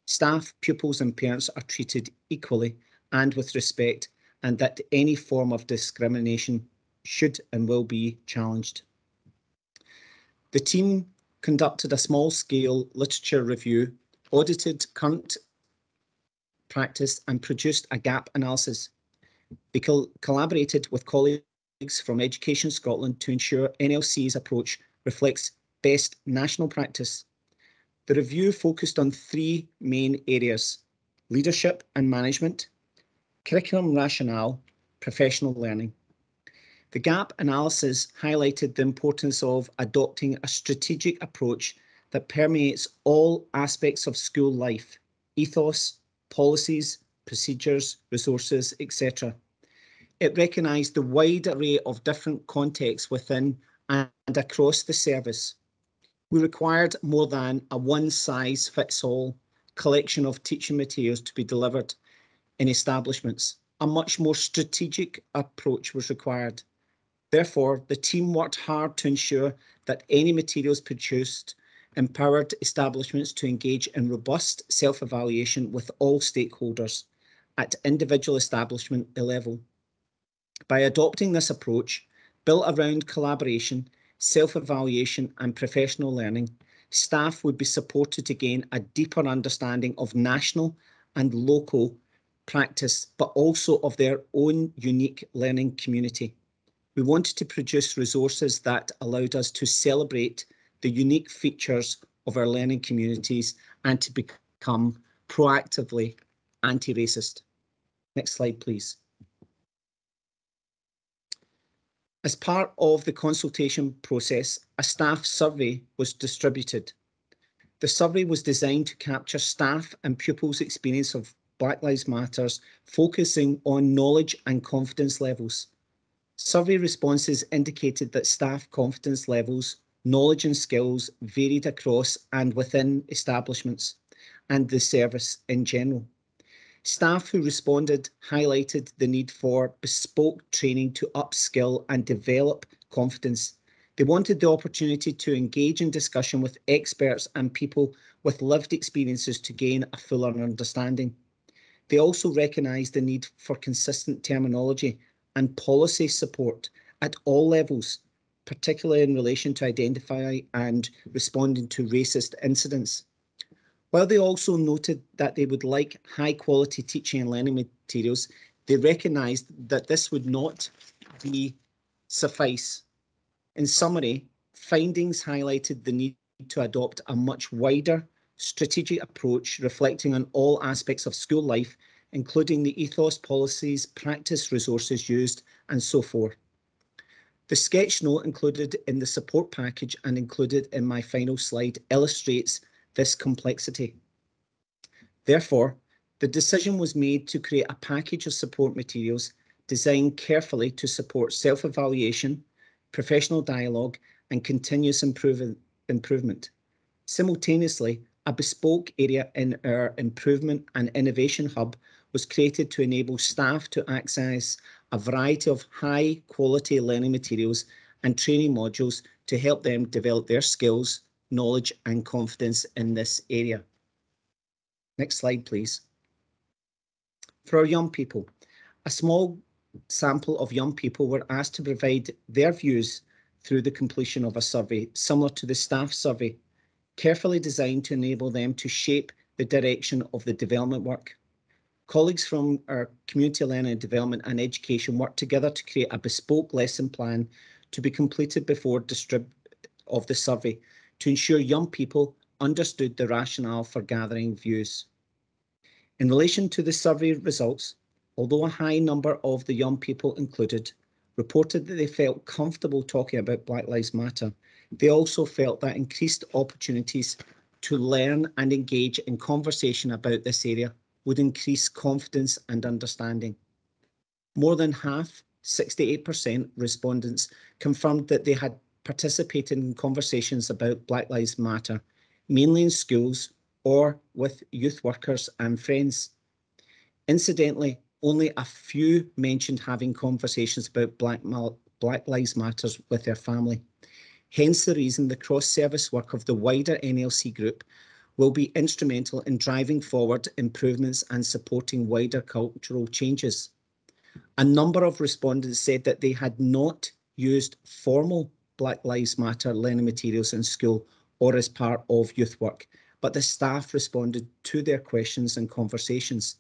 Staff, pupils and parents are treated equally and with respect, and that any form of discrimination should and will be challenged. The team conducted a small-scale literature review, audited current practice and produced a gap analysis. They collaborated with colleagues from Education Scotland to ensure NLC's approach reflects best national practice. The review focused on 3 main areas: leadership and management, curriculum rationale, professional learning. The gap analysis highlighted the importance of adopting a strategic approach that permeates all aspects of school life, ethos, policies, procedures, resources, etc. It recognised the wide array of different contexts within and across the service. We required more than a one-size-fits-all collection of teaching materials to be delivered in establishments. A much more strategic approach was required. Therefore, the team worked hard to ensure that any materials produced empowered establishments to engage in robust self-evaluation with all stakeholders at individual establishment level. By adopting this approach, built around collaboration, self-evaluation and professional learning, staff would be supported to gain a deeper understanding of national and local practice, but also of their own unique learning community. We wanted to produce resources that allowed us to celebrate the unique features of our learning communities and to become proactively anti-racist. Next slide, please. As part of the consultation process, a staff survey was distributed. The survey was designed to capture staff and pupils' experience of Black Lives Matter, focusing on knowledge and confidence levels. Survey responses indicated that staff confidence levels, knowledge and skills varied across and within establishments and the service in general. Staff who responded highlighted the need for bespoke training to upskill and develop confidence. They wanted the opportunity to engage in discussion with experts and people with lived experiences to gain a fuller understanding. They also recognised the need for consistent terminology and policy support at all levels, particularly in relation to identifying and responding to racist incidents. While they also noted that they would like high quality teaching and learning materials, they recognised that this would not be suffice. In summary, findings highlighted the need to adopt a much wider strategic approach reflecting on all aspects of school life, including the ethos, policies, practice, resources used, and so forth. The sketch note included in the support package and included in my final slide illustrates this complexity. Therefore, the decision was made to create a package of support materials designed carefully to support self-evaluation, professional dialogue, and continuous improvement. Simultaneously, a bespoke area in our Improvement and Innovation Hub was created to enable staff to access a variety of high-quality learning materials and training modules to help them develop their skills, knowledge, and confidence in this area. Next slide, please. For our young people, a small sample of young people were asked to provide their views through the completion of a survey, similar to the staff survey, carefully designed to enable them to shape the direction of the development work. Colleagues from our Community Learning, Development and Education worked together to create a bespoke lesson plan to be completed before of the survey to ensure young people understood the rationale for gathering views. In relation to the survey results, although a high number of the young people included reported that they felt comfortable talking about Black Lives Matter, they also felt that increased opportunities to learn and engage in conversation about this area would increase confidence and understanding. More than half, 68% respondents, confirmed that they had participated in conversations about Black Lives Matter, mainly in schools or with youth workers and friends. Incidentally, only a few mentioned having conversations about Black Lives Matter with their family. Hence the reason the cross-service work of the wider NLC group will be instrumental in driving forward improvements and supporting wider cultural changes. A number of respondents said that they had not used formal Black Lives Matter learning materials in school or as part of youth work, but the staff responded to their questions and conversations.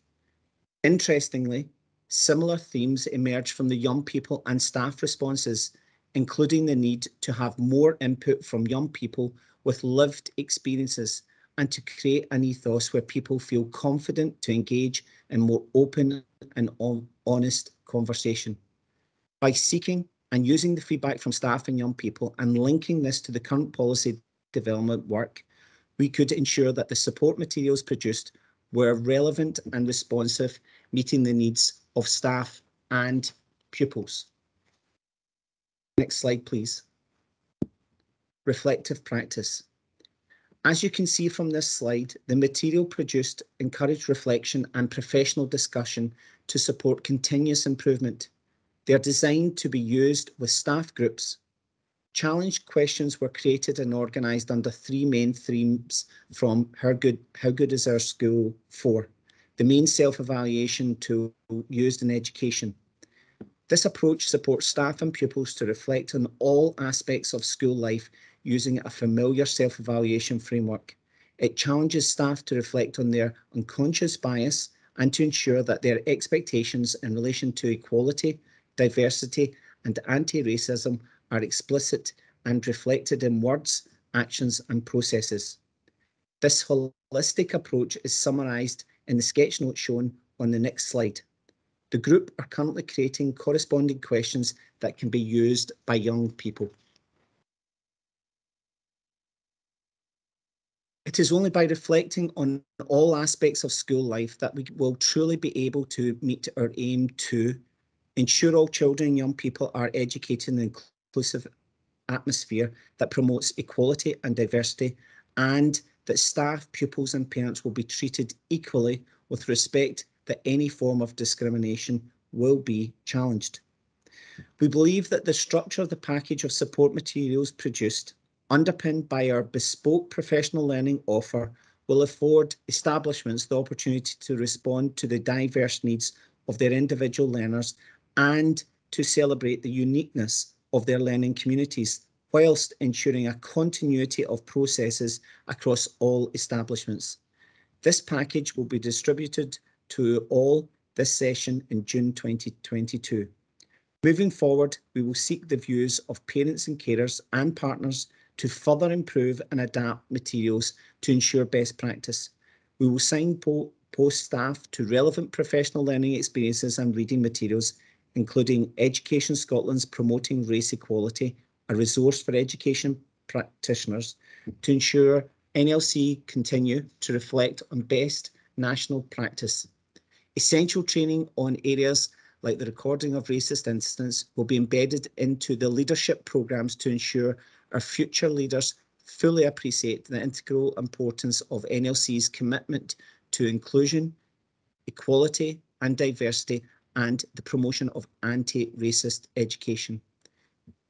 Interestingly, similar themes emerged from the young people and staff responses, including the need to have more input from young people with lived experiences, and to create an ethos where people feel confident to engage in more open and honest conversation. By seeking and using the feedback from staff and young people and linking this to the current policy development work, we could ensure that the support materials produced were relevant and responsive, meeting the needs of staff and pupils. Next slide, please. Reflective practice. As you can see from this slide, the material produced encouraged reflection and professional discussion to support continuous improvement. They are designed to be used with staff groups. Challenge questions were created and organised under three main themes from How Good Is Our School 4, the main self-evaluation tool used in education. This approach supports staff and pupils to reflect on all aspects of school life using a familiar self-evaluation framework. It challenges staff to reflect on their unconscious bias and to ensure that their expectations in relation to equality, diversity, and anti-racism are explicit and reflected in words, actions, and processes. This holistic approach is summarised in the sketch note shown on the next slide. The group are currently creating corresponding questions that can be used by young people. It is only by reflecting on all aspects of school life that we will truly be able to meet our aim to ensure all children and young people are educated in an inclusive atmosphere that promotes equality and diversity, and that staff, pupils and parents will be treated equally with respect that any form of discrimination will be challenged. We believe that the structure of the package of support materials produced, underpinned by our bespoke professional learning offer, will afford establishments the opportunity to respond to the diverse needs of their individual learners and to celebrate the uniqueness of their learning communities, whilst ensuring a continuity of processes across all establishments. This package will be distributed to all this session in June 2022. Moving forward, we will seek the views of parents and carers and partners to further improve and adapt materials to ensure best practice. We will signpost staff to relevant professional learning experiences and reading materials, including Education Scotland's Promoting Race Equality, a resource for education practitioners, to ensure NLC continue to reflect on best national practice. Essential training on areas like the recording of racist incidents will be embedded into the leadership programmes to ensure our future leaders fully appreciate the integral importance of NLC's commitment to inclusion, equality and diversity, and the promotion of anti-racist education.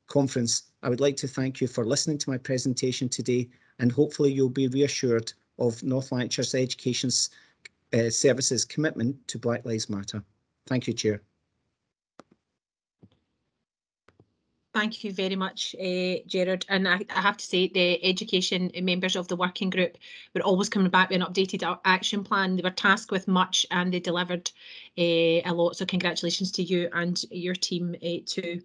Conference, I would like to thank you for listening to my presentation today, and hopefully you'll be reassured of North Lanarkshire's Education Services commitment to Black Lives Matter. Thank you, Chair. Thank you very much, Gerard. And I have to say, the education members of the working group were always coming back with an updated action plan. They were tasked with much and they delivered a lot. So congratulations to you and your team too.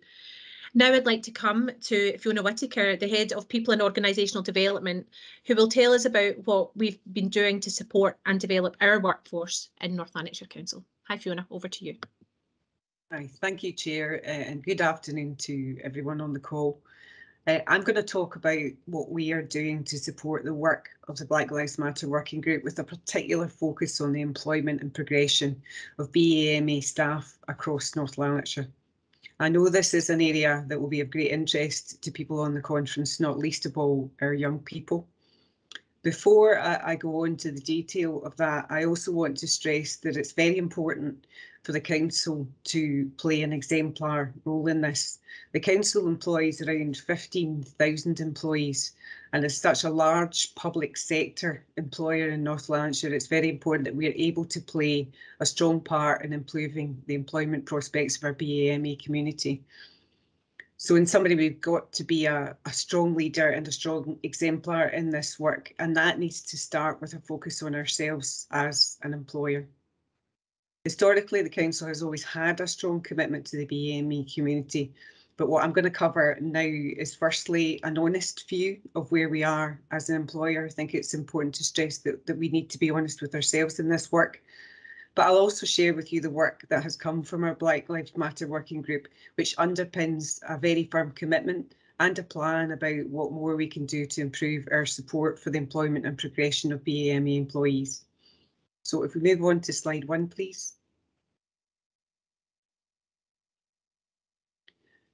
Now I'd like to come to Fiona Whittaker, the Head of People and Organisational Development, who will tell us about what we've been doing to support and develop our workforce in North Lanarkshire Council. Hi Fiona, over to you. Hi, thank you, Chair, and good afternoon to everyone on the call. I'm going to talk about what we are doing to support the work of the Black Lives Matter Working Group, with a particular focus on the employment and progression of BAME staff across North Lanarkshire. I know this is an area that will be of great interest to people on the conference, not least of all our young people. Before I go on to the detail of that, I also want to stress that it's very important for the Council to play an exemplar role in this. The Council employs around 15,000 employees, and as such a large public sector employer in North Lanarkshire, it's very important that we are able to play a strong part in improving the employment prospects of our BAME community. So in summary, we've got to be a strong leader and a strong exemplar in this work, and that needs to start with a focus on ourselves as an employer. Historically, the Council has always had a strong commitment to the BAME community, But what I'm going to cover now is firstly an honest view of where we are as an employer. I think it's important to stress that we need to be honest with ourselves in this work. But I'll also share with you the work that has come from our Black Lives Matter working group, which underpins a very firm commitment and a plan about what more we can do to improve our support for the employment and progression of BAME employees. So if we move on to slide 1, please.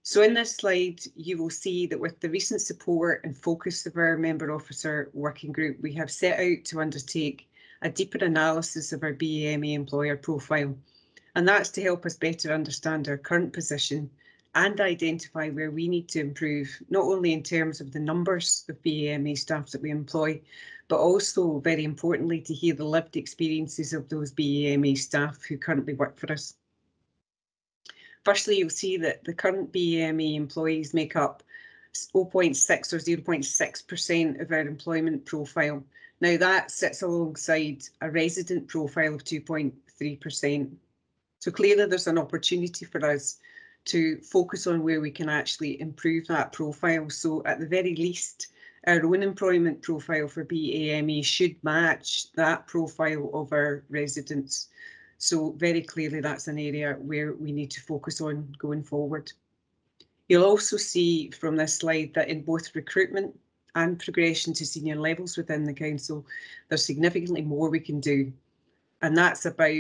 So in this slide, you will see that with the recent support and focus of our member officer working group, we have set out to undertake a deeper analysis of our BAME employer profile. And that's to help us better understand our current position and identify where we need to improve, not only in terms of the numbers of BAME staff that we employ, but also, very importantly, to hear the lived experiences of those BAME staff who currently work for us. Firstly, you'll see that the current BAME employees make up 0.6 or 0.6% of our employment profile. Now that sits alongside a resident profile of 2.3%. So clearly there's an opportunity for us to focus on where we can actually improve that profile. So at the very least, our own employment profile for BAME should match that profile of our residents. So very clearly that's an area where we need to focus on going forward. You'll also see from this slide that in both recruitment and progression to senior levels within the council, there's significantly more we can do. And that's about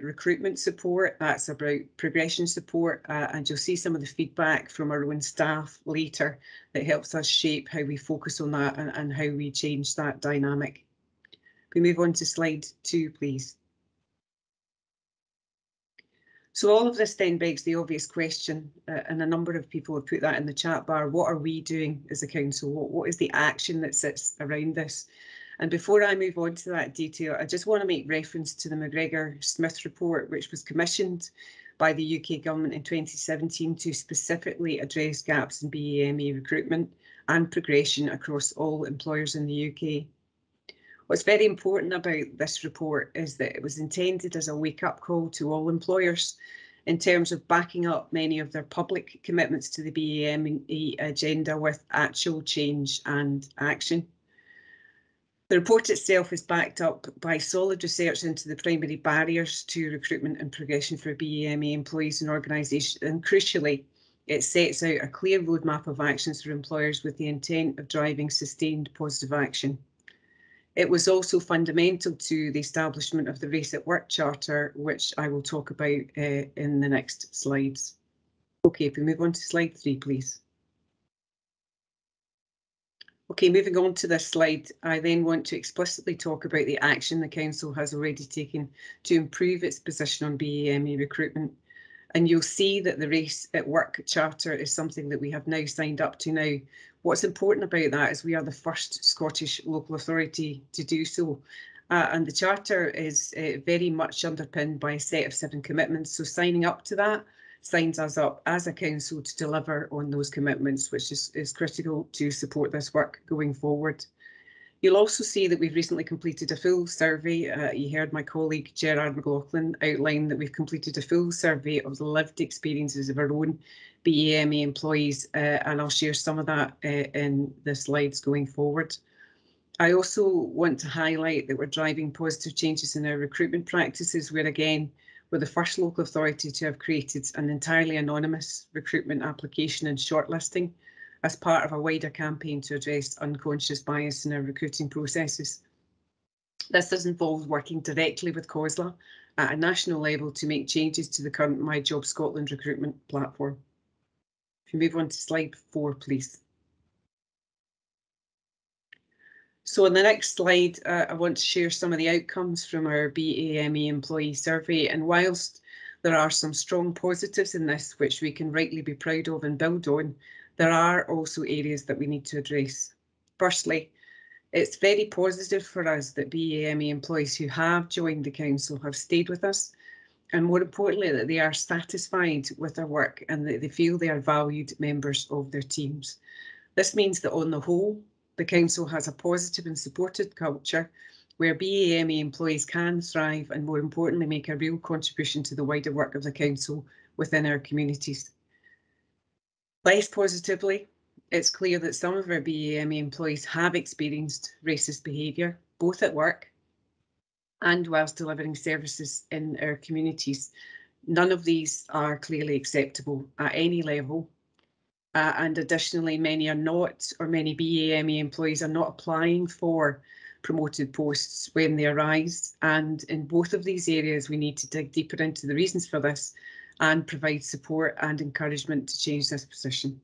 recruitment support, that's about progression support, and you'll see some of the feedback from our own staff later that helps us shape how we focus on that and how we change that dynamic. We move on to slide 2, please. So all of this then begs the obvious question, and a number of people have put that in the chat bar, what are we doing as a council? What is the action that sits around this? And before I move on to that detail, I just want to make reference to the Mcgregor-Smith report, which was commissioned by the UK government in 2017 to specifically address gaps in BAME recruitment and progression across all employers in the UK. What's very important about this report is that it was intended as a wake-up call to all employers in terms of backing up many of their public commitments to the BAME agenda with actual change and action. The report itself is backed up by solid research into the primary barriers to recruitment and progression for BAME employees and organisations, and crucially, it sets out a clear roadmap of actions for employers with the intent of driving sustained positive action. It was also fundamental to the establishment of the Race at Work Charter, which I will talk about in the next slides. Okay, if we move on to slide 3, please. Okay, moving on to this slide, I then want to explicitly talk about the action the Council has already taken to improve its position on BAME recruitment. And you'll see that the Race at Work Charter is something that we have now signed up to now. What's important about that is we are the first Scottish local authority to do so. And the Charter is very much underpinned by a set of 7 commitments. So signing up to that signs us up as a council to deliver on those commitments, which is critical to support this work going forward. You'll also see that we've recently completed a full survey. You heard my colleague Gerard Mclaughlin outline that we've completed a full survey of the lived experiences of our own BAME employees, and I'll share some of that in the slides going forward. I also want to highlight that we're driving positive changes in our recruitment practices, where again, we're the first local authority to have created an entirely anonymous recruitment application and shortlisting as part of a wider campaign to address unconscious bias in our recruiting processes. This has involved working directly with COSLA at a national level to make changes to the current My Job Scotland recruitment platform. If you move on to slide 4, please. So on the next slide, I want to share some of the outcomes from our BAME employee survey. And whilst there are some strong positives in this, which we can rightly be proud of and build on, there are also areas that we need to address. Firstly, it's very positive for us that BAME employees who have joined the council have stayed with us, and more importantly, that they are satisfied with their work and that they feel they are valued members of their teams. This means that on the whole, the council has a positive and supported culture where BAME employees can thrive and, more importantly, make a real contribution to the wider work of the council within our communities. Less positively, it's clear that some of our BAME employees have experienced racist behaviour, both at work and whilst delivering services in our communities. None of these are clearly acceptable at any level. And additionally, many are not, or many BAME employees are not applying for promoted posts when they arise. And in both of these areas, we need to dig deeper into the reasons for this and provide support and encouragement to change this position.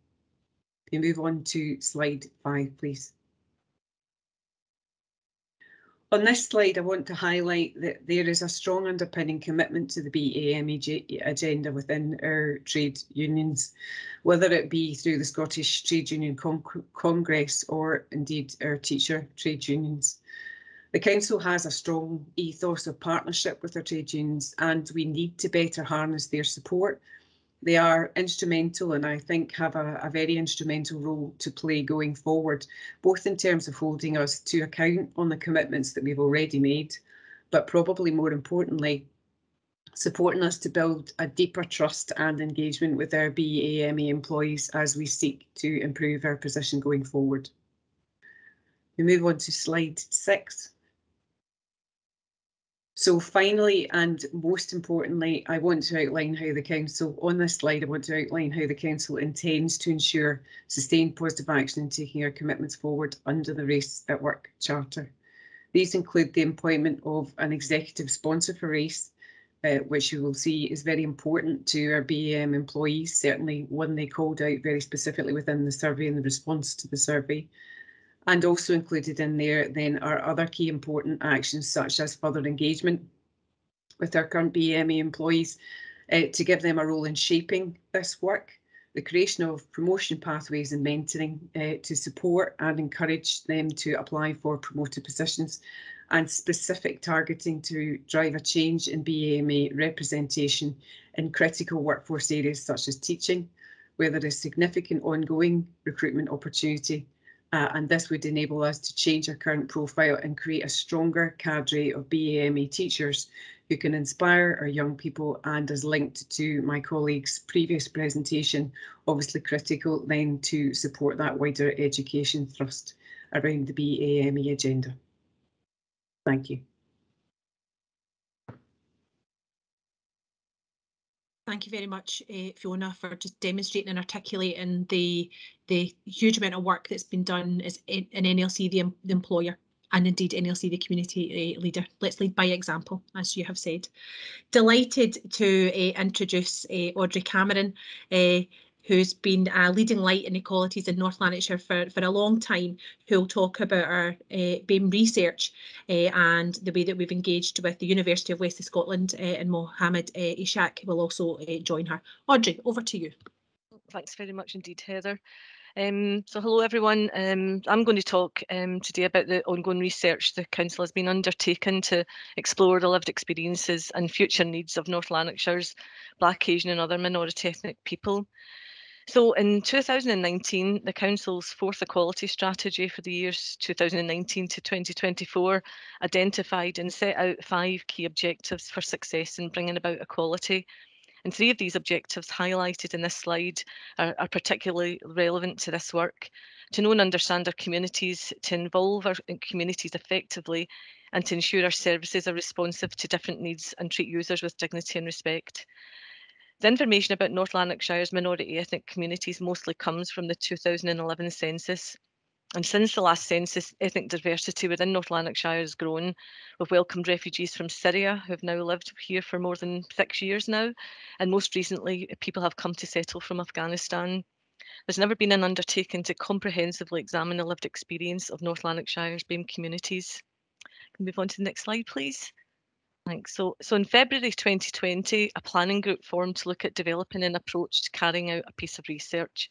We move on to slide 5, please. On this slide, I want to highlight that there is a strong underpinning commitment to the BAME agenda within our trade unions, whether it be through the Scottish Trade Union Congress or indeed our teacher trade unions. The Council has a strong ethos of partnership with our trade unions, and we need to better harness their support. They are instrumental, and I think have a very instrumental role to play going forward, both in terms of holding us to account on the commitments that we've already made, but probably more importantly, supporting us to build a deeper trust and engagement with our BAME employees as we seek to improve our position going forward. We move on to slide 6. So finally, and most importantly, I want to outline how the Council, on this slide, I want to outline how the Council intends to ensure sustained positive action in taking our commitments forward under the Race at Work Charter. These include the appointment of an executive sponsor for race, which you will see is very important to our BAM employees, certainly one they called out very specifically within the survey and the response to the survey. And also included in there then are other key important actions such as further engagement with our current BME employees to give them a role in shaping this work, the creation of promotion pathways and mentoring to support and encourage them to apply for promoted positions, and specific targeting to drive a change in BAME representation in critical workforce areas such as teaching, where there is significant ongoing recruitment opportunity. And this would enable us to change our current profile and create a stronger cadre of BAME teachers who can inspire our young people, and as linked to my colleague's previous presentation, obviously critical then to support that wider education thrust around the BAME agenda. Thank you. Thank you very much, Fiona, for just demonstrating and articulating the huge amount of work that's been done in NLC, the employer, and indeed NLC, the community leader. Let's lead by example, as you have said. Delighted to introduce Audrey Cameron, who's been a leading light in equalities in North Lanarkshire for a long time, who'll talk about our BAME research and the way that we've engaged with the University of West Scotland, and Mohammed Ishaq will also join her. Audrey, over to you. Thanks very much indeed, Heather. So hello everyone. I'm going to talk today about the ongoing research the Council has been undertaking to explore the lived experiences and future needs of North Lanarkshire's Black, Asian and other minority ethnic people. So in 2019, the Council's fourth equality strategy for the years 2019 to 2024 identified and set out 5 key objectives for success in bringing about equality. And 3 of these objectives highlighted in this slide are particularly relevant to this work: to know and understand our communities, to involve our communities effectively, and to ensure our services are responsive to different needs and treat users with dignity and respect. The information about North Lanarkshire's minority ethnic communities mostly comes from the 2011 census. And since the last census, ethnic diversity within North Lanarkshire has grown. We've welcomed refugees from Syria who have now lived here for more than 6 years now. And most recently, people have come to settle from Afghanistan. There's never been an undertaking to comprehensively examine the lived experience of North Lanarkshire's BAME communities. Can we move on to the next slide, please? Thanks. So in February 2020, a planning group formed to look at developing an approach to carrying out a piece of research.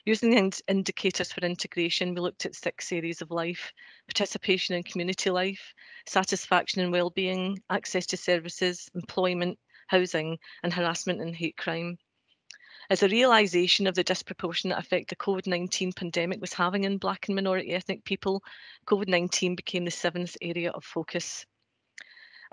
Using the indicators for integration, we looked at 6 areas of life: participation in community life, satisfaction and well-being, access to services, employment, housing, and harassment and hate crime. As a realisation of the disproportionate effect the COVID-19 pandemic was having on Black and minority ethnic people, COVID-19 became the 7th area of focus.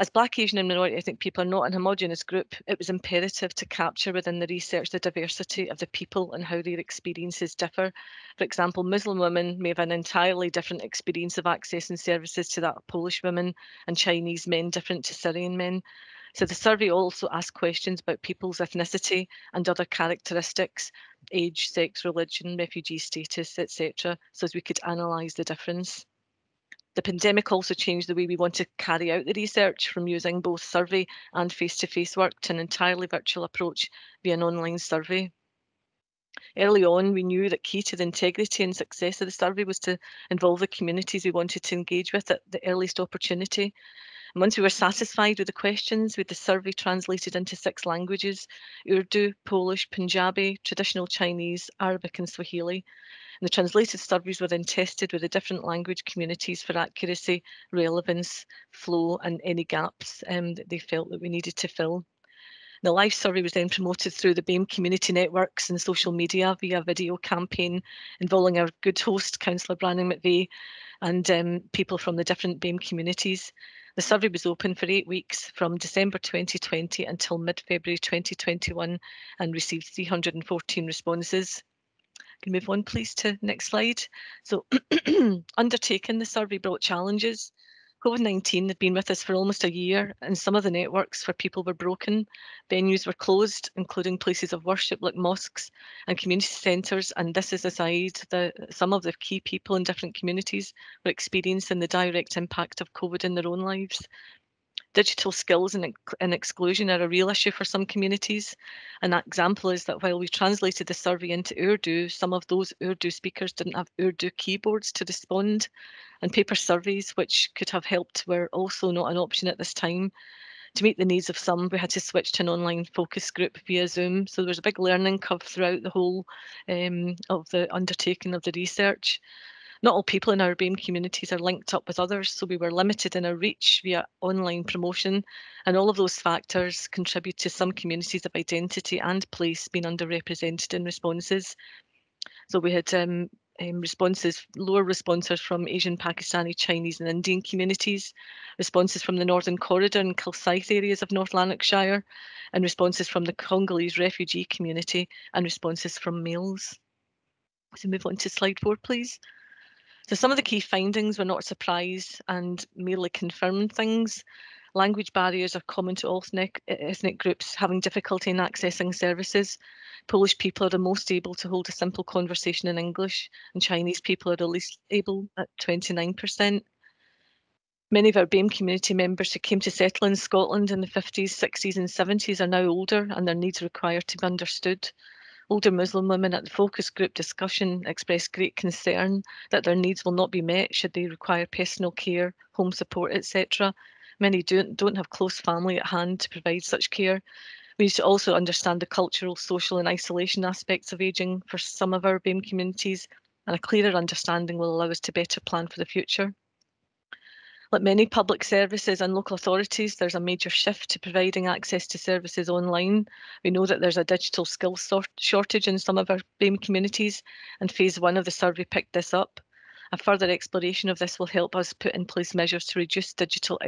As Black, Asian and minority ethnic people are not an homogenous group, it was imperative to capture within the research the diversity of the people and how their experiences differ. For example, Muslim women may have an entirely different experience of accessing services to that of Polish women, and Chinese men different to Syrian men. So the survey also asked questions about people's ethnicity and other characteristics, age, sex, religion, refugee status, etc., so as we could analyse the difference. The pandemic also changed the way we want to carry out the research, from using both survey and face-to-face work to an entirely virtual approach via an online survey. Early on, we knew that key to the integrity and success of the survey was to involve the communities we wanted to engage with at the earliest opportunity. And once we were satisfied with the questions, with the survey translated into 6 languages: Urdu, Polish, Punjabi, traditional Chinese, Arabic and Swahili. And the translated surveys were then tested with the different language communities for accuracy, relevance, flow and any gaps that they felt that we needed to fill. The live survey was then promoted through the BAME community networks and social media via a video campaign involving our good host, Councillor Branning McVeigh, and people from the different BAME communities. The survey was open for 8 weeks from December 2020 until mid-February 2021 and received 314 responses. Can move on, please, to next slide. So undertaking the survey brought challenges. COVID-19 had been with us for almost a year, and some of the networks for people were broken. Venues were closed, including places of worship like mosques and community centres. And this is aside, some of the key people in different communities were experiencing the direct impact of COVID in their own lives. Digital skills and exclusion are a real issue for some communities. An example is that while we translated the survey into Urdu, some of those Urdu speakers didn't have Urdu keyboards to respond, and paper surveys, which could have helped, were also not an option at this time. To meet the needs of some, we had to switch to an online focus group via Zoom. So there was a big learning curve throughout the whole of the undertaking of the research. Not all people in our BAME communities are linked up with others, so we were limited in our reach via online promotion, and all of those factors contribute to some communities of identity and place being underrepresented in responses. So we had lower responses from Asian, Pakistani, Chinese and Indian communities, responses from the Northern Corridor and Kilsyth areas of North Lanarkshire, and responses from the Congolese refugee community, and responses from males. So move on to slide 4, please. So some of the key findings were not a surprise and merely confirmed things. Language barriers are common to all ethnic groups having difficulty in accessing services. Polish people are the most able to hold a simple conversation in English, and Chinese people are the least able at 29%. Many of our BAME community members who came to settle in Scotland in the 50s, 60s and 70s are now older, and their needs require to be understood. Older Muslim women at the focus group discussion expressed great concern that their needs will not be met should they require personal care, home support, etc. Many don't have close family at hand to provide such care. We need to also understand the cultural, social and isolation aspects of ageing for some of our BAME communities, and a clearer understanding will allow us to better plan for the future. Like many public services and local authorities, there's a major shift to providing access to services online. We know that there's a digital skills shortage in some of our BAME communities, and phase 1 of the survey picked this up. A further exploration of this will help us put in place measures to reduce digital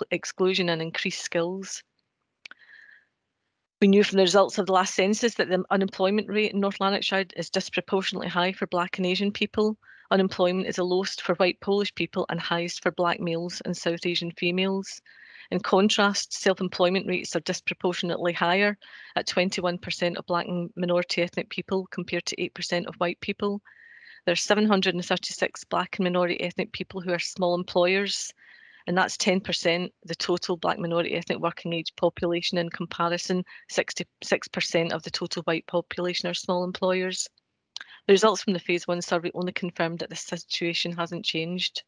exclusion and increase skills. We knew from the results of the last census that the unemployment rate in North Lanarkshire is disproportionately high for Black and Asian people. Unemployment is the lowest for white Polish people and highest for Black males and South Asian females. In contrast, self-employment rates are disproportionately higher at 21% of Black and minority ethnic people compared to 8% of white people. There are 736 Black and minority ethnic people who are small employers, and that's 10% the total Black minority ethnic working age population. In comparison, 66% of the total white population are small employers. The results from the phase 1 survey only confirmed that the situation hasn't changed.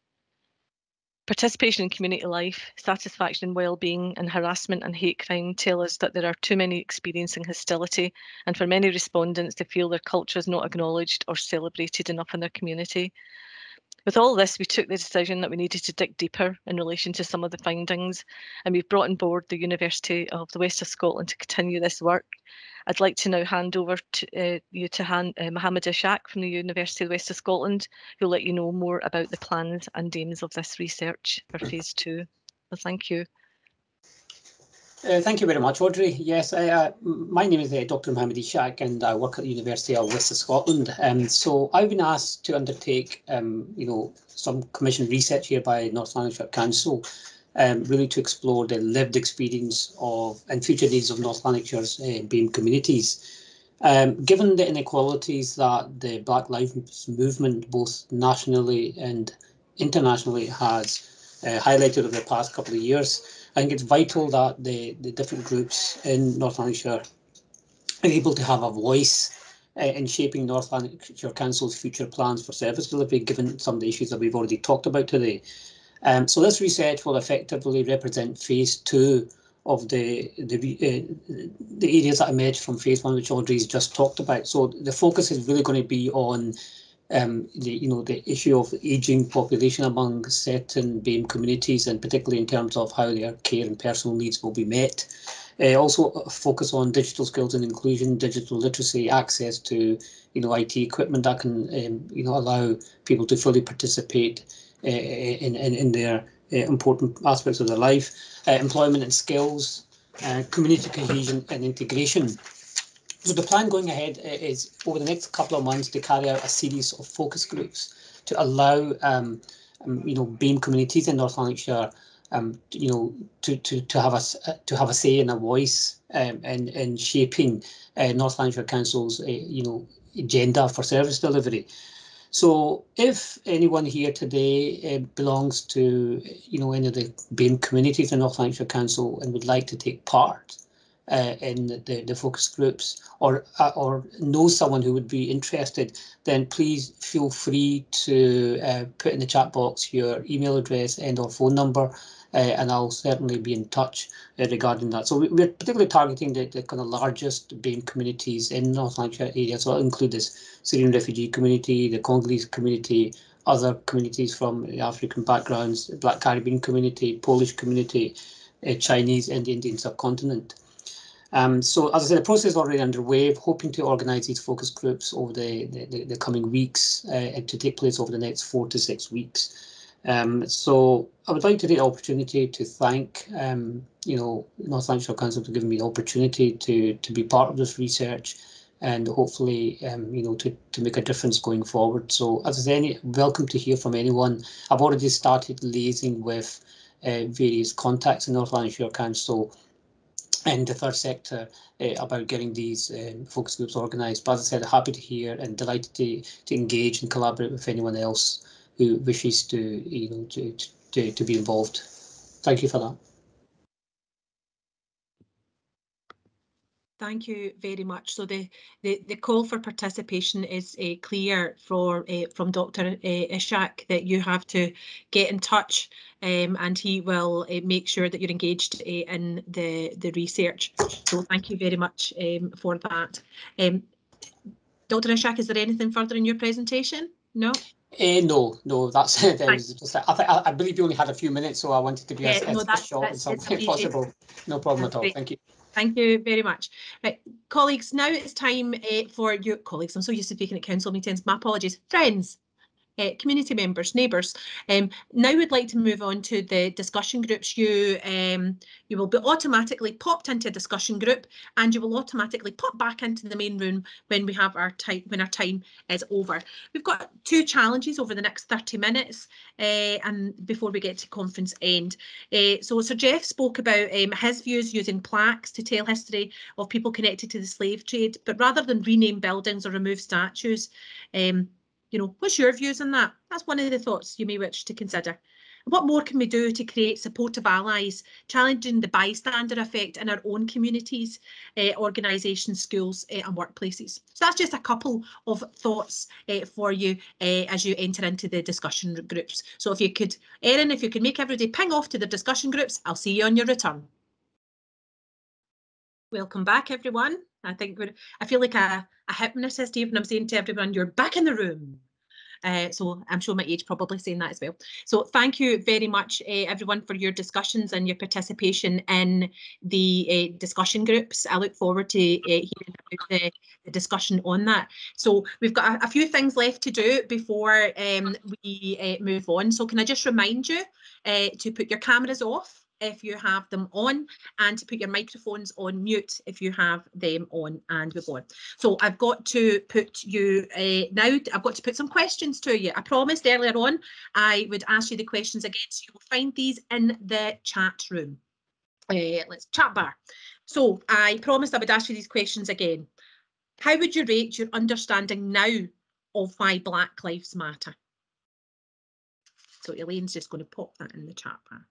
Participation in community life, satisfaction in well-being and harassment and hate crime tell us that there are too many experiencing hostility, and for many respondents they feel their culture is not acknowledged or celebrated enough in their community. With all this, we took the decision that we needed to dig deeper in relation to some of the findings, and we've brought on board the University of the West of Scotland to continue this work. I'd like to now hand over to Mohammed Ishaq from the University of the West of Scotland, who'll let you know more about the plans and aims of this research for phase 2. So thank you. Thank you very much, Audrey. Yes, my name is Dr. Mohammed Ishaq, and I work at the University of West of Scotland. So I've been asked to undertake, some commissioned research here by North Lanarkshire Council, really to explore the lived experience of and future needs of North Lanarkshire's BAME communities. Given the inequalities that the Black Lives Movement, both nationally and internationally, has highlighted over the past couple of years, I think it's vital that the different groups in North Lanarkshire are able to have a voice in shaping North Lanarkshire Council's future plans for service delivery, given some of the issues that we've already talked about today. So this research will effectively represent phase 2 of the areas that emerged from phase 1, which Audrey's just talked about. So the focus is really going to be on the issue of ageing population among certain BAME communities, and particularly in terms of how their care and personal needs will be met. Also focus on digital skills and inclusion, digital literacy, access to IT equipment that can allow people to fully participate in their important aspects of their life, employment and skills, community cohesion and integration. So the plan going ahead is over the next couple of months to carry out a series of focus groups to allow BAME communities in North Lanarkshire to have a say and a voice in shaping North Lanarkshire Council's agenda for service delivery. So if anyone here today belongs to any of the BAME communities in North Lanarkshire Council and would like to take part in the focus groups, or know someone who would be interested, then please feel free to put in the chat box your email address and or phone number, and I'll certainly be in touch regarding that. So we're particularly targeting the kind of largest BAME communities in North Lanarkshire area. So it'll include this Syrian refugee community, the Congolese community, other communities from African backgrounds, Black Caribbean community, Polish community, Chinese and the Indian subcontinent. So as I said, the process is already underway, hoping to organise these focus groups over the coming weeks and to take place over the next 4 to 6 weeks. So I would like to take the opportunity to thank North Lanarkshire Council for giving me the opportunity to be part of this research, and hopefully to make a difference going forward. So as I said, welcome to hear from anyone. I've already started liaising with various contacts in North Lanarkshire Council and the third sector about getting these focus groups organised. But as I said, happy to hear and delighted to engage and collaborate with anyone else who wishes to be involved. Thank you for that. Thank you very much. So the call for participation is clear from Dr. Ishaq, that you have to get in touch, and he will make sure that you're engaged in the research. So thank you very much for that. Dr. Ishaq, is there anything further in your presentation? No? No, that's it. I believe you only had a few minutes, so I wanted to be as short as possible. No problem at all. Great. Thank you. Thank you very much. Right, colleagues, now it's time for you, colleagues, I'm so used to speaking at council meetings, my apologies, friends, community members, neighbours. Now we'd like to move on to the discussion groups. You will be automatically popped into a discussion group, and you will automatically pop back into the main room when we have our time, when our time is over. We've got 2 challenges over the next 30 minutes, and before we get to conference end. So Sir Jeff spoke about his views using plaques to tell history of people connected to the slave trade, but rather than rename buildings or remove statues. What's your views on that? That's one of the thoughts you may wish to consider. What more can we do to create supportive allies, challenging the bystander effect in our own communities, organisations, schools and workplaces? So that's just a couple of thoughts for you as you enter into the discussion groups. So if you could, Erin, if you could make everybody ping off to the discussion groups, I'll see you on your return. Welcome back, everyone. I feel like a hypnotist even. I'm saying to everyone, you're back in the room. So I'm sure my age probably saying that as well. So thank you very much, everyone, for your discussions and your participation in the discussion groups. I look forward to hearing about the discussion on that. So we've got a few things left to do before we move on. So can I just remind you to put your cameras off if you have them on, and to put your microphones on mute if you have them on, and we'll go on. So I've got to put you now, I've got to put some questions to you. I promised earlier on I would ask you the questions again, so you will find these in the chat room. Let's chat bar. So I promised I would ask you these questions again. How would you rate your understanding now of why Black Lives Matter? So Elaine's just going to pop that in the chat bar.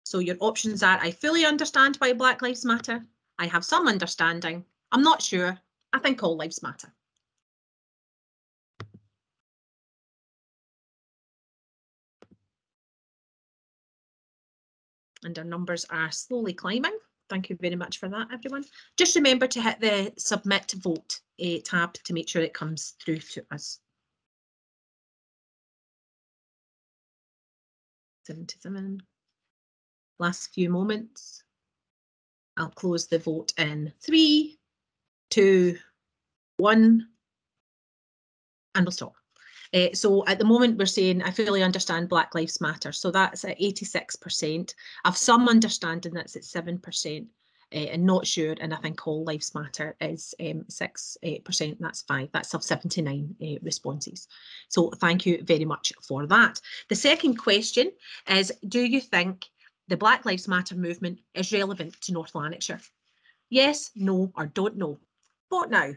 So your options are: I fully understand why Black Lives Matter, I have some understanding, I'm not sure, I think all lives matter. And our numbers are slowly climbing. Thank you very much for that, everyone. Just remember to hit the submit vote tab to make sure it comes through to us. 77. Last few moments. I'll close the vote in 3, 2, 1, and we'll stop. So at the moment we're saying I fully understand Black Lives Matter, so that's at 86%. I've some understanding, that's at 7%, and not sure, and I think all lives matter is 6%, that's 5, that's of 79 responses. So thank you very much for that. The second question is, do you think the Black Lives Matter movement is relevant to North Lanarkshire? Yes, no, or don't know. Vote now.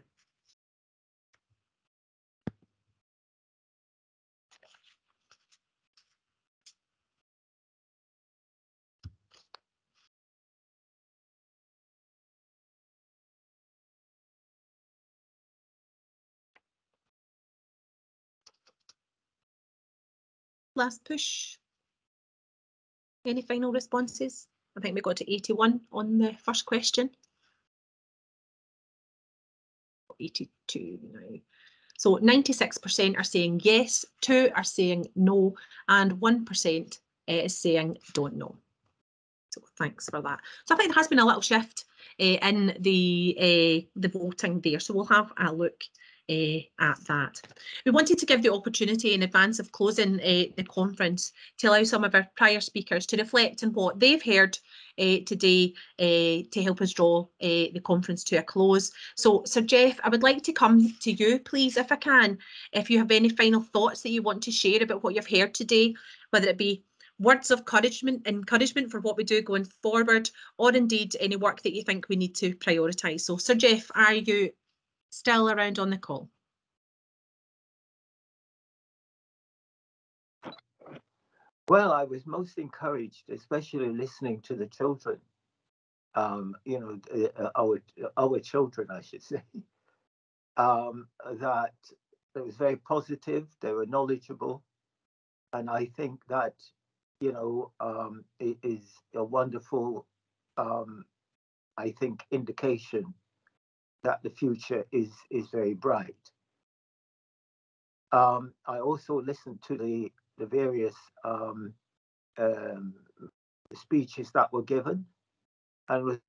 Last push. Any final responses? I think we got to 81 on the first question. 82 now. So 96% are saying yes, 2 are saying no, and 1% is saying don't know. So thanks for that. So I think there has been a little shift in the voting there. So we'll have a look at that. We wanted to give the opportunity in advance of closing the conference to allow some of our prior speakers to reflect on what they've heard today to help us draw the conference to a close. So Sir Jeff, I would like to come to you, please, if I can, if you have any final thoughts that you want to share about what you've heard today, whether it be words of encouragement for what we do going forward, or indeed any work that you think we need to prioritise. So Sir Jeff, are you still around on the call? Well, I was most encouraged, especially listening to the children, you know, our children, I should say, that it was very positive, they were knowledgeable, and I think that, you know, it is a wonderful, I think, indication that the future is very bright. I also listened to the various speeches that were given, and was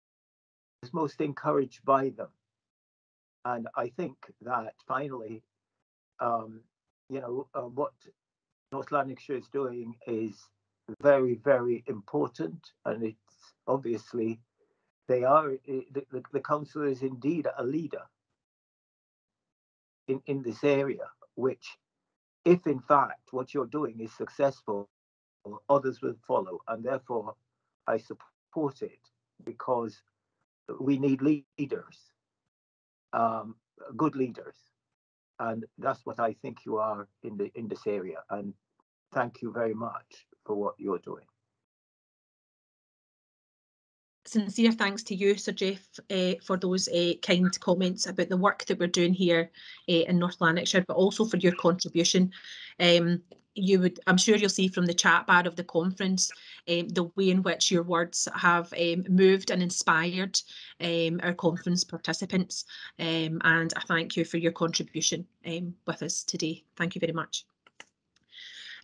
most encouraged by them. And I think that finally, you know, what North Lanarkshire is doing is very, very important, and it's obviously they are the council is indeed a leader in this area, which, if in fact what you're doing is successful, others will follow, and therefore I support it, because we need leaders, good leaders, and that's what I think you are in this area. And thank you very much for what you're doing. Sincere thanks to you, Sir Jeff, for those kind comments about the work that we're doing here in North Lanarkshire, but also for your contribution. I'm sure you'll see from the chat bar of the conference the way in which your words have moved and inspired our conference participants, and I thank you for your contribution with us today. Thank you very much.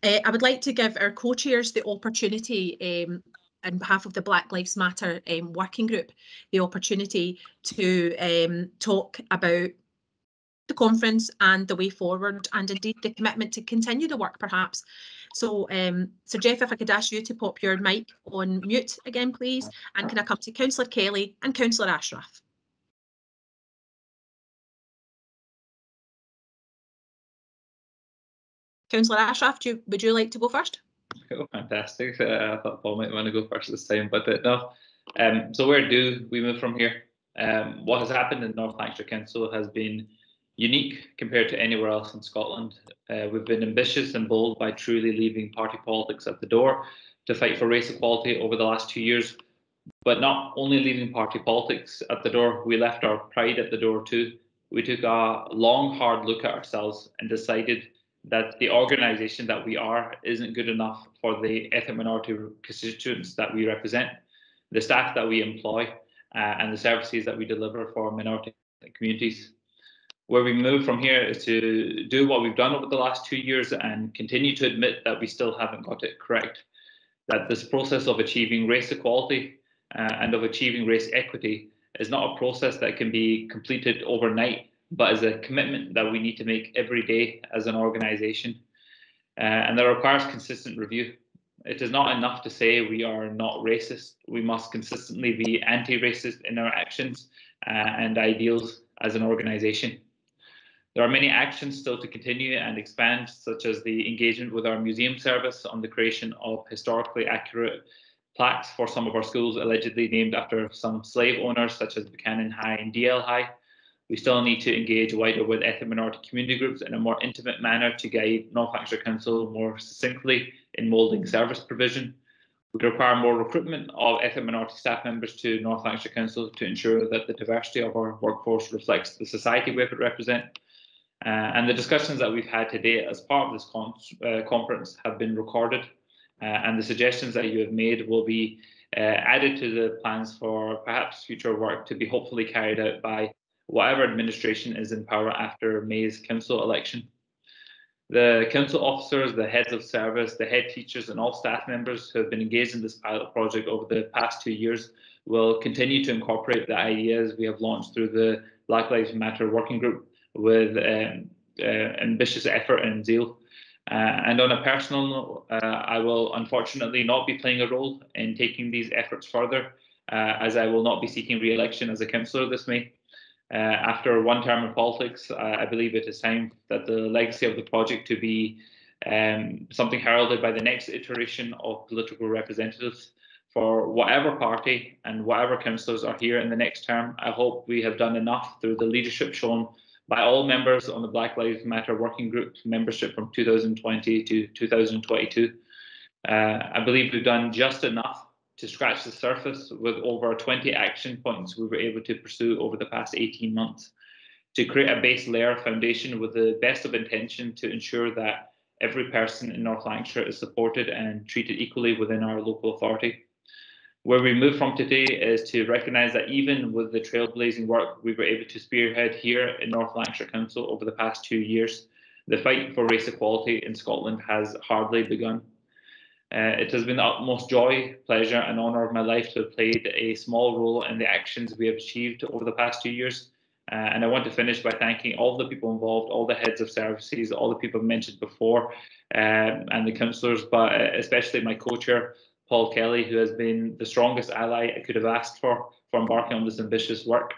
I would like to give our co-chairs the opportunity, on behalf of the Black Lives Matter working group, the opportunity to talk about the conference and the way forward, and indeed the commitment to continue the work perhaps So, Sir Jeff, if I could ask you to pop your mic on mute again, please, and can I come to Councillor Kelly and Councillor Ashraf? Councillor Ashraf, would you like to go first? Oh, fantastic. I thought Paul might want to go first this time, but no. So where do we move from here? What has happened in North Lanarkshire Council has been unique compared to anywhere else in Scotland. We've been ambitious and bold by truly leaving party politics at the door to fight for race equality over the last 2 years. But not only leaving party politics at the door, we left our pride at the door too. We took a long, hard look at ourselves and decided that the organisation that we are isn't good enough for the ethnic minority constituents that we represent, the staff that we employ, and the services that we deliver for minority communities. Where we move from here is to do what we've done over the last 2 years and continue to admit that we still haven't got it correct, that this process of achieving race equality and of achieving race equity is not a process that can be completed overnight, but is a commitment that we need to make every day as an organisation. And that requires consistent review. It is not enough to say we are not racist. We must consistently be anti-racist in our actions and ideals as an organisation. There are many actions still to continue and expand, such as the engagement with our museum service on the creation of historically accurate plaques for some of our schools allegedly named after some slave owners, such as Buchanan High and DL High. We still need to engage wider with ethnic minority community groups in a more intimate manner to guide North Lanarkshire Council more succinctly in moulding service provision. We require more recruitment of ethnic minority staff members to North Lanarkshire Council to ensure that the diversity of our workforce reflects the society we represent. And the discussions that we've had today as part of this conference have been recorded, and the suggestions that you have made will be added to the plans for perhaps future work to be hopefully carried out by whatever administration is in power after May's council election. The council officers, the heads of service, the head teachers and all staff members who have been engaged in this pilot project over the past 2 years will continue to incorporate the ideas we have launched through the Black Lives Matter working group with ambitious effort and zeal. And on a personal note, I will unfortunately not be playing a role in taking these efforts further, as I will not be seeking re-election as a councillor this May. After one term in politics, I believe it is time that the legacy of the project to be something heralded by the next iteration of political representatives for whatever party and whatever councillors are here in the next term. I hope we have done enough through the leadership shown by all members on the Black Lives Matter working group membership from 2020 to 2022. I believe we've done just enough to scratch the surface with over 20 action points we were able to pursue over the past 18 months to create a base layer foundation with the best of intention to ensure that every person in North Lanarkshire is supported and treated equally within our local authority. Where we move from today is to recognise that even with the trailblazing work we were able to spearhead here in North Lanarkshire Council over the past 2 years, the fight for race equality in Scotland has hardly begun. It has been the utmost joy, pleasure and honour of my life to have played a small role in the actions we have achieved over the past 2 years. And I want to finish by thanking all the people involved, all the heads of services, all the people mentioned before, and the councillors, but especially my co-chair, Paul Kelly, who has been the strongest ally I could have asked for embarking on this ambitious work.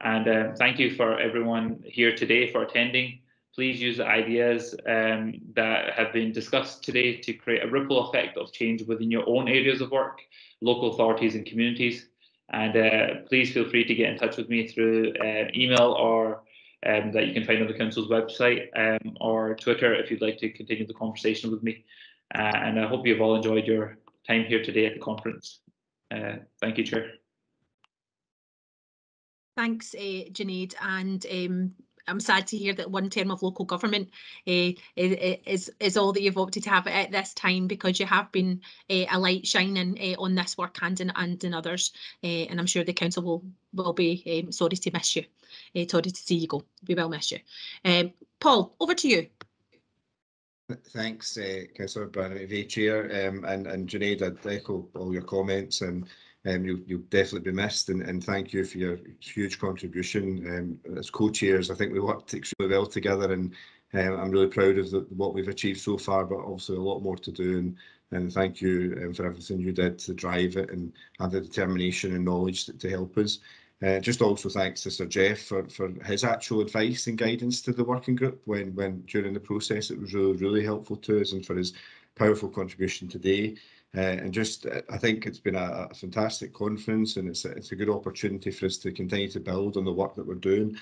And thank you for everyone here today for attending. Please use the ideas that have been discussed today to create a ripple effect of change within your own areas of work, local authorities and communities. And please feel free to get in touch with me through email or that you can find on the council's website or Twitter if you'd like to continue the conversation with me. And I hope you've all enjoyed your time here today at the conference. Thank you, Chair. Thanks, Junaid, and I'm sad to hear that one term of local government is all that you've opted to have at this time, because you have been a light shining on this work and in others, and I'm sure the council will be sorry to miss you, sorry to see you go. We will miss you. Paul, over to you. Thanks, Councillor Mbe, Chair, and Junaid, I'd echo all your comments, and you'll definitely be missed, and thank you for your huge contribution. As co-chairs, I think we worked extremely well together, and I'm really proud of what we've achieved so far, but also a lot more to do. And thank you for everything you did to drive it and have the determination and knowledge to help us. Just also thanks to Sir Jeff for his actual advice and guidance to the working group when during the process. It was really helpful to us, and for his powerful contribution today. And just, I think it's been a fantastic conference, and it's a good opportunity for us to continue to build on the work that we're doing.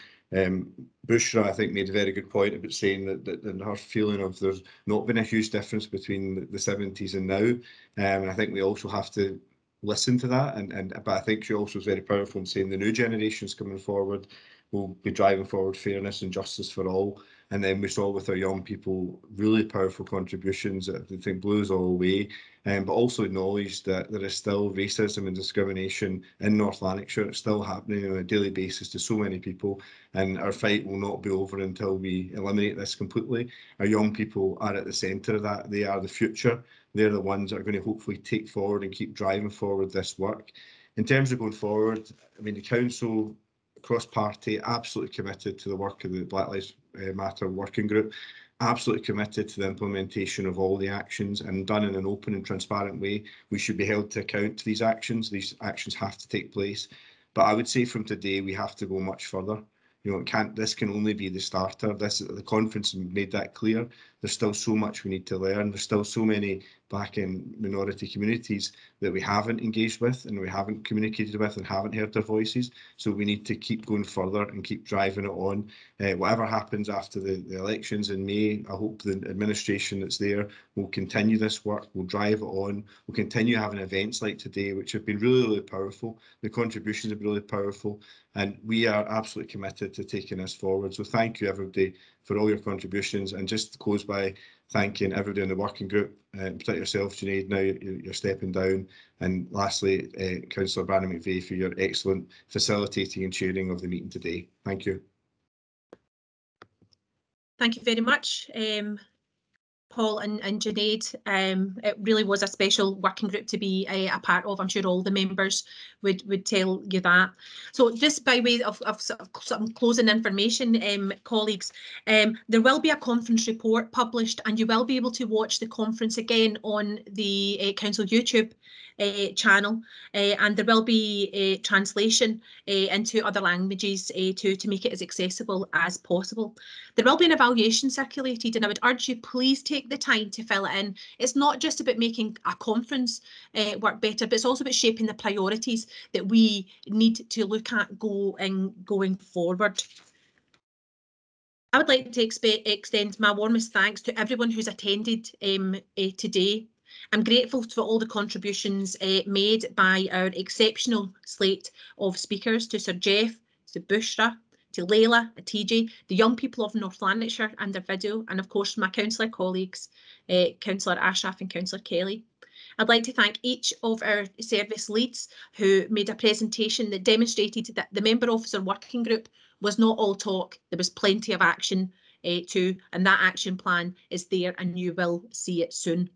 Bushra, I think, made a very good point about saying that her feeling of there's not been a huge difference between the 70s and now. And I think we also have to listen to that. But I think she also was very powerful in saying the new generations coming forward will be driving forward fairness and justice for all. And then we saw with our young people really powerful contributions that I think blew us all away, but also acknowledged that there is still racism and discrimination in North Lanarkshire. It's still happening on a daily basis to so many people, and our fight will not be over until we eliminate this completely. Our young people are at the centre of that. They are the future. They're the ones that are going to hopefully take forward and keep driving forward this work. In terms of going forward, I mean, the council, cross-party, absolutely committed to the work of the Black Lives Matter working group, absolutely committed to the implementation of all the actions, and done in an open and transparent way. We should be held to account to these actions. These actions have to take place. But I would say from today, we have to go much further. You know, this can only be the starter. The conference made that clear. There's still so much we need to learn. There's still so many Black and minority communities that we haven't engaged with and we haven't communicated with and haven't heard their voices. So we need to keep going further and keep driving it on. Whatever happens after the elections in May, I hope the administration that's there will continue this work, will drive it on, will continue having events like today, which have been really powerful. The contributions have been really powerful, and we are absolutely committed to taking this forward. So thank you, everybody, for all your contributions, and just to close by thanking everybody in the working group, particularly yourself, Junaid, now you're stepping down, and lastly, Councillor Brandon McVeigh, for your excellent facilitating and chairing of the meeting today. Thank you. Thank you very much, Paul and Junaid. It really was a special working group to be a part of. I'm sure all the members would tell you that. So just by way of some closing information, colleagues, there will be a conference report published, and you will be able to watch the conference again on the Council YouTube channel, and there will be a translation into other languages to make it as accessible as possible. There will be an evaluation circulated, and I would urge you, please take the time to fill it in. It's not just about making a conference work better, but it's also about shaping the priorities that we need to look at going forward. I would like to extend my warmest thanks to everyone who's attended today. I'm grateful for all the contributions made by our exceptional slate of speakers, to Sir Jeff, to Bushra, to Layla, TJ, the young people of North Lanarkshire and their video, and of course my councillor colleagues, Councillor Ashraf and Councillor Kelly. I'd like to thank each of our service leads who made a presentation that demonstrated that the member officer working group was not all talk. There was plenty of action too, and that action plan is there and you will see it soon.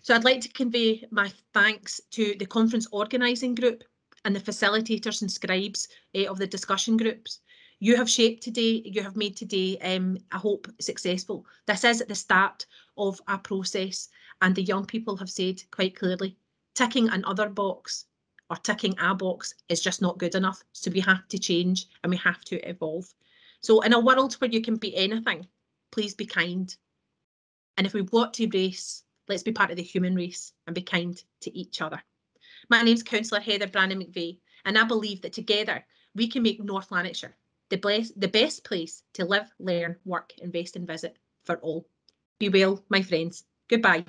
So I'd like to convey my thanks to the conference organising group and the facilitators and scribes of the discussion groups. You have shaped today, you have made today, I hope, successful. This is at the start of a process, and the young people have said quite clearly, ticking another box or ticking a box is just not good enough. So we have to change and we have to evolve. So in a world where you can be anything, please be kind. And if we want to race, let's be part of the human race and be kind to each other. My name's Councillor Heather Brandon McVeigh, and I believe that together we can make North Lanarkshire the best place to live, learn, work, invest and visit for all. Be well, my friends. Goodbye.